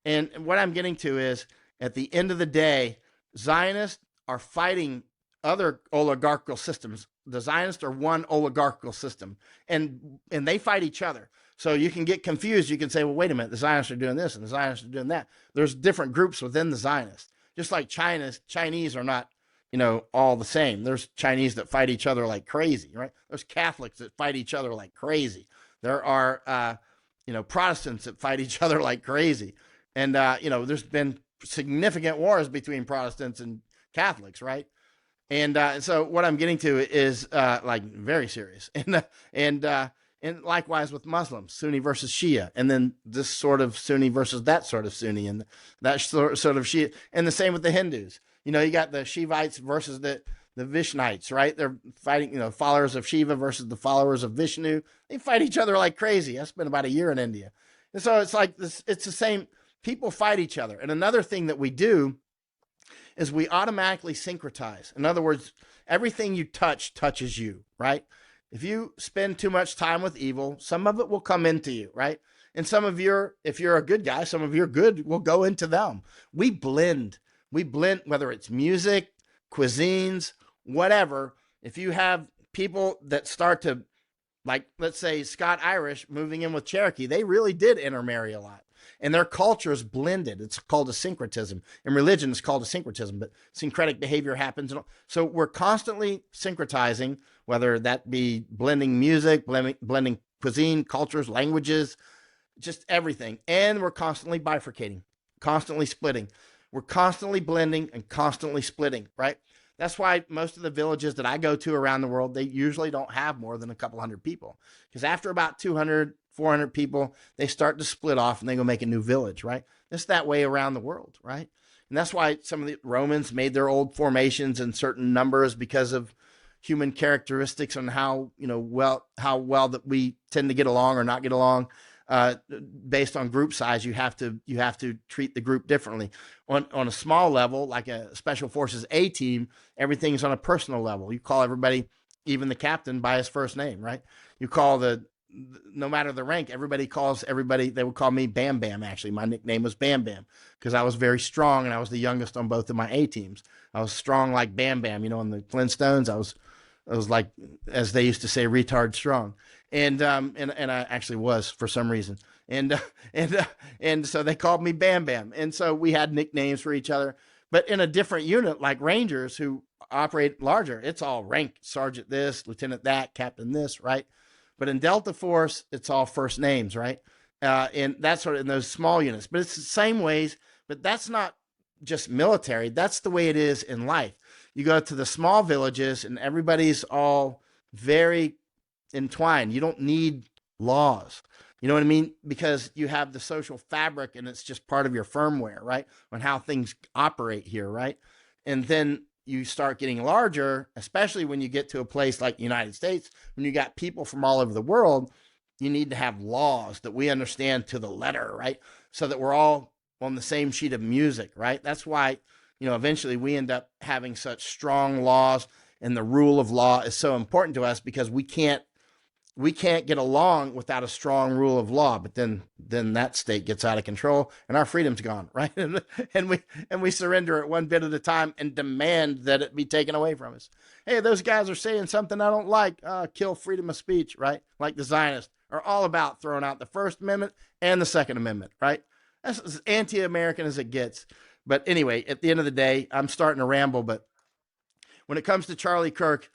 And what I'm getting to is, at the end of the day, Zionists are fighting other oligarchical systems. The Zionists are one oligarchical system, and they fight each other. So you can get confused. You can say, well, wait a minute, the Zionists are doing this and the Zionists are doing that. There's different groups within the Zionists. Just like Chinese are not, you know, all the same. There's Chinese that fight each other like crazy, right? There's Catholics that fight each other like crazy. There are, Protestants that fight each other like crazy. And, there's been significant wars between Protestants and Catholics, right? And so what I'm getting to is very serious. And likewise with Muslims, Sunni versus Shia, and then this sort of Sunni versus that sort of Sunni, and that sort of Shia, and the same with the Hindus. You know, you got the Shivites versus the Vishnites, right? They're fighting, followers of Shiva versus the followers of Vishnu. They fight each other like crazy. I spent about a year in India. And so it's like this, it's the same. People fight each other. And another thing that we do is we automatically syncretize. In other words, everything you touch touches you, right? If you spend too much time with evil, some of it will come into you, right? And if you're a good guy, some of your good will go into them. We blend, whether it's music, cuisines, whatever. If you have people that start to, like, let's say Scott Irish moving in with Cherokee, they really did intermarry a lot. And their cultures blended. It's called a syncretism. In religion, it's called a syncretism, but syncretic behavior happens. So we're constantly syncretizing, whether that be blending music, blending cuisine, cultures, languages, just everything. And we're constantly bifurcating, constantly splitting. We're constantly blending and constantly splitting, right? That's why most of the villages that I go to around the world, they usually don't have more than a couple hundred people. Because after about 200, 400 people, they start to split off and they go make a new village, right? It's that way around the world, right? And that's why some of the Romans made their old formations in certain numbers because of, human characteristics on how well that we tend to get along or not get along. Based on group size, you have to treat the group differently. On a small level, like a special forces A team, everything's on a personal level. You call everybody, even the captain, by his first name, right? You call no matter the rank, everybody calls everybody. They would call me Bam Bam. Actually, my nickname was Bam Bam because I was very strong and I was the youngest on both of my A teams. I was strong like Bam Bam. On the Flintstones, I was like, as they used to say, retard strong, and I actually was for some reason, and so they called me Bam Bam, and so we had nicknames for each other. But in a different unit, like Rangers, who operate larger, it's all rank: sergeant this, lieutenant that, captain this, right? But in Delta Force, it's all first names, right? And that's sort of in those small units. But it's the same ways. But that's not just military. That's the way it is in life. You go to the small villages, and everybody's all very entwined. You don't need laws. You know what I mean? Because you have the social fabric, and it's just part of your firmware, right? On how things operate here, right? And then you start getting larger, especially when you get to a place like the United States, when you got people from all over the world. You need to have laws that we understand to the letter, right? So that we're all on the same sheet of music, right? That's why, eventually we end up having such strong laws, and the rule of law is so important to us because we can't get along without a strong rule of law. But then that state gets out of control and our freedom's gone, right? and we surrender it one bit at a time and demand that it be taken away from us. Hey, those guys are saying something I don't like. Kill freedom of speech, right? Like the Zionists are all about throwing out the First Amendment and the Second Amendment, right? That's as anti-American as it gets. But anyway, at the end of the day, I'm starting to ramble. But when it comes to Charlie Kirk,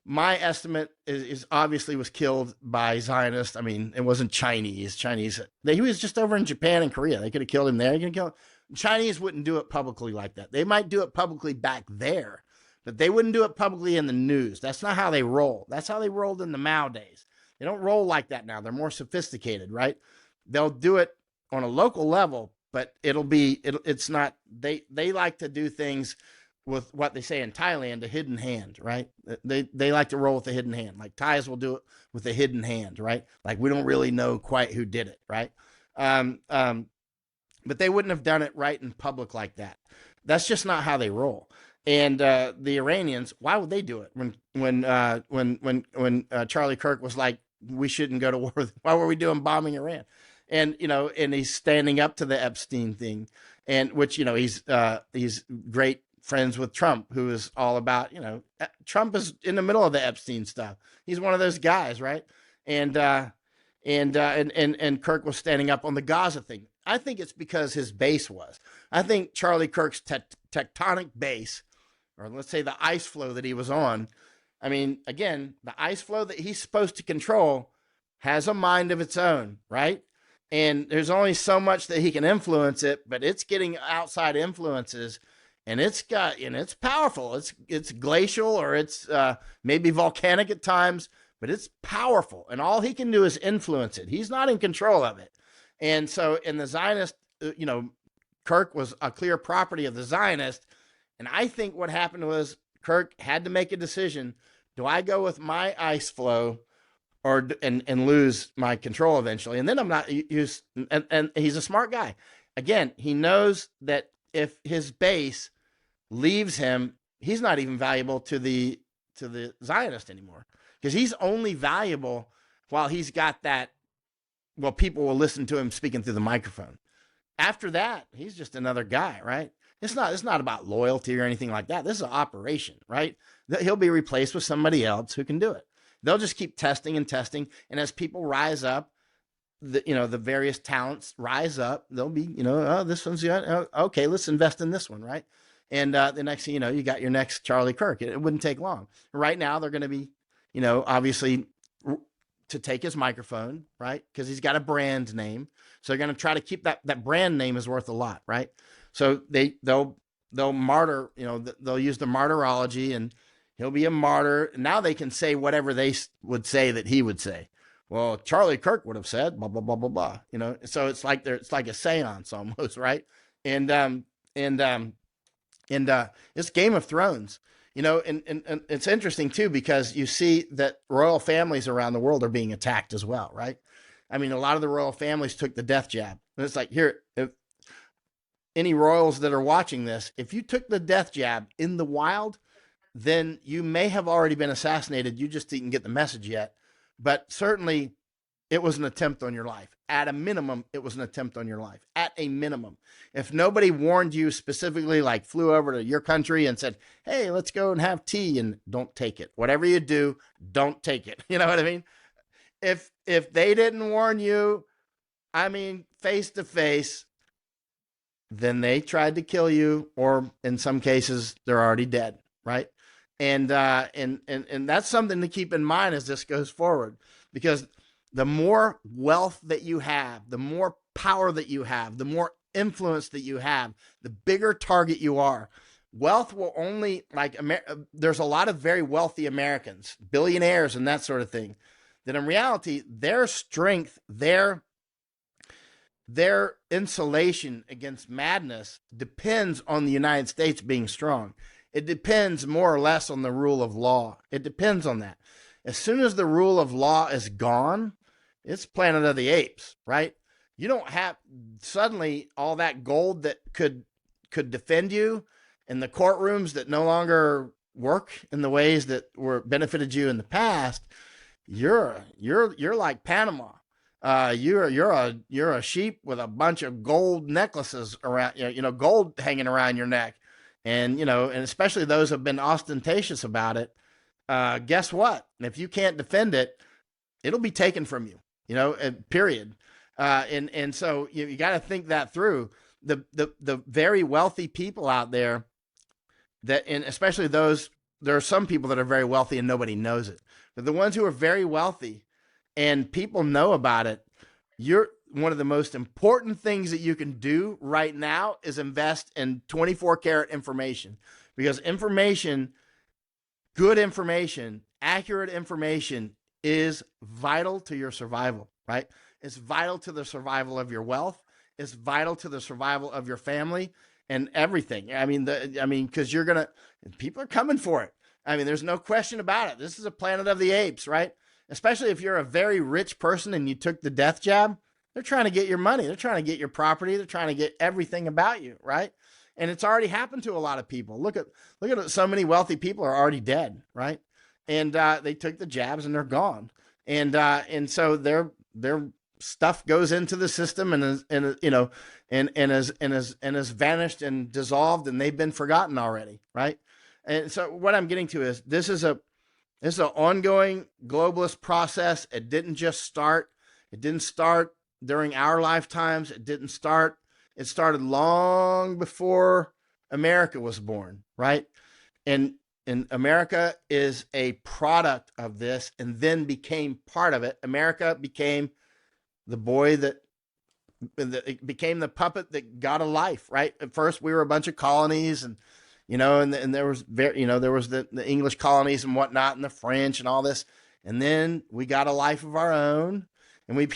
my estimate is obviously was killed by Zionists. I mean, it wasn't Chinese. He was just over in Japan and Korea. They could have killed him there. You can kill him. Chinese wouldn't do it publicly like that. They might do it publicly back there, but they wouldn't do it publicly in the news. That's not how they roll. That's how they rolled in the Mao days. They don't roll like that now. They're more sophisticated, right? They'll do it on a local level, but it's not. They like to do things with what they say in Thailand, a hidden hand, right? They like to roll with a hidden hand. Like Thais will do it with a hidden hand, right? Like we don't really know quite who did it, right? But they wouldn't have done it right in public like that. That's just not how they roll. And the Iranians, why would they do it when Charlie Kirk was like, we shouldn't go to war? Why were we doing bombing Iran? And and he's standing up to the Epstein thing, and which he's great friends with Trump, who is all about, Trump is in the middle of the Epstein stuff. He's one of those guys, right? And Kirk was standing up on the Gaza thing. I think it's because his base was. I think Charlie Kirk's tectonic base, or let's say the ice flow that he was on. I mean, again, the ice flow that he's supposed to control has a mind of its own, right? And there's only so much that he can influence it, but it's getting outside influences. And it's powerful. It's glacial, or it's maybe volcanic at times, but it's powerful. And all he can do is influence it. He's not in control of it. And so in the Zionist, Kirk was a clear property of the Zionist. And I think what happened was Kirk had to make a decision. Do I go with my ice flow and lose my control eventually? And then I'm not used. And he's a smart guy. Again, he knows that if his base leaves him, he's not even valuable to the Zionist anymore, because he's only valuable while he's got that. Well, people will listen to him speaking through the microphone. After that, he's just another guy, right? It's not about loyalty or anything like that. This is an operation, right? He'll be replaced with somebody else who can do it. They'll just keep testing and testing, and as people rise up, the various talents rise up. They'll be, this one's okay. Let's invest in this one, right? And the next thing you got your next Charlie Kirk. It wouldn't take long. Right now, they're going to be, obviously, to take his microphone, right? Because he's got a brand name, so they're going to try to keep that brand name is worth a lot, right? So they'll martyr, they'll use the martyrology, and he'll be a martyr. Now they can say whatever they would say that he would say. Well, Charlie Kirk would have said blah blah blah blah blah. So it's like it's like a séance almost, right? And it's Game of Thrones. And it's interesting too, because you see that royal families around the world are being attacked as well, right? I mean, a lot of the royal families took the death jab. And it's like, here, if any royals that are watching this, if you took the death jab in the wild, then you may have already been assassinated. You just didn't get the message yet. But certainly it was an attempt on your life. At a minimum, it was an attempt on your life. At a minimum. If nobody warned you specifically, like flew over to your country and said, hey, let's go and have tea, and don't take it. Whatever you do, don't take it. You know what I mean? If they didn't warn you, I mean, face to face, then they tried to kill you, or in some cases, they're already dead, right? And that's something to keep in mind as this goes forward, because the more wealth that you have, the more power that you have, the more influence that you have, the bigger target you are. Wealth will only, there's a lot of very wealthy Americans, billionaires and that sort of thing, that in reality, their strength, their insulation against madness depends on the United States being strong. It depends more or less on the rule of law. It depends on that. As soon as the rule of law is gone, it's Planet of the Apes, right? You don't have suddenly all that gold that could defend you, and the courtrooms that no longer work in the ways that were benefited you in the past. You're like Panama. You're a sheep with a bunch of gold necklaces around, gold hanging around your neck, and and especially those who have been ostentatious about it. Guess what? If you can't defend it, it'll be taken from you. Period. And so you got to think that through. The very wealthy people out there, and especially those, there are some people that are very wealthy and nobody knows it, but the ones who are very wealthy and people know about it, you're one of the most important things that you can do right now is invest in 24 karat information, because good information, accurate information is vital to your survival, right? It's vital to the survival of your wealth. It's vital to the survival of your family and everything. I mean, because people are coming for it. I mean, there's no question about it. This is a Planet of the Apes, right? Especially if you're a very rich person and you took the death jab, they're trying to get your money. They're trying to get your property. They're trying to get everything about you, right? And it's already happened to a lot of people. Look at so many wealthy people are already dead, right? And they took the jabs and they're gone. And so their stuff goes into the system and has vanished and dissolved, and they've been forgotten already, right? And so what I'm getting to is this is an ongoing globalist process. It didn't just start. It didn't start during our lifetimes. It started long before America was born, right? And America is a product of this and then became part of it. America became the boy that became the puppet that got a life, right? At first we were a bunch of colonies, and and there was there was the English colonies and whatnot, and the French and all this, and then we got a life of our own, and we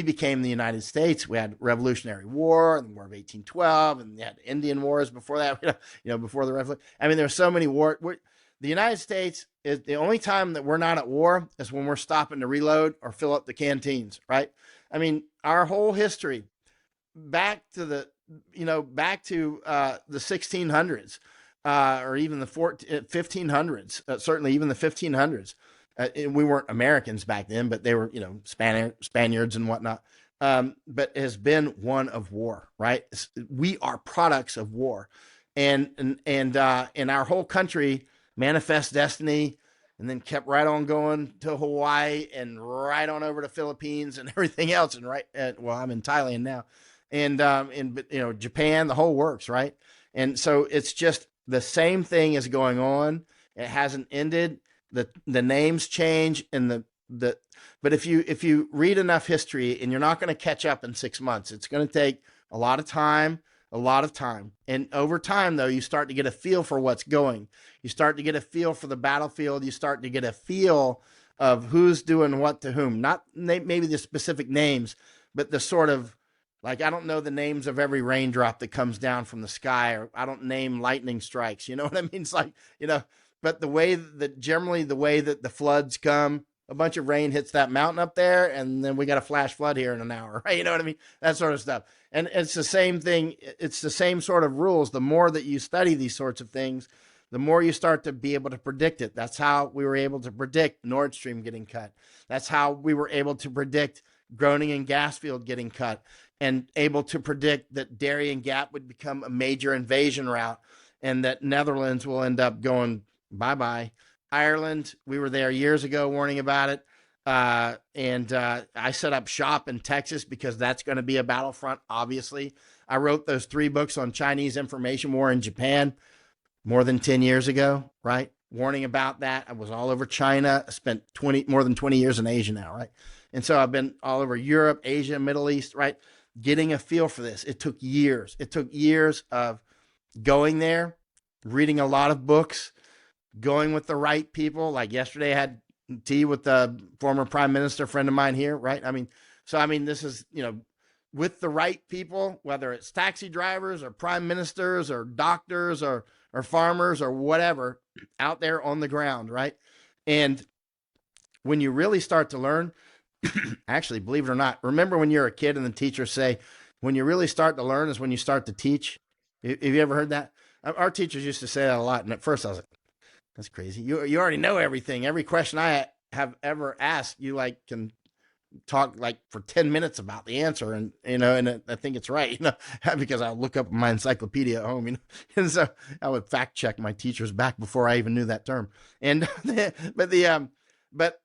became the United States. We had Revolutionary War and the War of 1812, and we had Indian Wars before that. Before the Revolution. I mean, there were so many wars. The United States is the only time that we're not at war is when we're stopping to reload or fill up the canteens, right? I mean, our whole history back to the 1600s, or even the 1500s, certainly even the 1500s. We weren't Americans back then, but they were, Spaniards and whatnot. But has been one of war, right? We are products of war, and our whole country manifest destiny, and then kept right on going to Hawaii and right on over to Philippines and everything else. And I'm in Thailand now, and Japan, the whole works, right? And so it's just the same thing is going on. It hasn't ended. The names change, and but if you read enough history, and you're not going to catch up in 6 months, it's going to take a lot of time. And over time, though, you start to get a feel for what's going. You start to get a feel for the battlefield. You start to get a feel of who's doing what to whom. Not maybe the specific names, but the sort of, like, I don't know the names of every raindrop that comes down from the sky, or I don't name lightning strikes. You know what I mean? It's like, but generally the way that the floods come, a bunch of rain hits that mountain up there, and then we got a flash flood here in an hour, right? You know what I mean? That sort of stuff. And it's the same thing. It's the same sort of rules. The more that you study these sorts of things, the more you start to be able to predict it. That's how we were able to predict Nord Stream getting cut. That's how we were able to predict Groningen gas field getting cut, and able to predict that Darien Gap would become a major invasion route, and that Netherlands will end up going bye-bye. Ireland, we were there years ago warning about it. And I set up shop in Texas because that's going to be a battlefront, obviously. I wrote those 3 books on Chinese information war in Japan more than 10 years ago, right? Warning about that. I was all over China. I spent more than 20 years in Asia now, right? And so I've been all over Europe, Asia, Middle East, right? Getting a feel for this. It took years. It took years of going there, reading a lot of books, going with the right people. Like yesterday I had tea with the former prime minister friend of mine here, right? This is, with the right people, whether it's taxi drivers or prime ministers or doctors or farmers or whatever, out there on the ground, right? And when you really start to learn, actually, believe it or not, remember when you're a kid and the teachers say, when you really start to learn is when you start to teach? Have you ever heard that? Our teachers used to say that a lot. And at first I was like, that's crazy. You already know everything. Every question I have ever asked, you can talk like for 10 minutes about the answer. And, I think it's right, because I look up my encyclopedia at home, and so I would fact check my teachers back before I even knew that term. And, but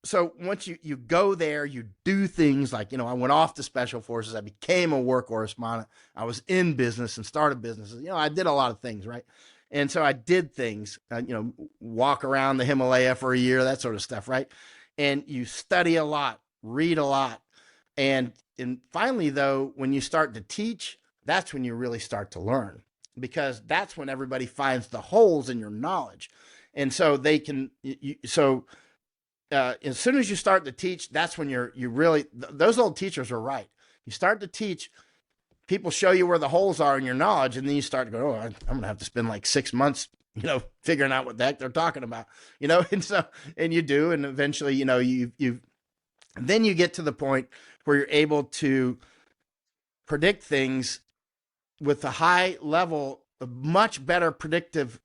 so once you go there, you do things like, I went off to special forces. I became a war correspondent. I was in business and started businesses. I did a lot of things, right? And so I did things, walk around the Himalaya for a year, that sort of stuff, right? And you study a lot, read a lot. And finally, though, when you start to teach, that's when you really start to learn, because that's when everybody finds the holes in your knowledge. And so they can, as soon as you start to teach, that's when you really, those old teachers were right. You start to teach, people show you where the holes are in your knowledge, and then you start to go, I'm going to have to spend like 6 months, figuring out what the heck they're talking about, and you do. And eventually, then you get to the point where you're able to predict things with a high level, a much better predictive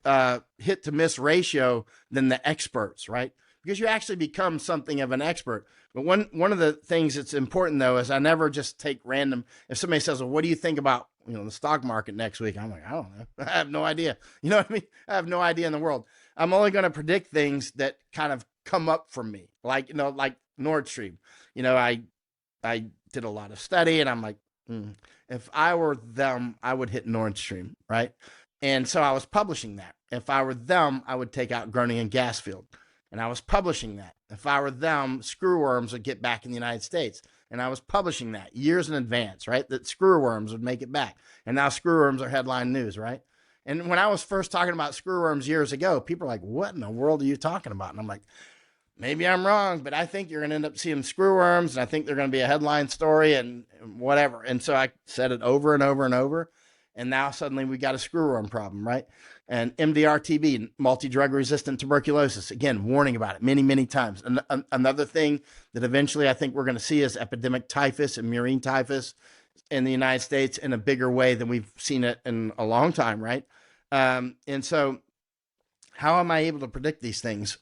hit to miss ratio than the experts, right? Because you actually become something of an expert. But one of the things that's important, though, is I never just take random. If somebody says, well, what do you think about, the stock market next week? I'm like, I don't know. I have no idea. You know what I mean? I have no idea in the world. I'm only going to predict things that kind of come up from me, like, like Nord Stream. I did a lot of study, and I'm like, if I were them, I would hit Nord Stream, right? And so I was publishing that. If I were them, I would take out Groningen gas field. And I was publishing that. If I were them, screwworms would get back in the United States. And I was publishing that years in advance, right? That screwworms would make it back. And now screwworms are headline news, right? And when I was first talking about screwworms years ago, people are like, what in the world are you talking about? And I'm like, maybe I'm wrong, but I think you're going to end up seeing screwworms, and I think they're going to be a headline story and whatever. And so I said it over and over and over. And now suddenly we got a screwworm problem, right? And MDR-TB, multi-drug resistant tuberculosis, again, warning about it many, many times. And another thing that eventually I think we're going to see is epidemic typhus and murine typhus in the United States in a bigger way than we've seen it in a long time, right? And so how am I able to predict these things?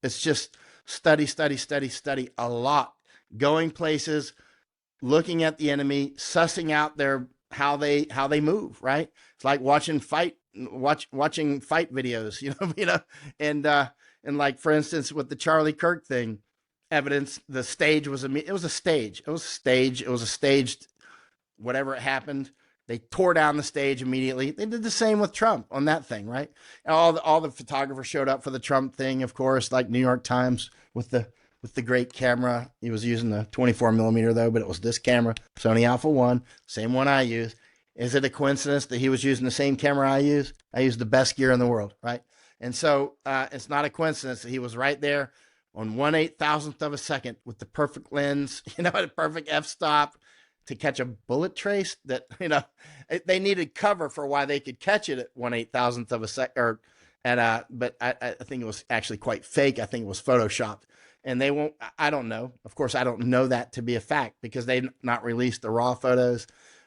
It's just study a lot, going places, looking at the enemy, sussing out how they move, right? It's like watching fight videos, and like, for instance, with the Charlie Kirk thing, evidence, the stage was a staged, whatever it happened. They tore down the stage immediately. They did the same with Trump on that thing, right? And all the photographers showed up for the Trump thing, of course, like New York Times with the great camera. He was using the 24 millimeter though, but it was this camera, Sony Alpha 1, same one I use. Is it a coincidence that he was using the same camera I use? I use the best gear in the world, right? And so it's not a coincidence that he was right there on 1/8,000th of a second with the perfect lens, the perfect f-stop to catch a bullet trace that, they needed cover for why they could catch it at 1/8,000th of a second, or And but I think it was actually quite fake. I think it was photoshopped, and they won't. I don't know. Of course, I don't know that to be a fact because they've not released the raw photos.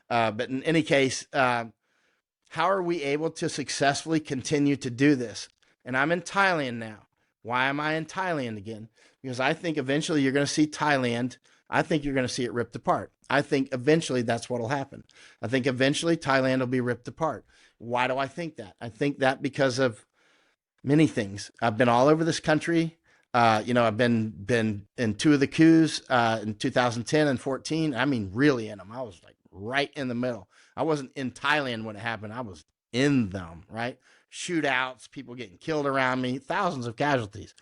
But in any case, how are we able to successfully continue to do this? And I'm in Thailand now. Why am I in Thailand again? Because I think eventually you're going to see Thailand. I think you're going to see it ripped apart. I think eventually that's what will happen. I think eventually Thailand will be ripped apart. Why do I think that? I think that because of many things. I've been all over this country. I've been in two of the coups in 2010 and 14. I mean, really in them. I was like right in the middle. I wasn't in Thailand when it happened. I was in them, right? Shootouts, people getting killed around me, thousands of casualties.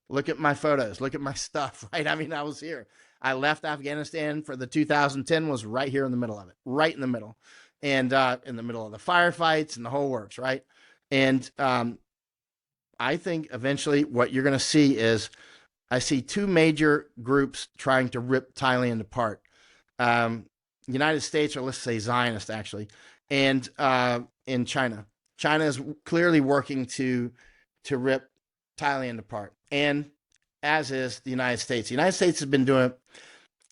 Look at my photos. Look at my stuff, right? I mean, I was here. I left Afghanistan for the 2010 was right here in the middle of it, right in the middle, and in the middle of the firefights and the whole works, right? And I think eventually what you're going to see is I see two major groups trying to rip Thailand apart. Um, United States, or let's say Zionist, actually, and in China. China is clearly working to rip Thailand apart, and as is the United States. The United States has been doing it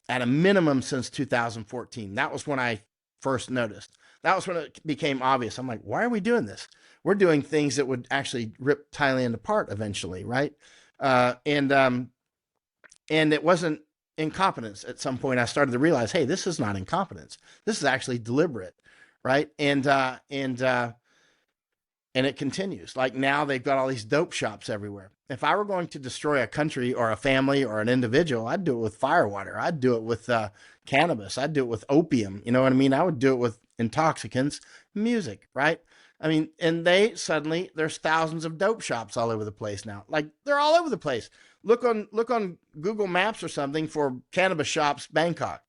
at a minimum since 2014. That was when I first noticed. That was when it became obvious. I'm like, why are we doing this? We're doing things that would actually rip Thailand apart eventually, right? And it wasn't incompetence. At some point, I started to realize, hey, this is not incompetence. This is actually deliberate, right? And it continues. Like now, they've got all these dope shops everywhere. If I were going to destroy a country or a family or an individual, I'd do it with firewater. I'd do it with cannabis. I'd do it with opium. You know what I mean? I would do it with intoxicants, music, right? I mean, and there's thousands of dope shops all over the place now. Like they're all over the place. Look on Google Maps or something for cannabis shops, Bangkok.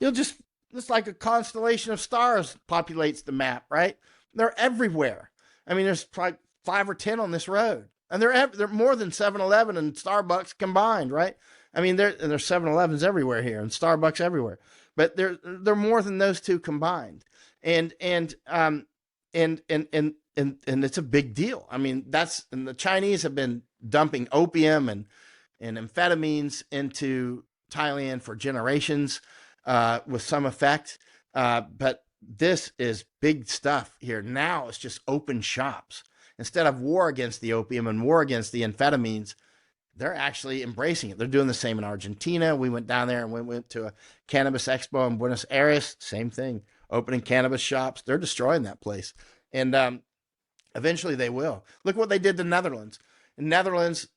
You'll just it's like a constellation of stars populates the map, right? They're everywhere. I mean, there's probably 5 or 10 on this road, and they're more than 7-Eleven and Starbucks combined, right? I mean, there's 7-Elevens everywhere here and Starbucks everywhere, but they're more than those two combined, and it's a big deal. I mean, and the Chinese have been dumping opium and amphetamines into Thailand for generations, with some effect, but this is big stuff here. Now it's just open shops. Instead of war against the opium and war against the amphetamines, they're actually embracing it. They're doing the same in Argentina. We went down there and we went to a cannabis expo in Buenos Aires. Same thing, opening cannabis shops. They're destroying that place. And eventually they will. Look what they did to Netherlands. In Netherlands,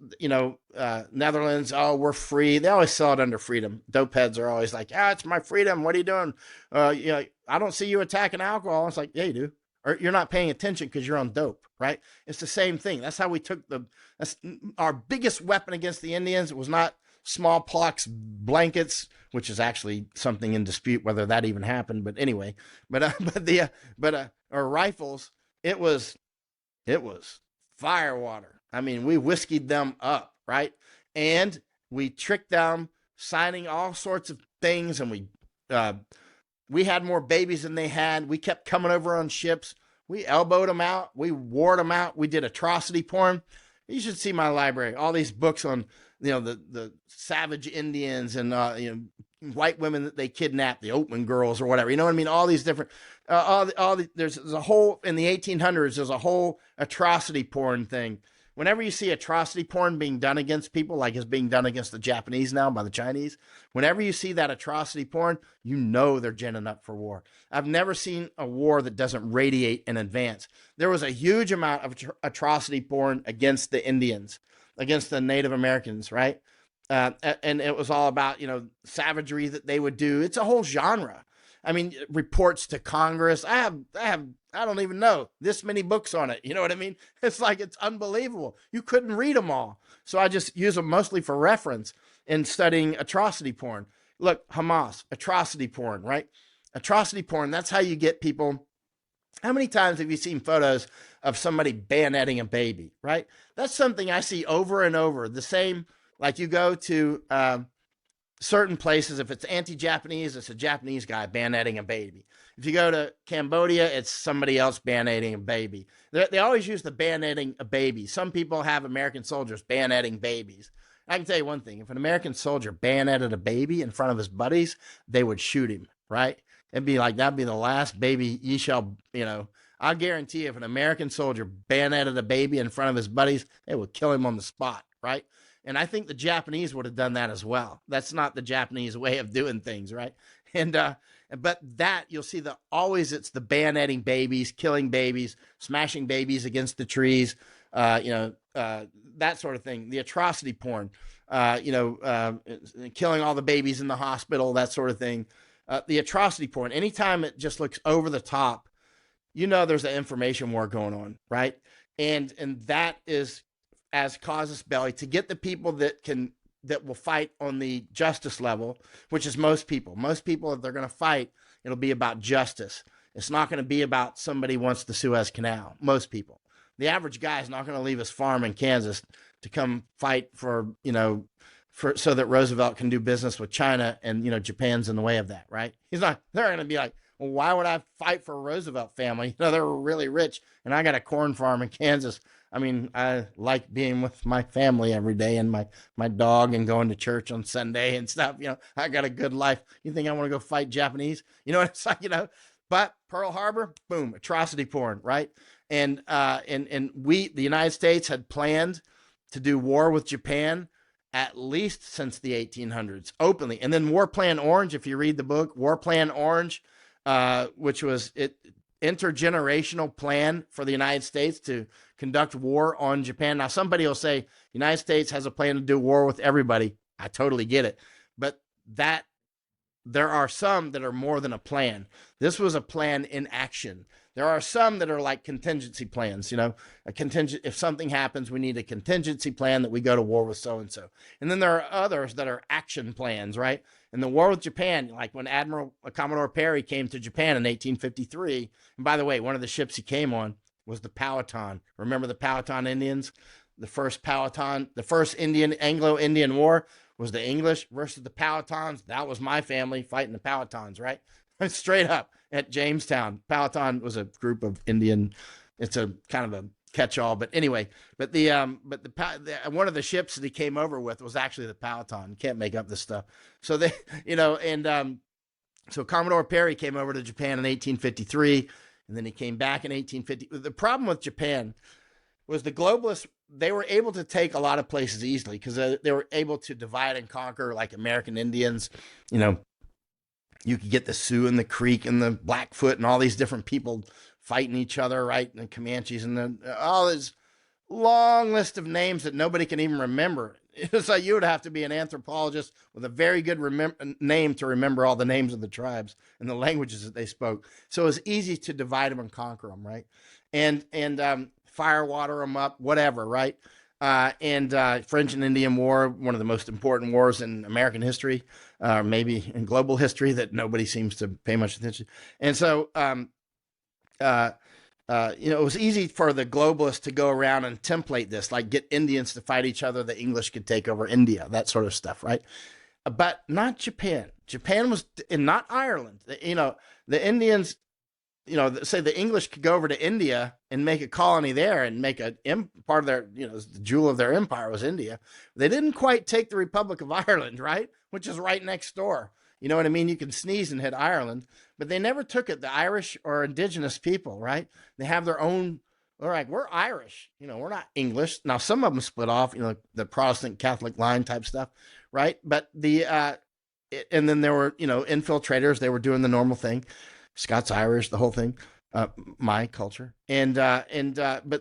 Netherlands, oh, we're free. They always sell it under freedom. Dope heads are always like, it's my freedom. What are you doing? I don't see you attacking alcohol. It's like, yeah, you do. Or you're not paying attention because you're on dope, right? It's the same thing. That's how we took that's our biggest weapon against the Indians. It was not smallpox blankets, which is actually something in dispute whether that even happened. But anyway, or rifles. It was firewater. I mean, we whiskeyed them up, right? And we tricked them, signing all sorts of things, and we had more babies than they had. We kept coming over on ships. We elbowed them out. We wore them out. We did atrocity porn. You should see my library. All these books on, the savage Indians and white women that they kidnapped, the Oatman girls or whatever. You know what I mean? All these different, there's a whole in the 1800s. There's a whole atrocity porn thing. Whenever you see atrocity porn being done against people, like it's being done against the Japanese now by the Chinese, whenever you see that atrocity porn, you know they're ginning up for war. I've never seen a war that doesn't radiate in advance. There was a huge amount of atrocity porn against the Indians, against the Native Americans, right? And it was all about, savagery that they would do. It's a whole genre. I mean, reports to Congress. I don't even know this many books on it. You know what I mean? It's like, it's unbelievable. You couldn't read them all. So I just use them mostly for reference in studying atrocity porn. Look, Hamas, atrocity porn, right? Atrocity porn. That's how you get people. How many times have you seen photos of somebody bayoneting a baby, right? That's something I see over and over. The same, like you go to certain places, if it's anti-Japanese, it's a Japanese guy bayoneting a baby. If you go to Cambodia, it's somebody else bayoneting a baby. They always use the bayoneting a baby. Some people have American soldiers bayoneting babies. I can tell you one thing: if an American soldier bayoneted a baby in front of his buddies, they would shoot him. Right? It'd be like that'd be the last baby ye shall. I guarantee if an American soldier bayoneted a baby in front of his buddies, they would kill him on the spot. Right? And I think the Japanese would have done that as well. That's not the Japanese way of doing things, right? And but that you'll see the always it's the bayoneting babies, killing babies, smashing babies against the trees, that sort of thing. The atrocity porn, killing all the babies in the hospital, that sort of thing. The atrocity porn. Anytime it just looks over the top, there's an information war going on, right? And that is as casus belli to get the people that will fight on the justice level, which is most people. Most people, if they're going to fight, it'll be about justice. It's not going to be about somebody wants the Suez Canal. Most people. The average guy is not going to leave his farm in Kansas to come fight for so that Roosevelt can do business with China, and Japan's in the way of that, right? He's not. They're going to be like, well, why would I fight for a Roosevelt family? They're really rich, and I got a corn farm in Kansas. I mean, I like being with my family every day and my dog and going to church on Sunday and stuff. I got a good life. You think I want to go fight Japanese? It's like, but Pearl Harbor, boom, atrocity porn, right? And we, the United States, had planned to do war with Japan at least since the 1800s openly. And then War Plan Orange, if you read the book, War Plan Orange, which was intergenerational plan for the United States to conduct war on Japan. Now, somebody will say, United States has a plan to do war with everybody. I totally get it. But there are some that are more than a plan. This was a plan in action. There are some that are like contingency plans, if something happens, we need a contingency plan that we go to war with so-and-so. And then there are others that are action plans, right? In the war with Japan, like when Commodore Perry came to Japan in 1853, and by the way, one of the ships he came on was the Powhatan. Remember the Powhatan Indians? The first Anglo-Indian War was the English versus the Powhatans. That was my family fighting the Powhatans, right? Straight up at Jamestown. Powhatan was a group of Indian. It's a kind of a catch-all, but anyway. But one of the ships that he came over with was actually the Powhatan. You can't make up this stuff. So so Commodore Perry came over to Japan in 1853, and then he came back in 1850. The problem with Japan was the globalists. They were able to take a lot of places easily because they were able to divide and conquer, like American Indians. You could get the Sioux and the Creek and the Blackfoot and all these different people fighting each other, right? And the Comanches and all this long list of names that nobody can even remember. So you would have to be an anthropologist with a very good name to remember all the names of the tribes and the languages that they spoke. So it was easy to divide them and conquer them, right? And fire water them up, whatever, right? French and Indian War, one of the most important wars in American history, maybe in global history that nobody seems to pay much attention. And so, it was easy for the globalists to go around and template this, like get Indians to fight each other, the English could take over India, that sort of stuff, right? But not Japan. Japan was, and not Ireland. The Indians, say the English could go over to India and make a colony there and make part of their, the jewel of their empire was India. They didn't quite take the Republic of Ireland, right? Which is right next door. You know what I mean? You can sneeze and hit Ireland, but they never took it. The Irish or indigenous people, right? They have their own, they're like, we're Irish, we're not English. Now, some of them split off, the Protestant Catholic line type stuff, right? But and then there were, infiltrators. They were doing the normal thing. Scots Irish, the whole thing, my culture. But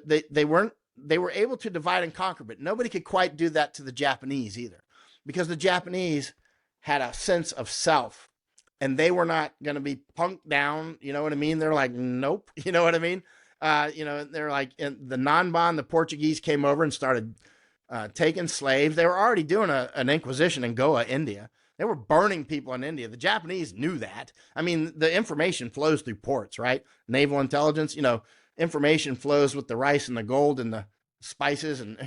they were able to divide and conquer, but nobody could quite do that to the Japanese either, because the Japanese had a sense of self and they were not going to be punked down. You know what I mean? They're like, nope. You know what I mean? They're like, the non-bond, the Portuguese came over and started taking slaves. They were already doing an inquisition in Goa, India. They were burning people in India. The Japanese knew that. I mean, the information flows through ports, right? Naval intelligence, information flows with the rice and the gold and the spices, and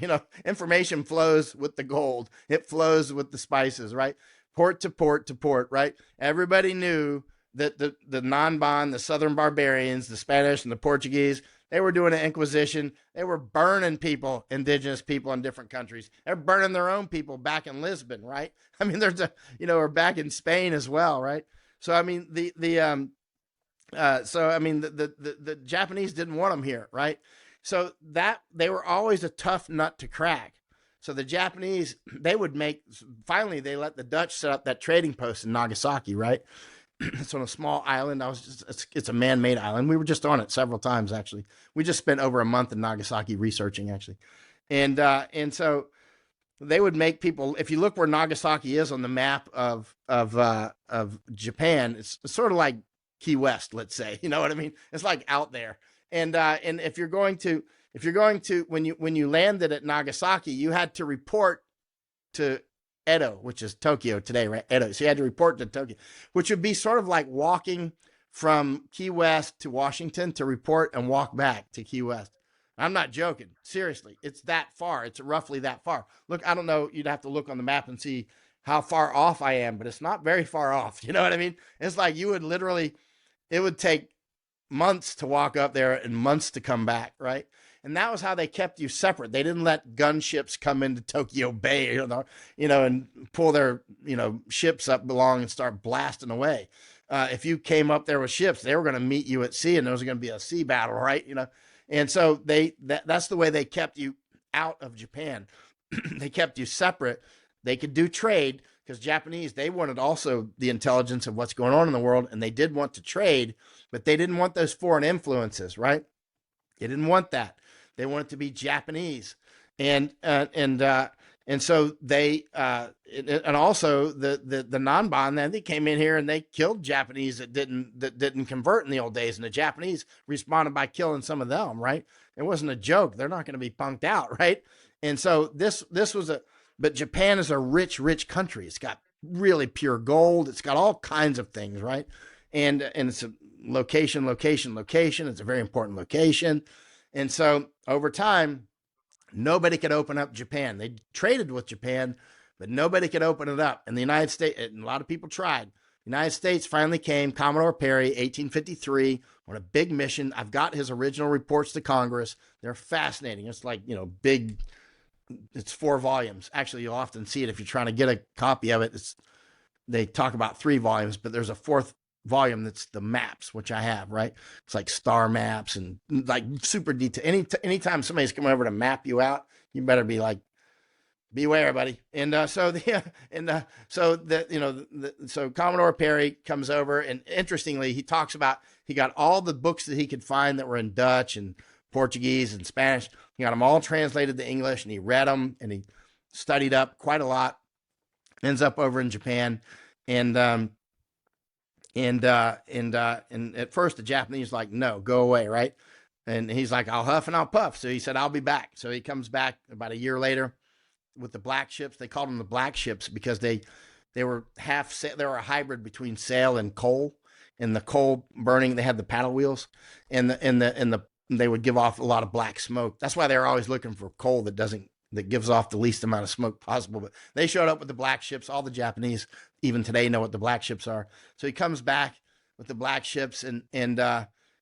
information flows with the gold. It flows with the spices, right? port to port to port, right? Everybody knew that the non-bond, the Southern barbarians, the Spanish and the Portuguese, they were doing an inquisition. They were burning people, indigenous people in different countries. They're burning their own people back in Lisbon, right? I mean, or back in Spain as well, right? So I mean, the Japanese didn't want them here, right? So that they were always a tough nut to crack. So the Japanese, finally they let the Dutch set up that trading post in Nagasaki, right? It's on a small island. It's a man-made island. We were just on it several times, actually. We just spent over a month in Nagasaki researching, actually. And so they would make people, if you look where Nagasaki is on the map of Japan, it's sort of like Key West, let's say. You know what I mean? It's like out there. And if you're going to when you landed at Nagasaki, you had to report to Edo, which is Tokyo today, right? Edo. So you had to report to Tokyo, which would be sort of like walking from Key West to Washington to report and walk back to Key West. I'm not joking. Seriously, it's that far. It's roughly that far. Look, I don't know. You'd have to look on the map and see how far off I am, but it's not very far off. You know what I mean? It's like it would take months to walk up there and months to come back, right? And that was how they kept you separate. They didn't let gunships come into Tokyo Bay, and pull their, ships up along and start blasting away. If you came up there with ships, they were going to meet you at sea, and there was going to be a sea battle, right? And so that's the way they kept you out of Japan. They kept you separate. They could do trade because Japanese, they wanted also the intelligence of what's going on in the world, and they did want to trade, but they didn't want those foreign influences, right? They didn't want that. They wanted to be Japanese, and so they and also the non-bond, then they came in here and they killed Japanese that didn't convert in the old days, and the Japanese responded by killing some of them, right? It wasn't a joke. They're not going to be punked out, right? And so this was but Japan is a rich country. It's got really pure gold. It's got all kinds of things, right? And it's a location. It's a very important location. And so over time, nobody could open up Japan. They traded with Japan, but nobody could open it up. And the United States, and a lot of people tried. The United States finally came, Commodore Perry, 1853, on a big mission. I've got his original reports to Congress. They're fascinating. It's like, big, it's 4 volumes. Actually, you'll often see it if you're trying to get a copy of it. They talk about 3 volumes, but there's a 4th volume that's the maps, which I have, right? It's like star maps and like super detail. Anytime somebody's coming over to map you out, you better be like, beware, buddy. And so Commodore Perry comes over, and interestingly, he talks about he got all the books that he could find that were in Dutch and Portuguese and Spanish. He got them all translated to English, and he read them and he studied up quite a lot. Ends up over in Japan, and at first the Japanese like, no, go away, right? And he's like, I'll huff and I'll puff. So he said, I'll be back. So he comes back about a year later with the black ships. They called them the black ships because they were they were a hybrid between sail and coal. And the coal burning, they had the paddle wheels, and they would give off a lot of black smoke. That's why they're always looking for coal that gives off the least amount of smoke possible. But they showed up with the black ships. All the Japanese, even today, know what the black ships are. So he comes back with the black ships, and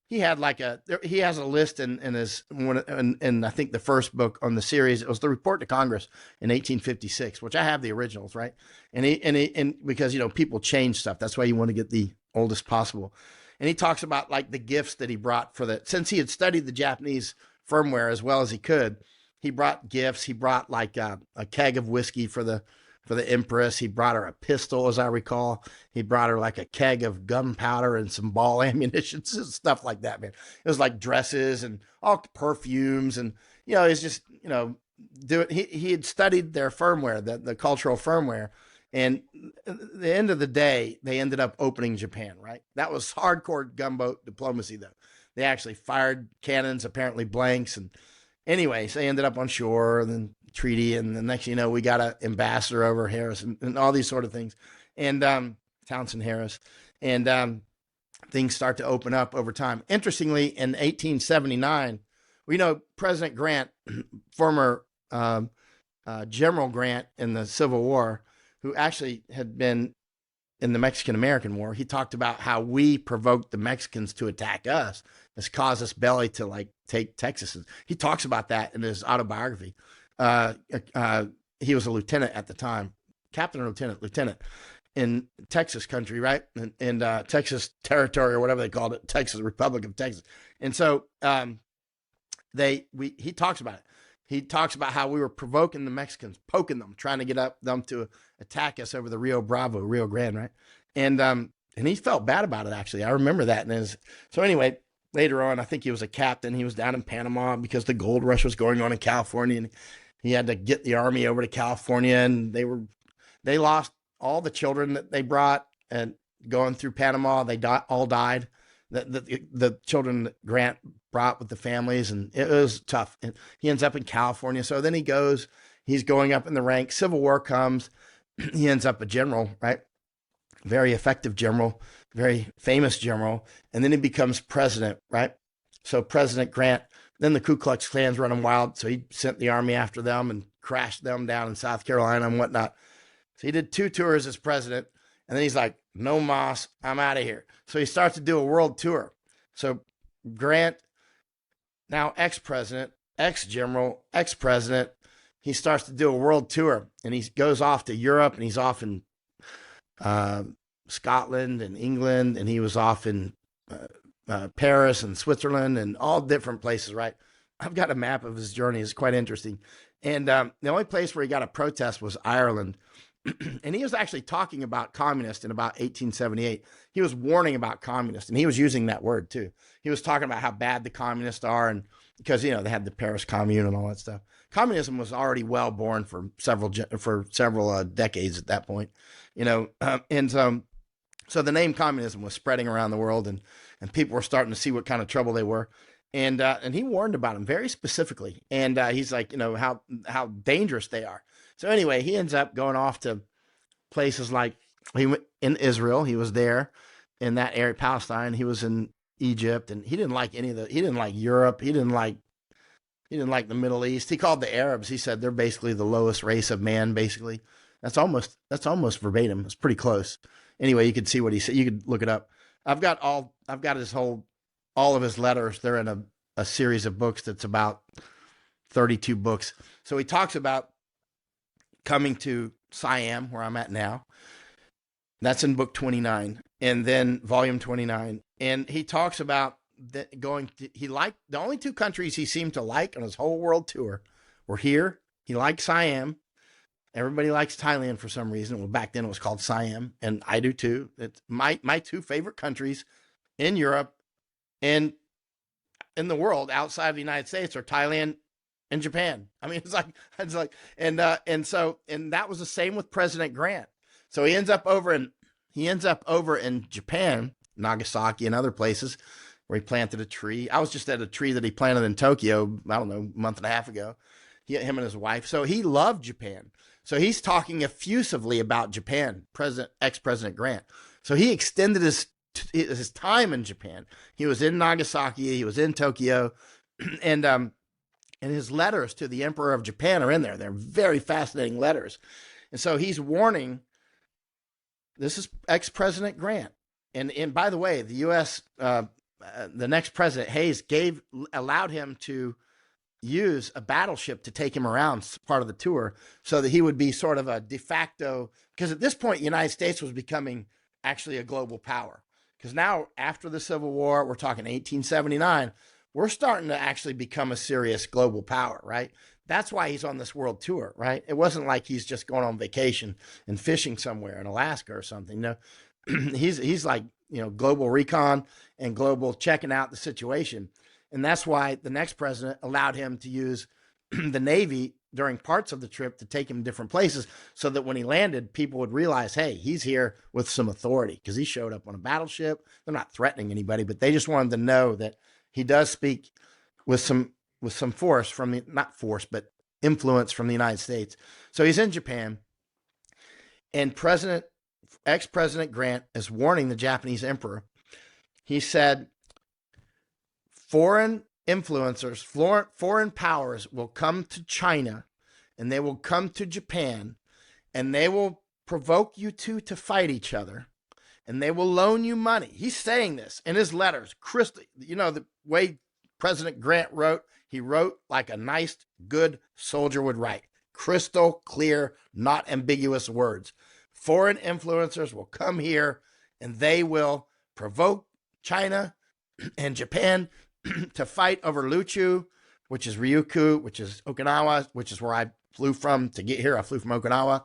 he has a list in I think the first book on the series. It was the report to Congress in 1856, which I have the originals, right? And because people change stuff, that's why you want to get the oldest possible. And he talks about like the gifts that he brought since he had studied the Japanese firmware as well as he could. He brought gifts. He brought like a keg of whiskey for the Empress. He brought her a pistol, as I recall. He brought her like a keg of gunpowder and some ball ammunition, stuff like that, man. It was like dresses and all perfumes, and it's just he had studied their firmware, the cultural firmware, and at the end of the day, they ended up opening Japan. Right, that was hardcore gunboat diplomacy, though. They actually fired cannons, apparently blanks, and anyways, they ended up on shore, and then treaty, and the next we got an ambassador over Harris, and all these sort of things, and Townsend Harris, and things start to open up over time. Interestingly, in 1879, President Grant, former General Grant in the Civil War, who actually had been in the Mexican-American War. He talked about how we provoked the Mexicans to attack us. This caused us belly to like take Texas. He talks about that in his autobiography. Uh, he was a lieutenant at the time, captain or lieutenant in Texas country, right? In Texas territory or whatever they called it, Texas Republic of Texas. And so he talks about it. He talks about how we were provoking the Mexicans, poking them, trying to get them to attack us over the Rio Grande, right? And he felt bad about it, actually. I remember that. So anyway, later on, I think he was a captain. He was down in Panama because the gold rush was going on in California, and he had to get the army over to California, and they lost all the children that they brought, and going through Panama, they all died. The children that Grant brought with the families, and it was tough. And he ends up in California. So then he's going up in the ranks. Civil War comes. He ends up a general, right? Very effective general, very famous general. And then he becomes president, right? So President Grant, then the Ku Klux Klan's running wild. So he sent the army after them and crashed them down in South Carolina and whatnot. So he did 2 tours as president. And then he's like, no moss, I'm out of here. So he starts to do a world tour. So Grant, now ex-president, ex-general, ex-president, he starts to do a world tour. And he goes off to Europe, and he's off in Scotland and England, and he was off in Paris and Switzerland and all different places, right? I've got a map of his journey. It's quite interesting. And the only place where he got a protest was Ireland. And he was actually talking about communists in about 1878. He was warning about communists, and he was using that word too. He was talking about how bad the communists are, and because they had the Paris Commune and all that stuff. Communism was already well born for several decades at that point, and so the name communism was spreading around the world, and people were starting to see what kind of trouble they were. And he warned about them very specifically. And he's like, how dangerous they are. So anyway, he ends up going off to places like he went in Israel. He was there in that area, Palestine. He was in Egypt, and he didn't like any of the. He didn't like Europe. He didn't like the Middle East. He called the Arabs. He said they're basically the lowest race of man. Basically, that's almost verbatim. It's pretty close. Anyway, you could see what he said. You could look it up. I've got all of his letters. They're in a series of books that's about 32 books. So he talks about coming to Siam, where I'm at now. That's in book 29, and then volume 29. And he talks about the only 2 countries he seemed to like on his whole world tour were here. He liked Siam. Everybody likes Thailand for some reason. Well, back then it was called Siam, and I do too. It's my 2 favorite countries in Europe and in the world outside of the United States are Thailand and Japan. I mean, it's like, and that was the same with President Grant. So he ends up over in Japan, Nagasaki and other places where he planted a tree. I was just at a tree that he planted in Tokyo, I don't know, a month and a half ago. Him and his wife. So he loved Japan. So he's talking effusively about Japan, ex-President Grant. So he extended his time in Japan. He was in Nagasaki, he was in Tokyo, and his letters to the Emperor of Japan are in there. They're very fascinating letters. And so he's warning, this is ex-President Grant. And by the way, the U.S., the next president, Hayes, allowed him to use a battleship to take him around part of the tour so that he would be sort of a de facto, because at this point, the United States was becoming actually a global power. Because now, after the Civil War, we're talking 1879, we're starting to actually become a serious global power, right? That's why he's on this world tour, right? It wasn't like he's just going on vacation and fishing somewhere in Alaska or something. No, he's like, global recon and global checking out the situation. And that's why the next president allowed him to use the Navy during parts of the trip to take him to different places so that when he landed, people would realize, hey, he's here with some authority because he showed up on a battleship. They're not threatening anybody, but they just wanted to know that he does speak with some force from not force, but influence from the United States. So he's in Japan, and ex-President Grant is warning the Japanese emperor. He said, foreign influencers, foreign powers will come to China, and they will come to Japan, and they will provoke you two to fight each other, and they will loan you money. He's saying this in his letters. The way President Grant wrote, he wrote like a nice, good soldier would write. Crystal clear, not ambiguous words. Foreign influencers will come here and they will provoke China and Japan to fight over Luchu, which is Ryukyu, which is Okinawa, which is where I flew from to get here. I flew from Okinawa.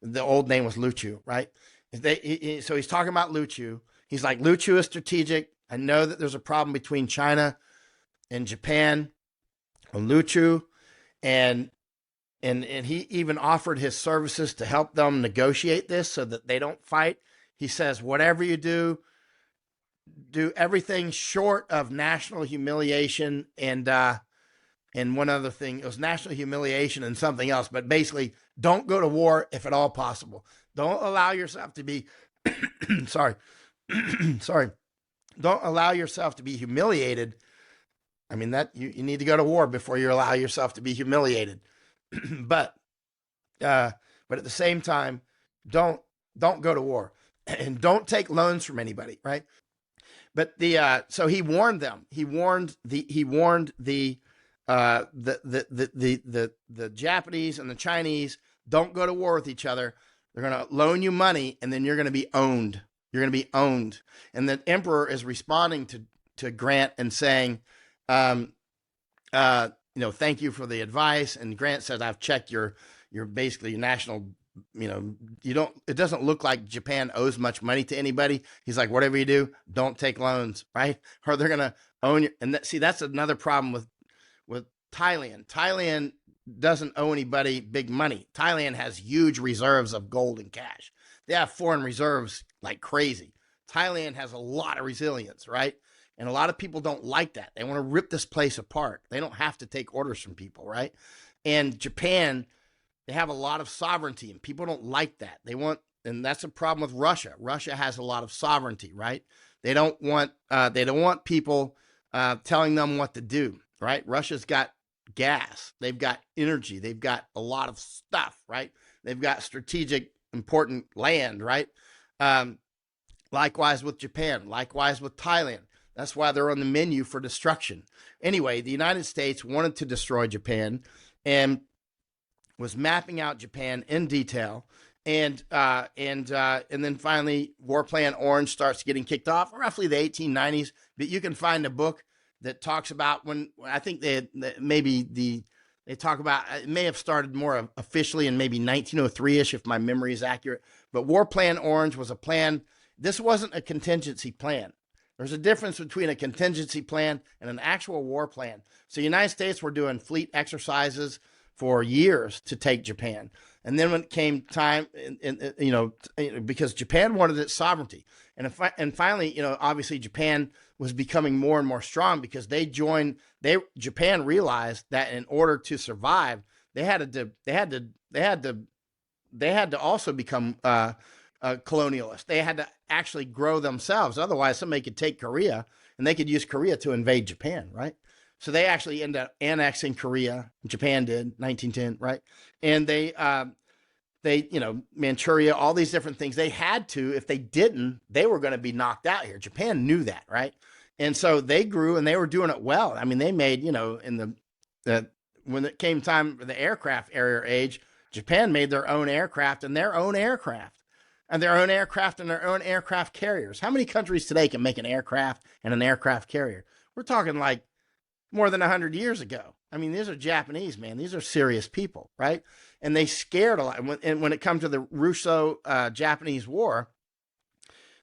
The old name was Luchu, right? So he's talking about Luchu. He's like, Luchu is strategic. I know that there's a problem between China and Japan on Luchu, and he even offered his services to help them negotiate this so that they don't fight. He says, whatever you do everything short of national humiliation and one other thing. It was national humiliation and something else, but basically don't go to war if at all possible. Don't allow yourself to be, sorry, don't allow yourself to be humiliated. I mean, that you need to go to war before you allow yourself to be humiliated. but at the same time, don't go to war and don't take loans from anybody, right? But so he warned them. He warned the Japanese and the Chinese, don't go to war with each other. They're going to loan you money, and then you're going to be owned. You're going to be owned. And the emperor is responding to Grant and saying, thank you for the advice. And Grant says, I've checked your basically national, it doesn't look like Japan owes much money to anybody. He's like, whatever you do, don't take loans, right? Or they're going to own you. And that's another problem with Thailand. Thailand doesn't owe anybody big money. Thailand has huge reserves of gold and cash. They have foreign reserves like crazy. Thailand has a lot of resilience, right? And a lot of people don't like that. They want to rip this place apart. They don't have to take orders from people, right? And Japan, they have a lot of sovereignty, and people don't like that. And that's a problem with Russia. Russia has a lot of sovereignty, right? They don't want people telling them what to do, right? Russia's got gas, they've got energy, they've got a lot of stuff, right? They've got strategic, important land, right? Likewise with Japan, likewise with Thailand. That's why they're on the menu for destruction. Anyway, the United States wanted to destroy Japan and was mapping out Japan in detail. And then finally, War Plan Orange starts getting kicked off, roughly the 1890s. But you can find a book that talks about when I think they talk about, it may have started more officially in maybe 1903-ish, if my memory is accurate. But War Plan Orange was a plan. This wasn't a contingency plan. There's a difference between a contingency plan and an actual war plan. So the United States were doing fleet exercises for years to take Japan. And then when it came time, because Japan wanted its sovereignty. And finally, obviously Japan was becoming more and more strong because Japan realized that in order to survive, they had to also become colonialist. They had to actually grow themselves. Otherwise, somebody could take Korea and they could use Korea to invade Japan, right? So they actually ended up annexing Korea. Japan did, 1910, right? And they Manchuria, all these different things. They had to. If they didn't, they were going to be knocked out here. Japan knew that, right? And so they grew and they were doing it well. I mean, they made, when it came time for the aircraft carrier age, Japan made their own aircraft and their own aircraft and their own aircraft and their own aircraft carriers. How many countries today can make an aircraft and an aircraft carrier? We're talking like more than 100 years ago. I mean, these are Japanese, man. These are serious people, right? And they scared a lot. And when it comes to the Russo-Japanese War,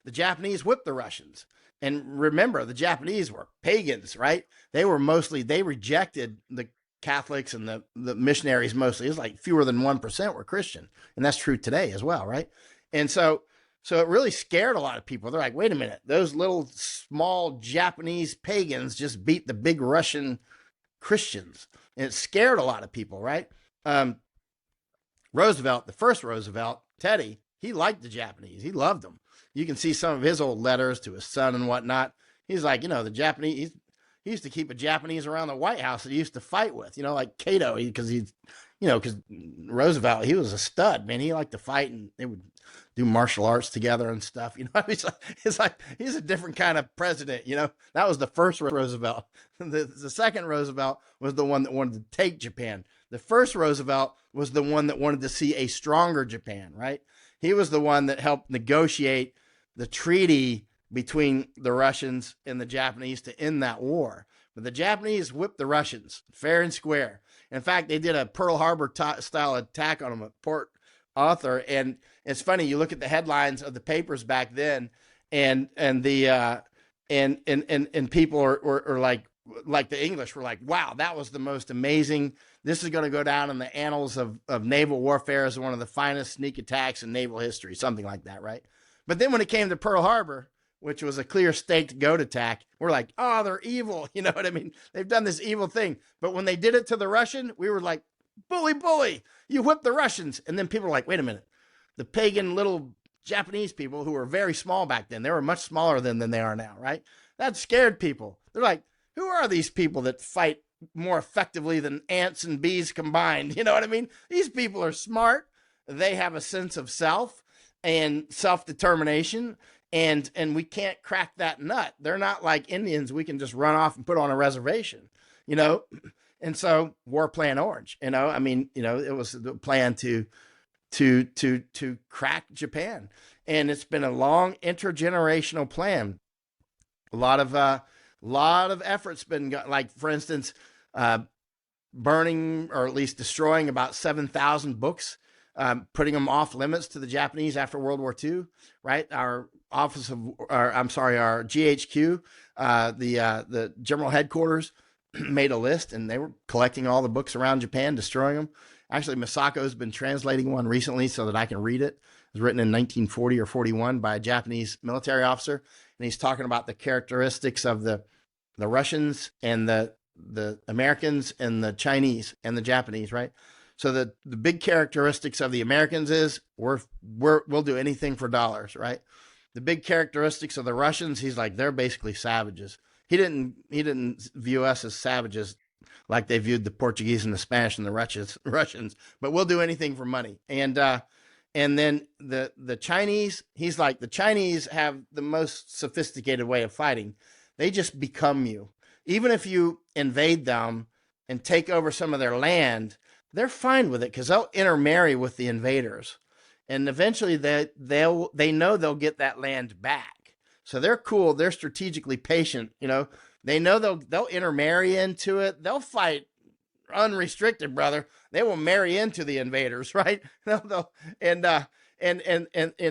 the Japanese whipped the Russians. And remember, the Japanese were pagans, right? They rejected the Catholics and the missionaries mostly. It's like fewer than 1% were Christian. And that's true today as well, right? And so it really scared a lot of people. They're like, wait a minute, those little small Japanese pagans just beat the big Russian Christians. And it scared a lot of people, right? Roosevelt, the first Roosevelt, Teddy, he liked the Japanese. He loved them. You can see some of his old letters to his son and whatnot. He's like, the Japanese, he used to keep a Japanese around the White House that he used to fight with, like Cato, because because Roosevelt, he was a stud, man. He liked to fight, and they would do martial arts together and stuff. It's like he's a different kind of president. That was the first Roosevelt. The second Roosevelt was the one that wanted to take Japan. The first Roosevelt was the one that wanted to see a stronger Japan, right? He was the one that helped negotiate the treaty between the Russians and the Japanese to end that war. But the Japanese whipped the Russians fair and square. In fact, they did a Pearl Harbor style attack on them at Port Arthur. And it's funny, you look at the headlines of the papers back then, and the and people are like the English were like, wow, that was the most amazing. This is going to go down in the annals of naval warfare as one of the finest sneak attacks in naval history, something like that, right? But then when it came to Pearl Harbor, which was a clear staked goat attack, we're like, oh, they're evil. You know what I mean? They've done this evil thing. But when they did it to the Russian, we were like, bully, you whipped the Russians. And then people were like, wait a minute. The pagan little Japanese people, who were very small back then, they were much smaller than they are now, right? That scared people. They're like, who are these people that fight more effectively than ants and bees combined? You know what I mean? These people are smart. They have a sense of self and self-determination. And we can't crack that nut. They're not like Indians we can just run off and put on a reservation, And so War Plan Orange, it was the plan to crack Japan. And it's been a long intergenerational plan. A lot of effort's been like, for instance, burning or at least destroying about 7,000 books, putting them off limits to the Japanese after World War II, right? Our GHQ, the General Headquarters made a list, and they were collecting all the books around Japan, destroying them. Actually, Masako's been translating one recently so that I can read it. It was written in 1940 or 41 by a Japanese military officer, and he's talking about the characteristics of the Russians and the Americans and the Chinese and the Japanese, right? So the big characteristics of the Americans is we'll do anything for dollars, right? The big characteristics of the Russians, he's like, they're basically savages. He didn't view us as savages like they viewed the Portuguese and the Spanish and the Russians, but we'll do anything for money. And then the Chinese, he's like, the Chinese have the most sophisticated way of fighting. They just become you. Even if you invade them and take over some of their land, they're fine with it because they'll intermarry with the invaders, and eventually they know they'll get that land back. So they're cool. They're strategically patient. They know they'll intermarry into it. They'll fight unrestricted, brother. They will marry into the invaders, right? And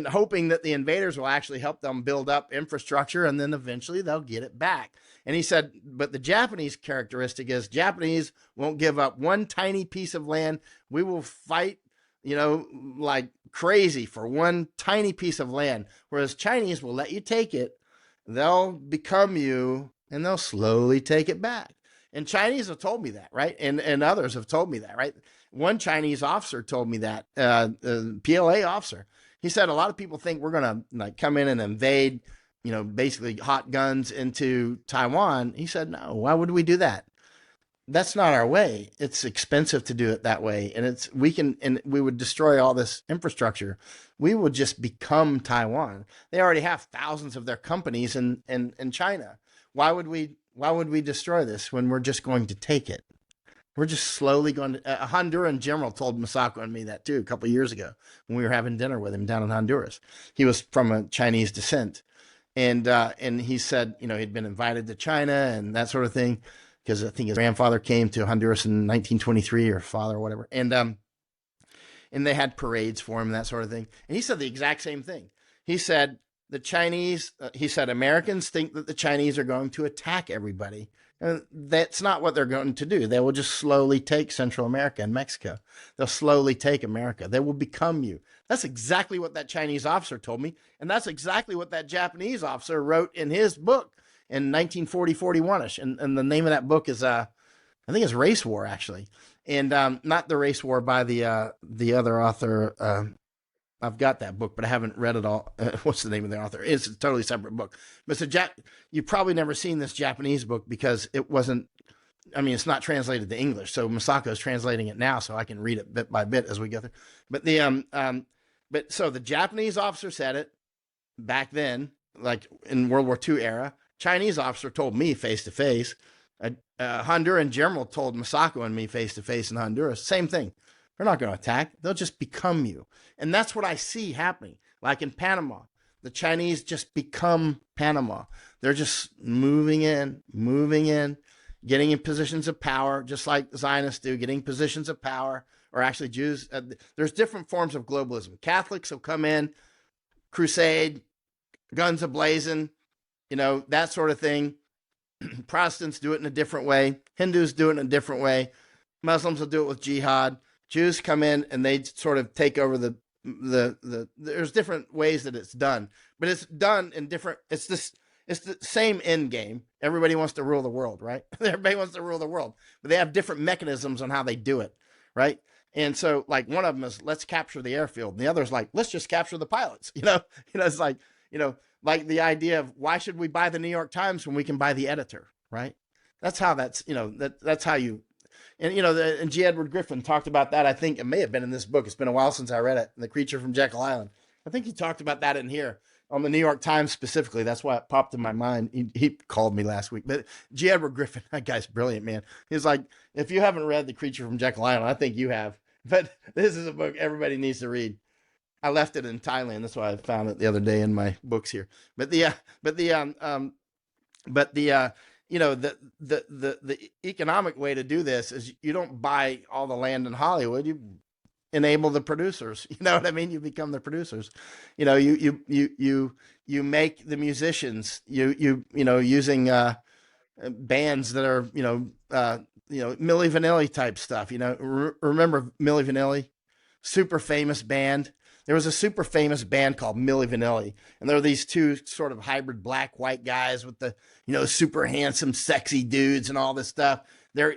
hoping that the invaders will actually help them build up infrastructure, and then eventually they'll get it back. And he said, but the Japanese characteristic is Japanese won't give up one tiny piece of land. We will fight, like crazy for one tiny piece of land. Whereas Chinese will let you take it. They'll become you, and they'll slowly take it back. And Chinese have told me that, right? And others have told me that, right? One Chinese officer told me that, PLA officer. He said a lot of people think we're going to come in and invade, basically hot guns into Taiwan. He said, no, why would we do that? That's not our way. It's expensive to do it that way. And we would destroy all this infrastructure. We would just become Taiwan. They already have thousands of their companies in China. Why would we destroy this when we're just going to take it? We're just slowly going to. A Honduran general told Masako and me that too a couple of years ago when we were having dinner with him down in Honduras. He was from a Chinese descent, and he said, he'd been invited to China and that sort of thing because I think his grandfather came to Honduras in 1923, or father or whatever, and they had parades for him and that sort of thing. And he said the exact same thing. He said the Chinese. He said Americans think that the Chinese are going to attack everybody. And that's not what they're going to do. They will just slowly take Central America and Mexico. They'll slowly take America. They will become you. That's exactly what that Chinese officer told me. And that's exactly what that Japanese officer wrote in his book in 1940-41ish. And the name of that book is, I think it's Race War, actually. And not the Race War by the other author. I've got that book, but I haven't read it all. What's the name of the author? It's a totally separate book. But you've probably never seen this Japanese book because it wasn't I mean, it's not translated to English, so Masako is translating it now, so I can read it bit by bit as we go through. But but so the Japanese officer said it back then, like in World War II era. Chinese officer told me face to face. Honduran general told Masako and me face to face in Honduras. Same thing. They're not going to attack. They'll just become you. And that's what I see happening. Like in Panama, the Chinese just become Panama. They're just moving in, getting in positions of power, just like the Zionists do, getting positions of power, or actually Jews. There's different forms of globalism. Catholics will come in, crusade, guns a-blazing, that sort of thing. Protestants do it in a different way. Hindus do it in a different way. Muslims will do it with jihad. Jews come in and they sort of take over the there's different ways that it's done, but it's done in different, it's the same end game. Everybody wants to rule the world, right? Everybody wants to rule the world, but they have different mechanisms on how they do it, right? And so like one of them is let's capture the airfield. And the other is like, let's just capture the pilots. It's like, like the idea of why should we buy the New York Times when we can buy the editor, right? That's how that's how you, and and G. Edward Griffin talked about that. I think it may have been in this book. It's been a while since I read it. The Creature from Jekyll Island. I think he talked about that in here on the New York Times specifically. That's why it popped in my mind. He called me last week. But G. Edward Griffin, that guy's brilliant, man. He's like, if you haven't read The Creature from Jekyll Island, I think you have. But this is a book everybody needs to read. I left it in Thailand. That's why I found it the other day in my books here. But the economic way to do this is you don't buy all the land in Hollywood. You enable the producers. You know what I mean? You become the producers. You make the musicians. Using bands that are Milli Vanilli type stuff. Remember Milli Vanilli? Super famous band. There was a super famous band called Milli Vanilli, and there were these two sort of hybrid black-white guys with the, super handsome, sexy dudes and all this stuff. They're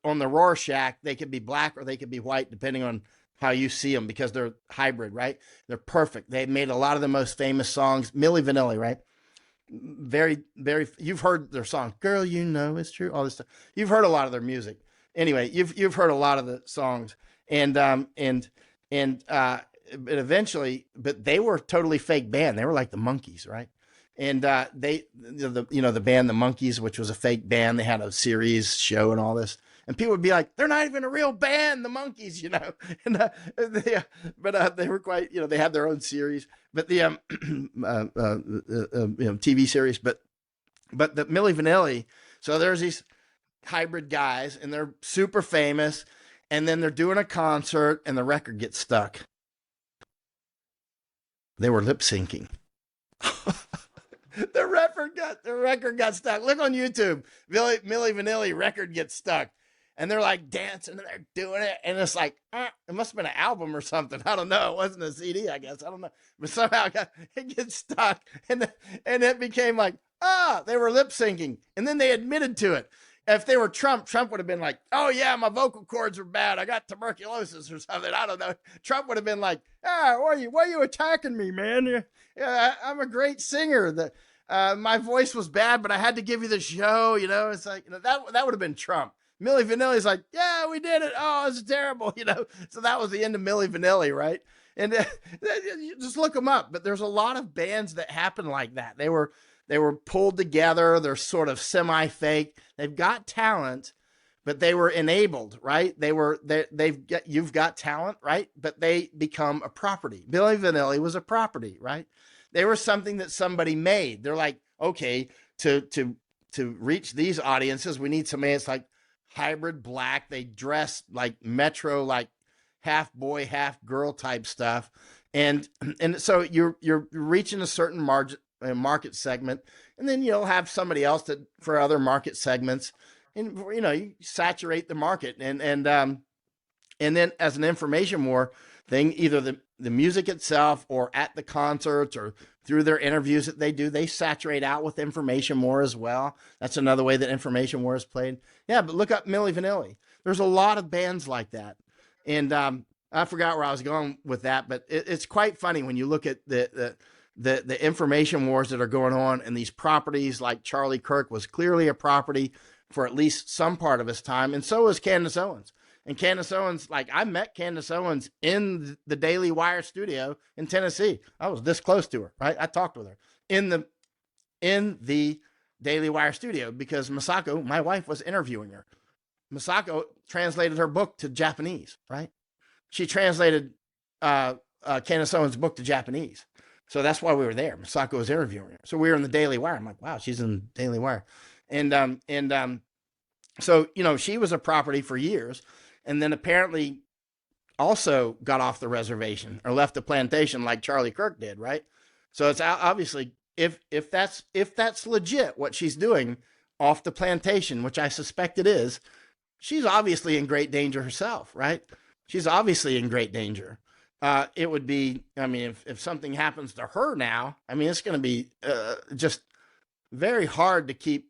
on the Rorschach. They could be black or they could be white, depending on how you see them, because they're hybrid, right? They're perfect. They made a lot of the most famous songs. Milli Vanilli, right? Very, very. You've heard their song, "Girl, You Know It's True." All this stuff. You've heard a lot of their music. Anyway, you've heard a lot of the songs, but eventually, but they were a totally fake band. They were like the Monkees, right? And the band the Monkees, which was a fake band. They had a series show and all this, and people would be like, "They're not even a real band, the Monkees," but they were quite, they had their own series, but the TV series, but the Milli Vanilli. So there's these hybrid guys, and they're super famous, and then they're doing a concert, and the record gets stuck. They were lip syncing. The record got stuck. Look on YouTube. Milli Vanilli record gets stuck. And they're like dancing and they're doing it. And it's like, it must have been an album or something. I don't know. It wasn't a CD, I guess. I don't know. But somehow it gets stuck. And it became like, they were lip syncing. And then they admitted to it. If they were Trump would have been like, "Oh yeah, my vocal cords are bad. I got tuberculosis or something." I don't know. Trump would have been like, why are you attacking me, man? Yeah, I'm a great singer. My voice was bad, but I had to give you the show. It's like, that would have been Trump. Milli Vanilli's like, "Yeah, we did it. Oh, it's terrible." So that was the end of Milli Vanilli, right? And just look them up. But there's a lot of bands that happen like that. They were pulled together. They're sort of semi-fake. They've got talent, but they were enabled, right? You've got talent, right? But they become a property. Milli Vanilli was a property, right? They were something that somebody made. They're like, okay, to reach these audiences, we need somebody that's like hybrid black. They dress like Metro, like half boy, half girl type stuff. And so you're reaching a certain market segment, and then you'll have somebody else for other market segments, and you saturate the market, and then as an information war thing, either the music itself or at the concerts or through their interviews that they do, they saturate out with information more as well. That's another way that information war is played. Yeah, but look up Milli Vanilli. There's a lot of bands like that, and I forgot where I was going with that, but it's quite funny when you look at the information wars that are going on, and these properties like Charlie Kirk was clearly a property for at least some part of his time, and so was Candace Owens. And Candace Owens, like I met Candace Owens in the Daily Wire studio in Tennessee. I was this close to her, right? I talked with her in the Daily Wire studio because Masako, my wife, was interviewing her. Masako translated her book to Japanese, right? She translated Candace Owens' book to Japanese. So that's why we were there. Masako was interviewing her. So we were in the Daily Wire. I'm like, wow, she's in the Daily Wire. So, she was a property for years. And then apparently also got off the reservation or left the plantation like Charlie Kirk did, right? So it's obviously if that's legit what she's doing off the plantation, which I suspect it is, she's obviously in great danger herself, right? She's obviously in great danger. It would be, I mean, if something happens to her now, I mean, it's going to be just very hard to keep.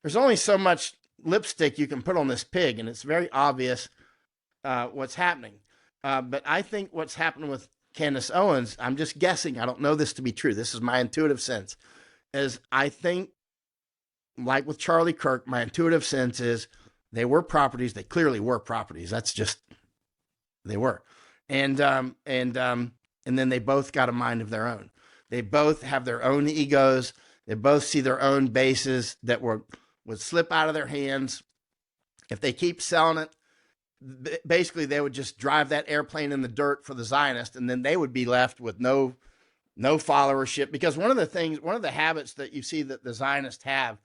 There's only so much lipstick you can put on this pig, and it's very obvious what's happening. But I think what's happened with Candace Owens, I'm just guessing, I don't know this to be true, this is my intuitive sense, is I think, like with Charlie Kirk, my intuitive sense is they were properties. They clearly were properties. That's just, they were. And then they both got a mind of their own. They both have their own egos. They both see their own bases that would slip out of their hands. If they keep selling it, basically they would just drive that airplane in the dirt for the Zionists, and then they would be left with no followership. Because one of the habits that you see that the Zionists have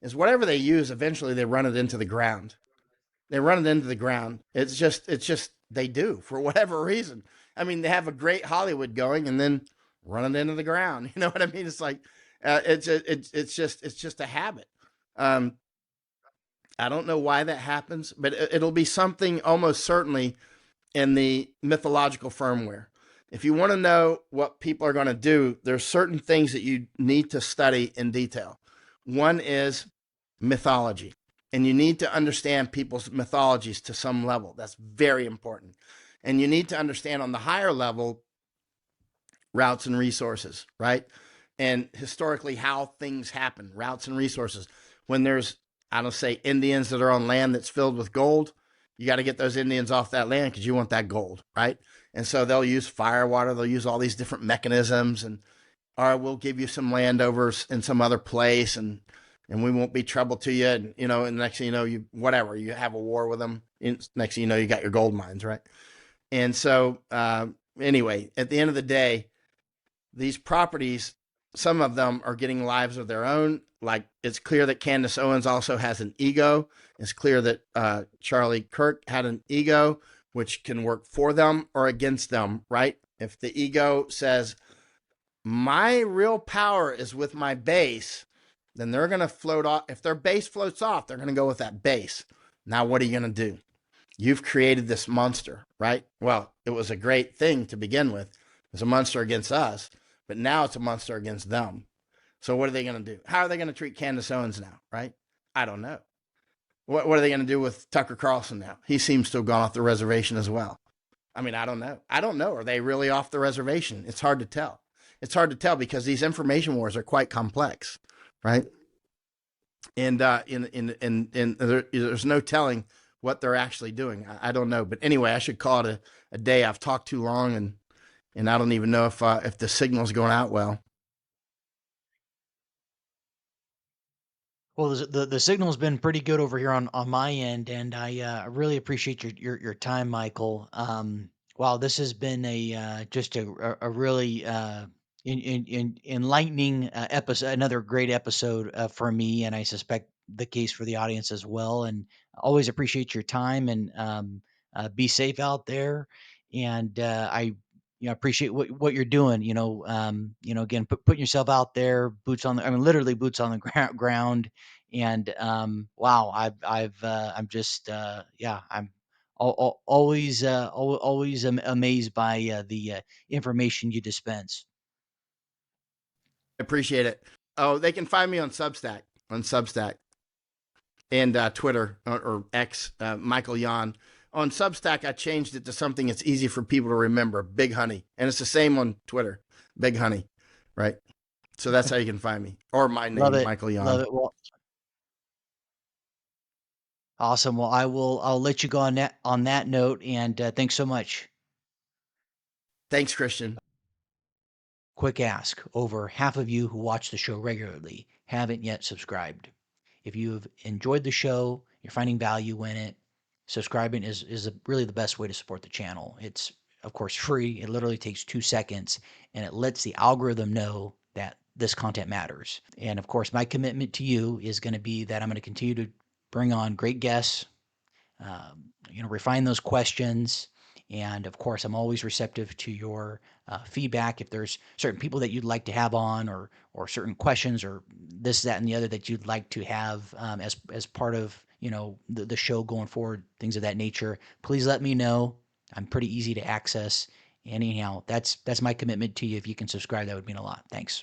is whatever they use, eventually they run it into the ground. They run it into the ground. It's just they do for whatever reason. I mean, they have a great Hollywood going and then run it into the ground. You know what I mean? It's like it's just a habit. I don't know why that happens, but it'll be something almost certainly in the mythological firmware. If you want to know what people are going to do, there's certain things that you need to study in detail. One is mythology, and you need to understand people's mythologies to some level. That's very important. And you need to understand on the higher level routes and resources, right? And historically how things happen, routes and resources. When there's, I don't say, Indians that are on land that's filled with gold, you got to get those Indians off that land because you want that gold, right? And so they'll use fire water, they'll use all these different mechanisms, and or we'll give you some land over in some other place, and we won't be trouble to you. And and next thing you know, you have a war with them. And next thing you know, you got your gold mines, right? And so anyway, at the end of the day, these properties, some of them are getting lives of their own. Like, it's clear that Candace Owens also has an ego. It's clear that Charlie Kirk had an ego, which can work for them or against them, right? If the ego says, my real power is with my base, then they're going to float off. If their base floats off, they're going to go with that base. Now, what are you going to do? You've created this monster, right? Well, it was a great thing to begin with. It's a monster against us, but now it's a monster against them. So what are they going to do? How are they going to treat Candace Owens now, right? I don't know. What are they going to do with Tucker Carlson now? He seems to have gone off the reservation as well. I mean, I don't know. Are they really off the reservation? It's hard to tell. It's hard to tell because these information wars are quite complex, right? And there's no telling what they're actually doing. I don't know. But anyway, I should call it a day. I've talked too long, and I don't even know if the signal's going out well. Well, the signal's been pretty good over here on my end, and I really appreciate your time, Michael. Wow, this has been just a really enlightening episode, another great episode for me, and I suspect the case for the audience as well. And always appreciate your time, and be safe out there. And I appreciate what you're doing. Again, putting yourself out there, I mean, literally boots on the ground. And wow, I'm just yeah, I'm always amazed by the information you dispense. I appreciate it. Oh, they can find me on Substack, and Twitter or X, Michael Yon. On Substack, I changed it to something that's easy for people to remember, Big Honey. And it's the same on Twitter, Big Honey, right? So that's how you can find me. Or my Love name, it, Michael love Yon. it. Well, Awesome. Well, I'll let you go on that note, and thanks so much. Thanks, Christian. Quick ask: over half of you who watch the show regularly haven't yet subscribed. If you've enjoyed the show, you're finding value in it, subscribing is really the best way to support the channel. It's, of course, free. It literally takes 2 seconds, and it lets the algorithm know that this content matters. And of course, my commitment to you is going to be that I'm going to continue to bring on great guests, refine those questions. And of course, I'm always receptive to your feedback. If there's certain people that you'd like to have on, or certain questions, or this, that, and the other that you'd like to have as part of the show going forward, things of that nature, please let me know. I'm pretty easy to access. Anyhow, that's my commitment to you. If you can subscribe, that would mean a lot. Thanks.